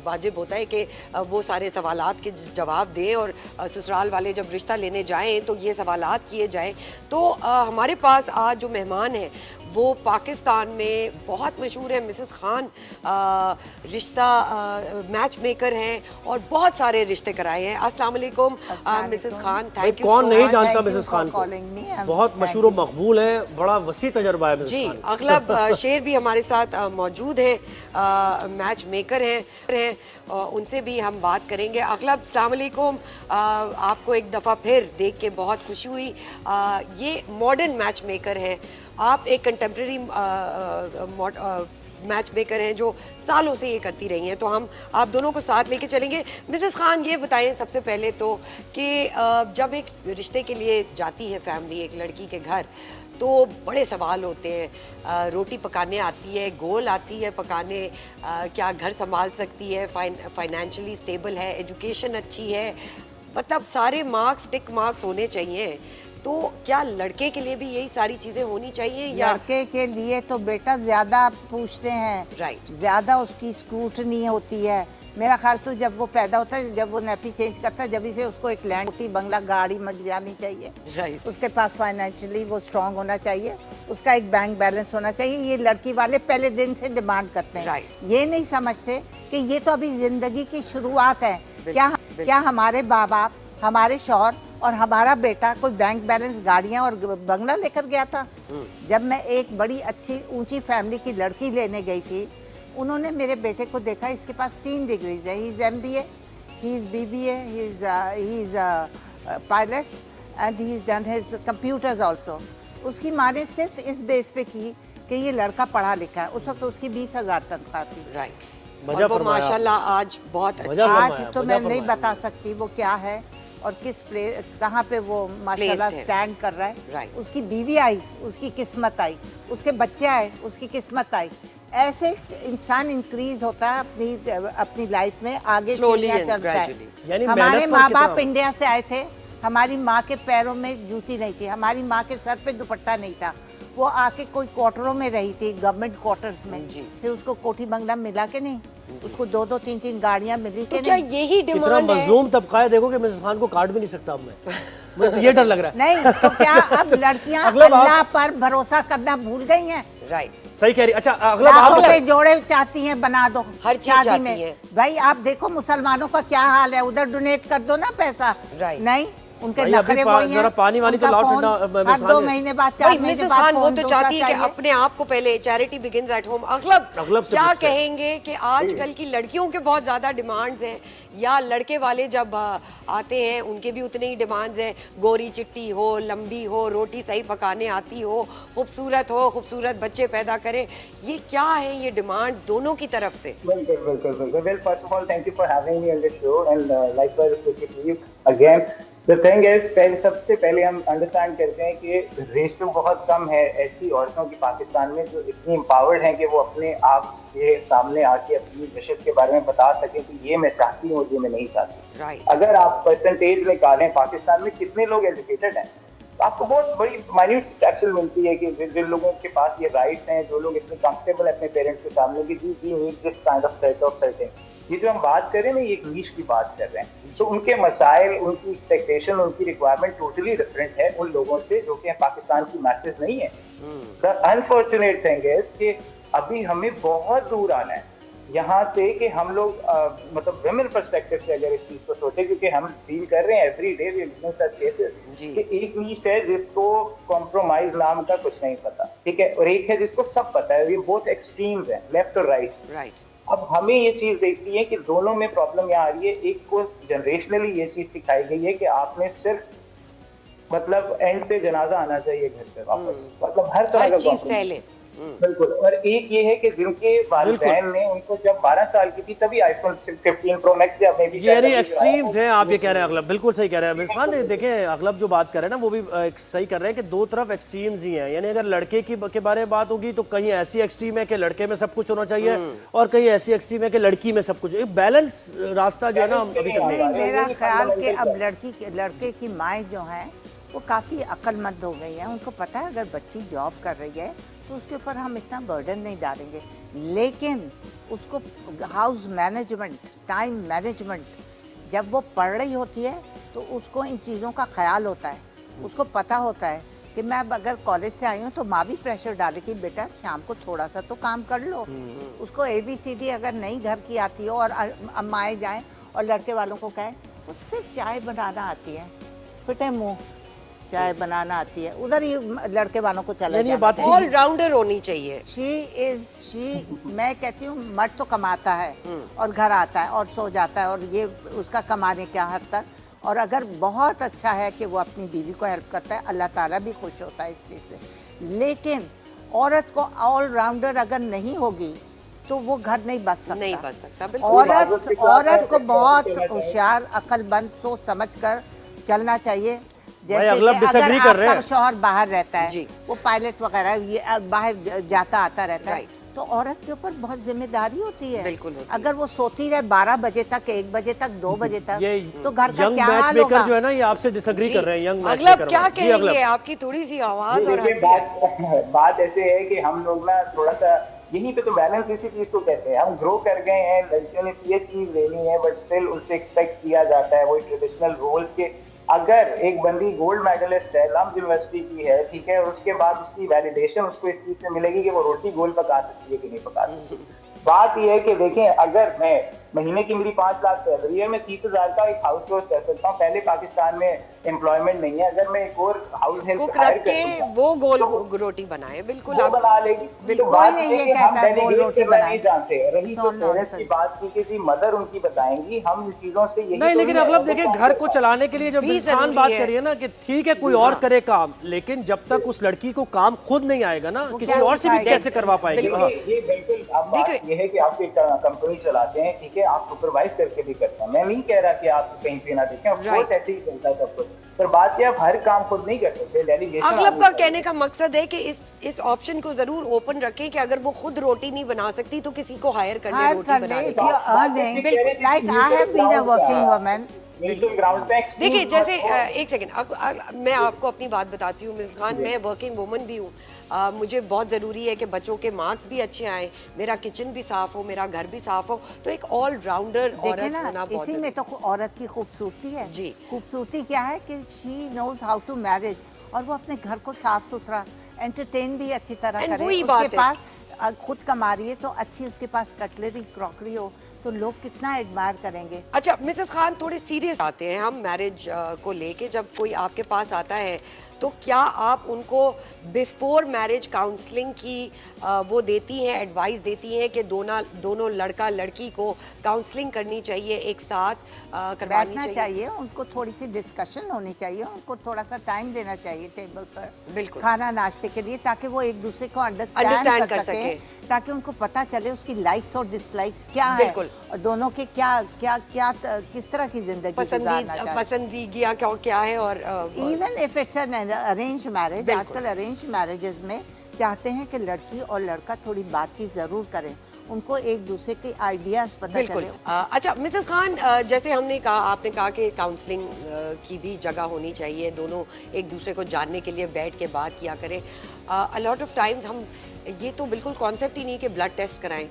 वाजिब होता है कि वो सारे सवालात के जवाब दें, और ससुराल वाले जब रिश्ता लेने जाएं तो ये सवालात किए जाएं। तो हमारे पास आज जो मेहमान हैं वो पाकिस्तान में बहुत मशहूर है, मिसेस खान रिश्ता मैच मेकर हैं और बहुत सारे रिश्ते कराए हैं। अस्सलाम वालेकुम मिसेस खान, थैंक यू। कौन नहीं जानता मिसेस खान को, बहुत मशहूर और मकबूल है, बड़ा वसी तजर्बा है जी। अगलब शेर भी हमारे साथ मौजूद है, मैच मेकर हैं उनसे भी हम बात करेंगे। अगलब अस्सलाम वालेकुम, आपको एक दफ़ा फिर देख के बहुत खुशी हुई। ये मॉडर्न मैच मेकर हैं, आप एक कंटेम्प्रेरी मैच मेकर हैं जो सालों से ये करती रही हैं, तो हम आप दोनों को साथ लेके चलेंगे। मिसेस खान, ये बताएं सबसे पहले तो कि जब एक रिश्ते के लिए जाती है फैमिली एक लड़की के घर, तो बड़े सवाल होते हैं। रोटी पकाने आती है, गोल आती है पकाने, क्या घर संभाल सकती है, फाइनेंशियली स्टेबल है, एजुकेशन अच्छी है, मतलब सारे मार्क्स टिक मार्क्स होने चाहिए। तो क्या लड़के के लिए भी यही सारी चीजें होनी चाहिए? या लड़के के लिए तो बेटा ज्यादा पूछते हैं, राइट, ज्यादा उसकी स्क्रूटनी होती है। मेरा ख्याल तो जब वो पैदा होता है, जब वो नैपी चेंज करता है, जब से उसको एक लैंड बंगला गाड़ी मिल जानी चाहिए, राइट, उसके पास फाइनेंशियली वो स्ट्रांग होना चाहिए, उसका एक बैंक बैलेंस होना चाहिए। ये लड़की वाले पहले दिन से डिमांड करते हैं, राइट। ये नहीं समझते कि ये तो अभी जिंदगी की शुरुआत है। क्या हमारे माँ बाप, हमारे शौहर और हमारा बेटा कोई बैंक बैलेंस, गाड़ियां और बंगला लेकर गया था? जब मैं एक बड़ी अच्छी ऊंची फैमिली की लड़की लेने गई थी, उन्होंने मेरे बेटे को देखा, इसके पास 3 डिग्रीज है, he is MBA, he is BBA, he is pilot and he is done his computers also. उसकी माँ ने सिर्फ इस बेस पे की कि ये लड़का पढ़ा लिखा है। उस वक्त उसकी 20,000 तनख्वाह थी, राइट। और वो माशाल्लाह आज बहुत अच्छा, आज तो मैं नहीं बता सकती वो क्या है और किस कहाँ पे वो माशाल्लाह स्टैंड कर रहा है, right. उसकी बीवी आई, उसकी किस्मत आई, उसके बच्चे आए, उसकी किस्मत आई। ऐसे इंसान इंक्रीज होता है अपनी लाइफ में, आगे सीढ़ियां चढ़ता है। हमारे माँ बाप इंडिया से आए थे, हमारी माँ के पैरों में जूती नहीं थी, हमारी माँ के सर पे दुपट्टा नहीं था, वो आके कोई क्वार्टरों में रही थी, गवर्नमेंट क्वार्टर्स में, फिर उसको कोठी बंगला मिला के नहीं, उसको 2-2 3-3 गाड़ियां मिली के तो क्या यही डिमांड है? मजलूम तबका है, देखो कि मिसेस खान को काट भी नहीं सकता अब मैं मुझे तो ये डर लग रहा है। नहीं तो क्या अब लड़कियां अल्लाह पर भरोसा करना भूल गई हैं? राइट, सही कह रही। अच्छा, अगला बात के जोड़े चाहती हैं बना दो हर चीज शादी चाहती में है। भाई आप देखो मुसलमानों का क्या हाल है, उधर डोनेट कर दो ना पैसा, राइट। नहीं उनके नखरे वही हैं। पानी वानी तो लाओ ठंडा, हर 2 महीने बाद 4 महीने बाद वो तो चाहती है कि अपने आप को पहले, चैरिटी बिगिंस एट होम। अगलब क्या कहेंगे कि आजकल की लड़कियों के बहुत ज्यादा डिमांड्स हैं, या लड़के वाले जब आते हैं उनके भी उतने ही डिमांड्स हैं, गोरी चिट्टी हो, लंबी हो, रोटी सही पकाने आती हो, खूबसूरत बच्चे पैदा करे, ये क्या है ये डिमांड्स दोनों की तरफ से? बिल्कुल। Well, first of all, thank you for having me on the show and likewise good to see you again. The thing is, सबसे पहले हम अंडरस्टैंड करते हैं कि रेशियो बहुत कम है ऐसी औरतों की पाकिस्तान में जो इतनी एम्पावर्ड हैं कि वो अपने आप के सामने आके अपनी विशेष के बारे में बता सकें कि ये मैं चाहती हूँ, ये मैं नहीं चाहती। right. अगर आप परसेंटेज निकालें पाकिस्तान में कितने लोग एजुकेटेड हैं, तो आपको बहुत बड़ी माइन्यूट स्टैटिस्टिक्स मिलती है कि जिन लोगों के पास ये राइट्स हैं, जो लोग इतने कंफर्टेबल है अपने पेरेंट्स के सामने कि we need this kind of set of certain. ये जो हम बात कर रहे हैं ना, ये एक नीश की बात कर रहे हैं, तो उनके मसाइल, उनकी एक्सपेक्टेशन, उनकी रिक्वायरमेंट टोटली डिफरेंट है उन लोगों से जो कि पाकिस्तान की मैसेज नहीं है। द अनफॉर्चुनेट थिंग इज कि अभी हमें बहुत दूर आना है यहाँ से कि हम लोग मतलब वुमेन पर्सपेक्टिव से अगर इस चीज को सोचे, क्योंकि हम डील कर रहे हैं every day with such cases कि एक नीश है जिसको कॉम्प्रोमाइज नाम का कुछ नहीं पता, ठीक है, और एक है जिसको सब पता है। ये बहुत एक्सट्रीम्स हैं, लेफ्ट और राइट। अब हमें ये चीज देखती है कि दोनों में प्रॉब्लम यहाँ आ रही है। एक को जनरेशनली ये चीज सिखाई गई है कि आपने सिर्फ मतलब एंड पे जनाजा आना चाहिए घर से वापस, मतलब हर तरह का चीज सहले। बिल्कुल। और एक ये है कि जिनके वालिदैन ने उनको जब 12 साल की थी तभी आईफोन 15 प्रो मैक्स या मेबी ये नहीं एक्सट्रीम्स हैं, आप ये कह रहे हैं अगलब, बिल्कुल सही कह रहे हैं मिस खान। देखें अगलब जो बात कर रहे हैं ना वो भी सही कर रहे हैं कि दो तरफ एक्सट्रीम्स ही हैं। यानी अगर लड़के की के बारे में बात होगी तो कहीं ऐसी एक्सट्रीम है कि लड़के में सब कुछ होना चाहिए और कहीं ऐसी एक्सट्रीम है कि लड़की में सब कुछ। एक बैलेंस रास्ता जो है ना हम अभी तक नहीं। मेरा ख्याल कि अब लड़के की माएँ जो हैं वो काफ़ी अक्लमंद हो गई हैं, उनको पता है अगर बच्ची जॉब कर रही है तो उसके ऊपर हम इतना बर्डन नहीं डालेंगे, लेकिन उसको हाउस मैनेजमेंट, टाइम मैनेजमेंट, जब वो पढ़ रही होती है तो उसको इन चीज़ों का ख्याल होता है, उसको पता होता है कि मैं अगर कॉलेज से आई हूँ तो माँ भी प्रेशर डाले कि बेटा शाम को थोड़ा सा तो काम कर लो। उसको ABCD अगर नहीं घर की आती हो और अम्माएँ जाएँ और लड़के वालों को कहें तो सिर्फ चाय बनाना आती है, फिटे मुँह चाय बनाना आती है, उधर ही लड़के वालों को चला ये बात ऑलराउंडर होनी चाहिए। मैं कहती हूँ मर्द तो कमाता है और घर आता है और सो जाता है, और ये उसका कमाने क्या हद तक, और अगर बहुत अच्छा है कि वो अपनी बीवी को हेल्प करता है, अल्लाह ताला भी खुश होता है इस चीज़ से। लेकिन औरत को ऑलराउंडर अगर नहीं होगी तो वो घर नहीं बच सकता। नहीं बच सकता, बिल्कुल। औरत को बहुत होशियार, अक्लमंद, सोच समझ कर चलना चाहिए। जैसे कि अगर आपका शौहर बाहर रहता है, वो पायलट वगैरह ये बाहर जाता आता रहता है, तो औरत के ऊपर बहुत जिम्मेदारी होती है। बिल्कुल अगर वो सोती रहे 12 बजे तक, 1 बजे तक, 2 बजे तक, तो घर का क्या हाल होगा? जो है ना, ये आपसे डिसएग्री कर रहे हैं। यंग अगलब क्या कहेंगे? आपकी थोड़ी सी आवाज और बात ऐसे है कि हम लोग ना थोड़ा सा यहीं पे तो बैलेंस इसी चीज को कहते हैं। हम ग्रो कर गए हैं, लड़कियों ने PhD लेनी है, बट स्टिल उससे एक्सपेक्ट किया जाता है वही ट्रेडिशनल रोल्स के। अगर एक बंदी गोल्ड मेडलिस्ट है, लम्स यूनिवर्सिटी की है, ठीक है, और उसके बाद उसकी वैलिडेशन उसको इस चीज से मिलेगी कि वो रोटी गोल पका सकती है कि नहीं पका सकती। बात यह है कि देखें, अगर मैं महीने की मेरी 5 लाख सैलरी है, मैं 30,000 का एक हाउस होल्ड कर सकता हूँ। पहले पाकिस्तान में एम्प्लॉयमेंट नहीं है, अगर मैं एक और हाउस हेल्प रख के वो गोल रोटी बनाए, बिल्कुल आप बना लेगी। बिल्कुल नहीं जानते। रही तो पेरेंट्स की बात की कि मदर उनकी बताएंगी, हम इन चीजों से यही नहीं। लेकिन अगलब देखिए, घर को चलाने के लिए जब इंसान बात करिए ना कि ठीक है कोई और करे काम, लेकिन जब तक उस लड़की को काम खुद नहीं आएगा ना, किसी और से भी कैसे करवा पाएगी? ये बिल्कुल अब बात ये है कि आप एक कंपनी चलाते हैं, ठीक है, आप सुपरवाइज करके भी करते हैं। मैं नहीं कह रहा कि आप कहीं पे ना देखें, ऑफ कोर्स ऐसे ही चलता है सब कुछ, पर बात क्या, आप हर काम खुद नहीं कर सकते। डेलीगेशन अगलब का कहने का मकसद है कि इस ऑप्शन को जरूर ओपन रखें कि अगर वो खुद रोटी नहीं बना सकती तो किसी को हायर कर ले रोटी बनाने। देखिए, जैसे एक सेकंड, मैं आपको अपनी बात बताती हूँ मिस खान, मैं वर्किंग वुमन भी हूँ। मुझे बहुत ज़रूरी है कि बच्चों के मार्क्स भी अच्छे आए, मेरा किचन भी साफ हो, मेरा घर भी साफ हो, तो एक ऑलराउंडर औरत होना बहुत इसी में तो औरत की खूबसूरती है जी। खूबसूरती क्या है कि she knows how to manage, और वो अपने घर को साफ सुथरा, एंटरटेन भी अच्छी तरह करे। उसके पास खुद कमा रही है तो अच्छी उसके पास कटलरी, क्रॉकरी हो, तो लोग कितना एडमायर करेंगे। अच्छा मिसेस खान, थोड़े सीरियस आते हैं हम मैरिज को लेके। जब कोई आपके पास आता है तो क्या आप उनको बिफोर मैरिज काउंसलिंग की वो देती हैं, एडवाइस देती हैं कि दोनों लड़का लड़की को काउंसलिंग करनी चाहिए, एक साथ करवानी चाहिए? उनको थोड़ी सी डिस्कशन होनी चाहिए, उनको थोड़ा सा टाइम देना चाहिए टेबल पर, बिल्कुल, खाना नाश्ते के लिए, ताकि वो एक दूसरे को अंडरस्टैंड कर सके, ताकि उनको पता चले उसकी लाइक्स और डिसलाइक्स क्या है, और दोनों के क्या किस तरह की जिंदगी पसंदीगियां क्या है। और even if it's an arrange marriage, आजकल अरेंज मैरिजेस में चाहते हैं कि लड़की और लड़का थोड़ी बातचीत जरूर करें, उनको एक दूसरे के आइडियाज पता चले। अच्छा मिसेस खान, जैसे हमने कहा, आपने कहा कि काउंसलिंग की भी जगह होनी चाहिए, दोनों एक दूसरे को जानने के लिए बैठ के बात किया करें। अ लॉट ऑफ टाइम्स हम ये तो बिल्कुल कॉन्सेप्ट ही नहीं कि ब्लड टेस्ट कराएं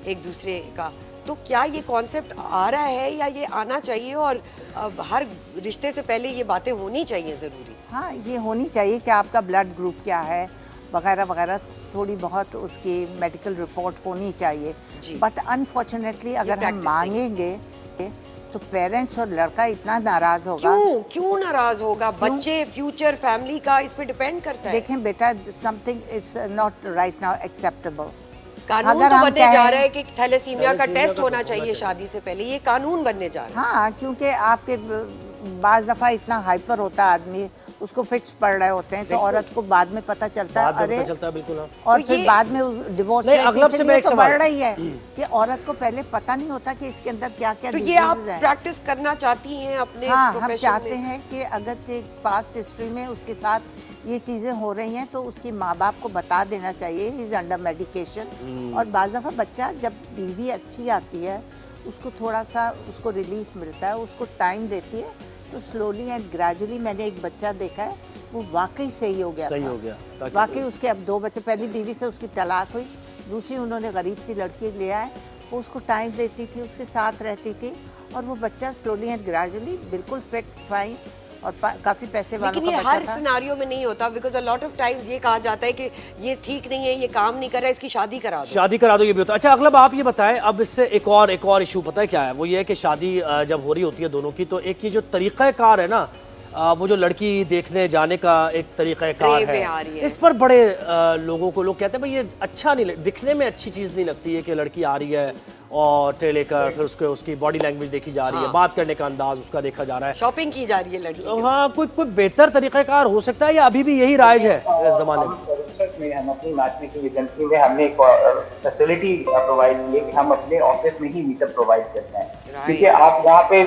एक दूसरे का, तो क्या ये कॉन्सेप्ट आ रहा है या ये आना चाहिए? और हर रिश्ते से पहले ये बातें होनी चाहिए ज़रूरी? हाँ, ये होनी चाहिए कि आपका ब्लड ग्रुप क्या है वगैरह वगैरह, थोड़ी बहुत उसकी मेडिकल रिपोर्ट होनी चाहिए। बट अनफॉर्चुनेटली अगर हम मांगेंगे तो पेरेंट्स और लड़का इतना नाराज होगा। क्यों नाराज होगा? बच्चे, फ्यूचर, फैमिली का इस पे डिपेंड करता है। देखें बेटा, something it's not right now acceptable. कानून तो बनने जा रहा है कि थैलेसीमिया का टेस्ट होना चाहिए शादी से पहले, ये कानून बनने जा रहा है। हाँ, क्योंकि आपके बाज दफा इतना हाइपर होता है आदमी, उसको फिट्स पड़ रहे होते हैं, तो औरत को बाद में पता चलता है, अरे बिल्कुल। और तो फिर बाद में डिवोर्स तो बढ़ रही है कि औरत को पहले पता नहीं होता कि इसके अंदर क्या क्या डिजीज है। तो ये आप प्रैक्टिस करना चाहती हैं अपने प्रोफेशन में? हम चाहते हैं कि अगर पास्ट हिस्ट्री में उसके साथ ये चीज़ें हो रही हैं तो उसकी माँ बाप को बता देना चाहिए, ही इज़ अंडर मेडिकेशन। और बाज़ दफ़ा बच्चा जब बीवी अच्छी आती है, उसको थोड़ा सा उसको रिलीफ मिलता है, उसको टाइम देती है, तो स्लोली एंड ग्रेजुअली मैंने एक बच्चा देखा है, वो वाकई सही हो गया। वाकई उसके अब 2 बच्चे, पहली बीवी से उसकी तलाक हुई, दूसरी उन्होंने गरीब सी लड़की ले आए, वो उसको टाइम देती थी, उसके साथ रहती थी, और वो बच्चा स्लोली एंड ग्रेजुअली बिल्कुल फिट, फाइन और काफी पैसे वालों का बच्चा था। लेकिन ये हर सिनेरियो में नहीं होता, because a lot of times ये कहा जाता है कि ये ठीक नहीं है, ये काम नहीं कर रहा है, इसकी शादी करा दो, ये भी होता है। अच्छा अगलब, आप ये बताएं, अब इससे एक और इशू पता है क्या है? वो ये है कि शादी जब हो रही होती है दोनों की, तो एक ये जो तरीक़ाकार है ना, वो जो लड़की देखने जाने का एक तरीक़ाकार में आ रही है, है। इस पर बड़े लोगों को लोग कहते हैं भाई ये अच्छा नहीं दिखने में अच्छी चीज़ नहीं लगती है कि लड़की आ रही है और ट्रे लेकर, फिर उसकी बॉडी लैंग्वेज देखी जा रही है, बात करने का अंदाज उसका देखा जा रहा है, शॉपिंग की जा रही है लड़की। हाँ, कोई बेहतर तरीक़ाकार हो सकता है या अभी भी यही राइज है इस ज़माने में? हम अपनी मैच मेकिंग एजेंसी में हमने एक फैसिलिटी प्रोवाइड की है कि हम अपने ऑफिस में ही मीटअप प्रोवाइड करते हैं, क्योंकि आप यहाँ पे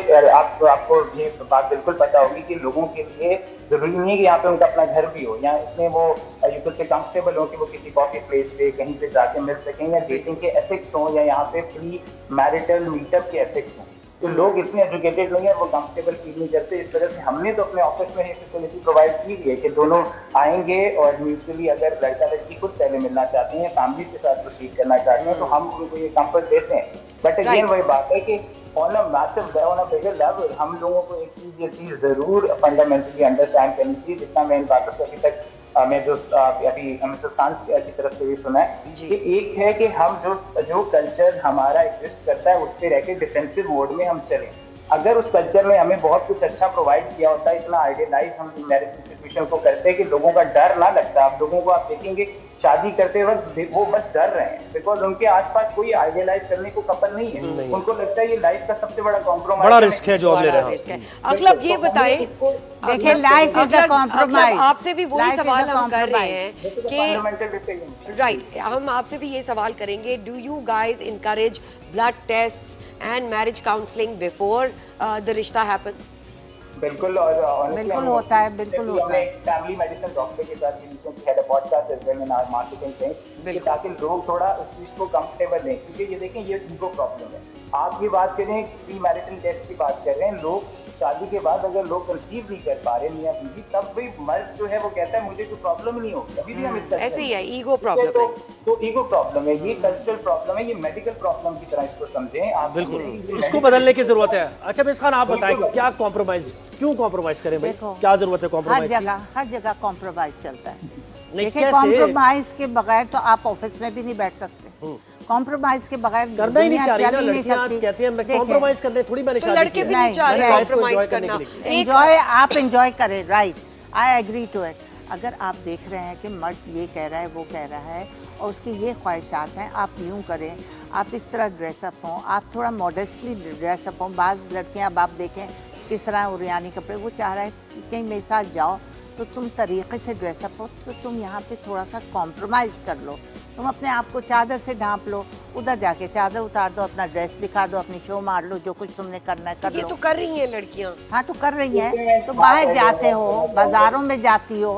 आपको ये बात बिल्कुल पता होगी कि लोगों के लिए जरूरी नहीं है कि यहाँ पे उनका अपना घर भी हो, या इसमें वो से कंफर्टेबल हो कि वो किसी कॉफी प्लेस पे कहीं पे जाके मिल सकें, या डेटिंग के एथिक्स हो, या यहाँ पे प्री मैरिटल मीटअप के एथिक्स हों। तो लोग इतने एजुकेटेड नहीं है, वो कंफर्टेबल फील नहीं करते। इस तरह से हमने तो अपने ऑफिस में ये फैसिलिटी प्रोवाइड की है कि दोनों आएंगे और म्यूचुअली अगर लड़का लड़की खुद पहले मिलना चाहते हैं, फैमिली के साथ प्रोसीड करना चाहते हैं, तो हम उनको ये कंफर्ट देते हैं। बट अगेन वही बात है कि ऑन अ बिगर लेवल हम लोगों को ये चीज जरूर फंडामेंटली अंडरस्टैंड करनी चाहिए। जितना मैं इन बातों से अभी तक मैं जो अभी मिसेस खान की तरफ से भी सुना है कि एक है कि हम जो कल्चर हमारा एग्जिस्ट करता है उस पर रह के डिफेंसिव मोड में हम चलें। अगर उस कल्चर में हमें बहुत कुछ अच्छा प्रोवाइड किया होता है, इतना आइडियलाइज हम मैरिज इंस्टीट्यूशन को करते हैं कि लोगों का डर ना लगता। आप लोगों को आप देखेंगे शादी करते वक्त वो बस डर रहे हैं, बिकॉज उनके आसपास कोई आइडियलाइज करने को कपल नहीं है। उनको लगता है ये लाइफ का सबसे बड़ा कॉम्प्रोमाइज, बड़ा रिस्क है जो आप ले रहे हैं। अगलब ये बताएं, देखिए लाइफ इज अ कॉम्प्रोमाइज। आपसे भी वही सवाल हम कर रहे हैं कि राइट, हम आपसे भी ये सवाल करेंगे, do you guys encourage blood test and marriage counselling before the रिश्ता हैपेंस? बिल्कुल, और बिल्कुल होता है, बिल्कुल होता है। फैमिली मेडिसिन डॉक्टर के साथ had a podcast as well in our marketing team, ताकि लोग थोड़ा उस चीज को कंफर्टेबल लें, क्योंकि ये देखें ये ईगो प्रॉब्लम है। आप ये बात करें, प्री मैरिटल टेस्ट की बात कर रहे हैं, लोग शादी के बाद अगर लोग कंसीव नहीं कर पा रहे मियां बीवी, तब भी मर्द जो है वो कहता है मुझे कोई प्रॉब्लम नहीं होगी, अभी भी हम इसका ऐसे ही है, ईगो प्रॉब्लम है। तो ईगो प्रॉब्लम है, ये कल्चरल प्रॉब्लम है, ये मेडिकल प्रॉब्लम की तरह इसको समझें आप। बिल्कुल, इसको बदलने की जरूरत है। अच्छा मिस खान, आप बताएं क्या कॉम्प्रोमाइज, क्यों कॉम्प्रोमाइज करें भाई, क्या जरूरत है कॉम्प्रोमाइज की? हर जगह कॉम्प्रोमाइज चलता है। देखिए कॉम्प्रोमाइज के बगैर तो आप ऑफिस में भी नहीं बैठ सकते। कॉम्प्रोमाइज के बगैर करना ही नहीं चाह रही ना लड़कियां, कहती हैं मैं कॉम्प्रोमाइज करने थोड़ी मैंने शादी की है। लड़के भी नहीं चाह रहे कॉम्प्रोमाइज करना। एंजॉय, आप एंजॉय करें, right, I agree to it. अगर आप देख रहे हैं कि मर्द ये कह रहा है, वो कह रहा है और उसकी ये ख्वाहिशात हैं, आप यूँ करें, आप इस तरह ड्रेसअप हों, आप थोड़ा मॉडेस्टली ड्रेसअप हों। बाज़ लड़कियाँ अब आप देखें किस तरह उरियानी कपड़े, वो चाह रहा है कि कहीं मेरे साथ जाओ तो तुम तरीक़े से ड्रेसअप हो, तो तुम यहाँ पे थोड़ा सा कॉम्प्रोमाइज़ कर लो। तुम अपने आप को चादर से ढांप लो, उधर जाके चादर उतार दो, अपना ड्रेस दिखा दो, अपनी शो मार लो, जो कुछ तुमने करना है कर लो। ये तो कर रही हैं लड़कियां। हाँ तो कर रही हैं, तो बाहर जाते हो, बाजारों में जाती हो,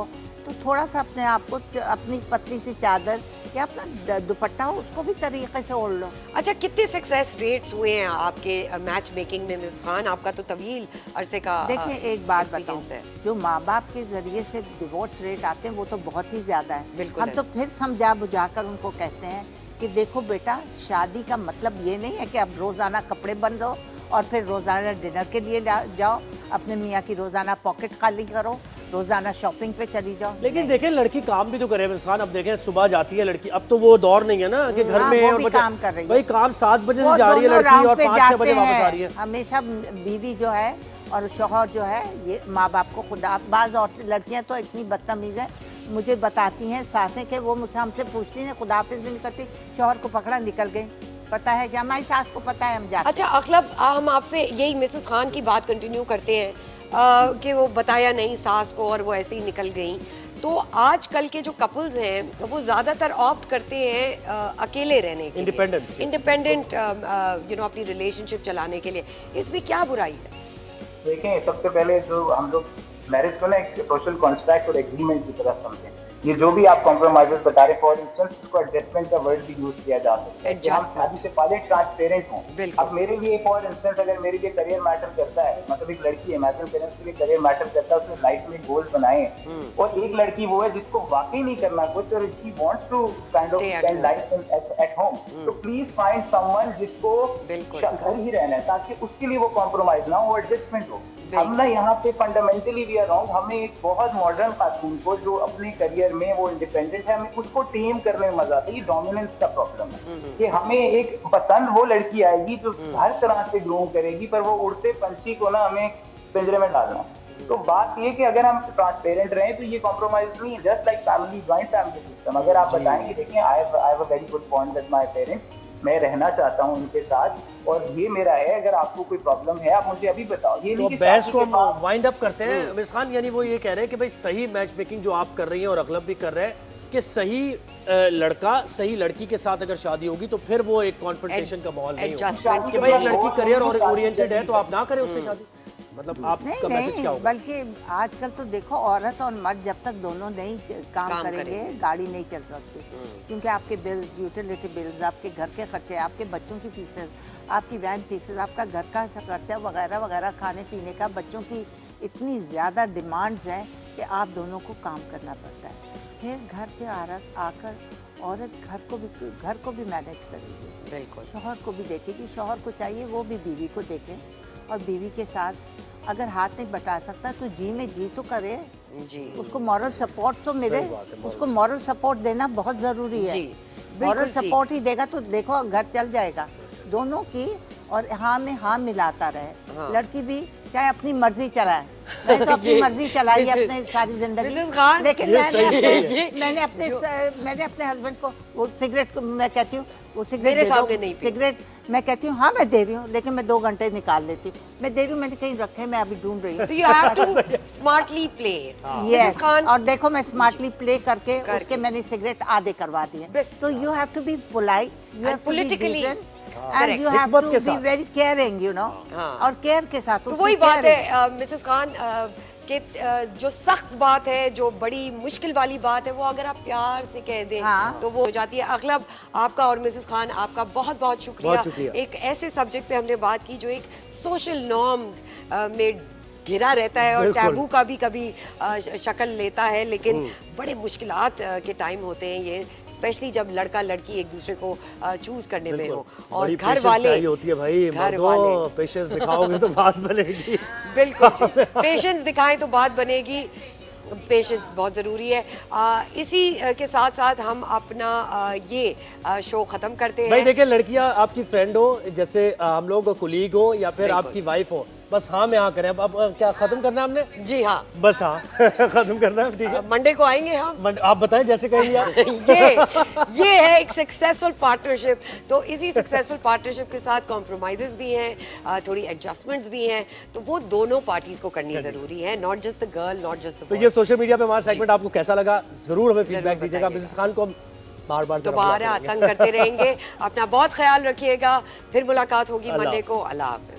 तो थोड़ा सा अपने आप को, अपनी पतली सी चादर या अपना दुपट्टा हो, उसको भी तरीके से ओढ़ लो। अच्छा, कितने सक्सेस रेट्स हुए हैं आपके मैच मेकिंग में मिस खान? आपका तो तवील अरसे का देखिए एक बात बताऊं, जो माँ बाप के जरिए से डिवोर्स रेट आते हैं वो तो बहुत ही ज्यादा है। हम तो फिर समझा बुझाकर उनको कहते हैं कि देखो बेटा, शादी का मतलब ये नहीं है कि आप रोजाना कपड़े बन लो और फिर रोजाना डिनर के लिए जाओ, अपने मियाँ की रोजाना पॉकेट खाली करो, रोजाना शॉपिंग पे चली जाओ। लेकिन देखें लड़की काम भी तो करे मिस खान। अब देखें सुबह जाती है लड़की, अब तो वो दौर नहीं है ना कि घर में और काम कर रही है। भाई काम 7 बजे से जा रही है लड़की और 5-6 बजे वापस आ रही है। हमेशा बीवी जो है और शौहर जो है, ये माँ बाप को खुदा, बाज़ और लड़कियाँ तो इतनी बदतमीज़ हैं, मुझे बताती हैं सासें के, वो मुझसे हमसे पूछती हैं, खुदाफिज भी नहीं करती, शौहर को पकड़ा निकल गई, पता है क्या, हमारी सास को पता है, हम जाते। अच्छा अखलब, हम आपसे यही मिसेस खान की बात कंटिन्यू करते हैं कि वो बताया नहीं सास को और वो ऐसे ही निकल गई। तो आजकल के जो कपल्स हैं वो ज़्यादातर ऑप्ट करते हैं अकेले रहने के लिए, इंडिपेंडेंट अपनी रिलेशनशिप चलाने के लिए। इसमें क्या बुराई है? देखें, सबसे पहले जो हम लोग मैरिज को ना एक सोशल कॉन्ट्रैक्ट और एग्रीमेंट की तरह समझें। ये जो भी आप कॉम्प्रोमाइजेस बता रहे, फॉर इंस्टेंस इसको एडजस्टमेंट का वर्ड भी यूज किया जा सकता है कि हम शादी से पहले ट्रांसपेरेंट हों। अब मेरे लिए फॉर इंस्टेंस अगर मेरे लिए करियर मैटर करता है, मतलब एक लड़की है, मैटर पेरेंट्स के लिए करियर मैटर करता है, उसने लाइफ में गोल्स बनाए, और एक लड़की वो है जिसको वाकई नहीं करना कुछ और she wants to kind of spend life at home, तो प्लीज फाइंड समवन जिसको घर ही रहना है, ताकि उसके लिए वो कॉम्प्रोमाइज ना हो, एडजस्टमेंट हो। हम ना यहाँ पे फंडामेंटली वी आर रॉन्ग। हमें एक बहुत मॉडर्न खातून को जो अपने करियर में वो इंडिपेंडेंट है, हमें उसको टेम करने में मजा आता है। ये डोमिनेंस का प्रॉब्लम है कि हमें एक पसंद वो लड़की आएगी जो हर तरह से ग्रूम करेगी, पर वो उड़ते पंछी को ना हमें पिंजरे में डालना है। तो बात ये कि अगर हम ट्रांसपेरेंट रहें तो ये कॉम्प्रोमाइज नहीं है, just like family, joint family system. अगर आप बताएंगे देखिए I have a very good bond with my parents, मैं रहना चाहता हूँ उनके साथ और ये मेरा है, अगर आपको कोई प्रॉब्लम है आप मुझे अभी बताओ। ये तो बहस को हम वाइंड अप करते हैं। मिस खान, यानी वो ये कह रहे हैं कि भाई सही मैच मेकिंग जो आप कर रही हैं और अगलब भी कर रहे हैं कि सही लड़का सही लड़की के साथ अगर शादी होगी तो फिर वो एक कॉन्फ्रंटेशन का माहौल नहीं होगा कि भाई एक लड़की करियर और ओरिएंटेड है तो आप ना करें उससे शादी। मतलब आपका मैसेज क्या होगा? बल्कि आजकल तो देखो औरत और मर्द जब तक दोनों नहीं काम करेंगे गाड़ी नहीं चल सकती, क्योंकि आपके बिल्स, यूटिलिटी बिल्स, आपके घर के खर्चे, आपके बच्चों की फीसें, आपकी वैन फीसें, आपका घर का खर्चा वगैरह वगैरह, खाने पीने का, बच्चों की इतनी ज़्यादा डिमांड्स हैं कि आप दोनों को काम करना पड़ता है। फिर घर पे आकर औरत घर को भी मैनेज करेगी, बिल्कुल शौहर को भी देखेगी, शौहर को चाहिए वो भी बीवी को देखे, और बीवी के साथ अगर हाथ नहीं बटा सकता तो जी में जी तो करे जी, उसको मॉरल सपोर्ट तो मिले, उसको मॉरल सपोर्ट देना बहुत ज़रूरी है। मॉरल सपोर्ट ही देगा तो देखो घर चल जाएगा दोनों की, और हाँ में हाँ मिलाता रहे। हाँ। लड़की भी चाहे अपनी मर्जी चलाए, मैंने तो अपनी मर्जी चलाई है अपने सारी जिंदगी, लेकिन मैंने अपने हस्बैंड को वो सिगरेट को मैं कहती हूँ वो सिगरेट मेरे सामने नहीं, सिगरेट मैं कहती हूँ हाँ मैं दे रही हूँ, लेकिन मैं 2 घंटे निकाल लेती हूँ, मैं दे रही हूँ, मैंने कहीं रखे, मैं अभी ढूंढ रही हूँ। So you have to smartly play it. Yes. और देखो मैं स्मार्टली प्ले करके उसके मैंने सिगरेट आधे करवा दिए। तो you have to be polite, you have to be decent, and you have to be very caring, you know, और केयर के साथ। तो वही बात है मिसेस खान कि जो सख्त बात है, जो बड़ी मुश्किल वाली बात है, वो अगर आप प्यार से कह दें तो वो हो जाती है। अगलब आपका और मिसेस खान आपका बहुत बहुत शुक्रिया। एक ऐसे सब्जेक्ट पे हमने बात की जो एक सोशल नॉर्म्स में घिरा रहता है और टैबू का भी कभी शक्ल लेता है, लेकिन बड़े मुश्किलात के टाइम होते हैं ये, स्पेशली जब लड़का लड़की एक दूसरे को चूज करने में हो, और घर वाले होती है भाई, घर वाले पेशेंस दिखाओगे तो बात बनेगी। बिल्कुल पेशेंस दिखाएं तो बात बनेगी, पेशेंस बहुत ज़रूरी है। इसी के साथ साथ हम अपना ये शो ख़त्म करते हैं। भाई देखिए, लड़कियां आपकी फ्रेंड हो, जैसे हम लोग कोलीग हो या फिर आपकी वाइफ हो, बस हाँ में हाँ करें। अब क्या खत्म करना है हमने? जी हाँ, बस हाँ खत्म करना है। ठीक है, मंडे को आएंगे हम। आप बताएं जैसे कहेंगे आप। ये है एक सक्सेसफुल पार्टनरशिप। तो इसी सक्सेसफुल पार्टनरशिप के साथ कॉम्प्रोमाइजेस भी हैं, थोड़ी एडजस्टमेंट्स भी हैं, तो वो दोनों पार्टीज को करनी ज़रूरी है, not just the girl, not just the boy. तो ये सोशल मीडिया पे हमारा सेगमेंट आपको कैसा लगा जरूर हमें फीडबैक दीजिएगा। मिसेस खान को हम बार-बार दोबारा तंग करते रहेंगे। अपना बहुत ख्याल रखिएगा, फिर मुलाकात होगी मंडे को। अल्लाह हाफ़िज़।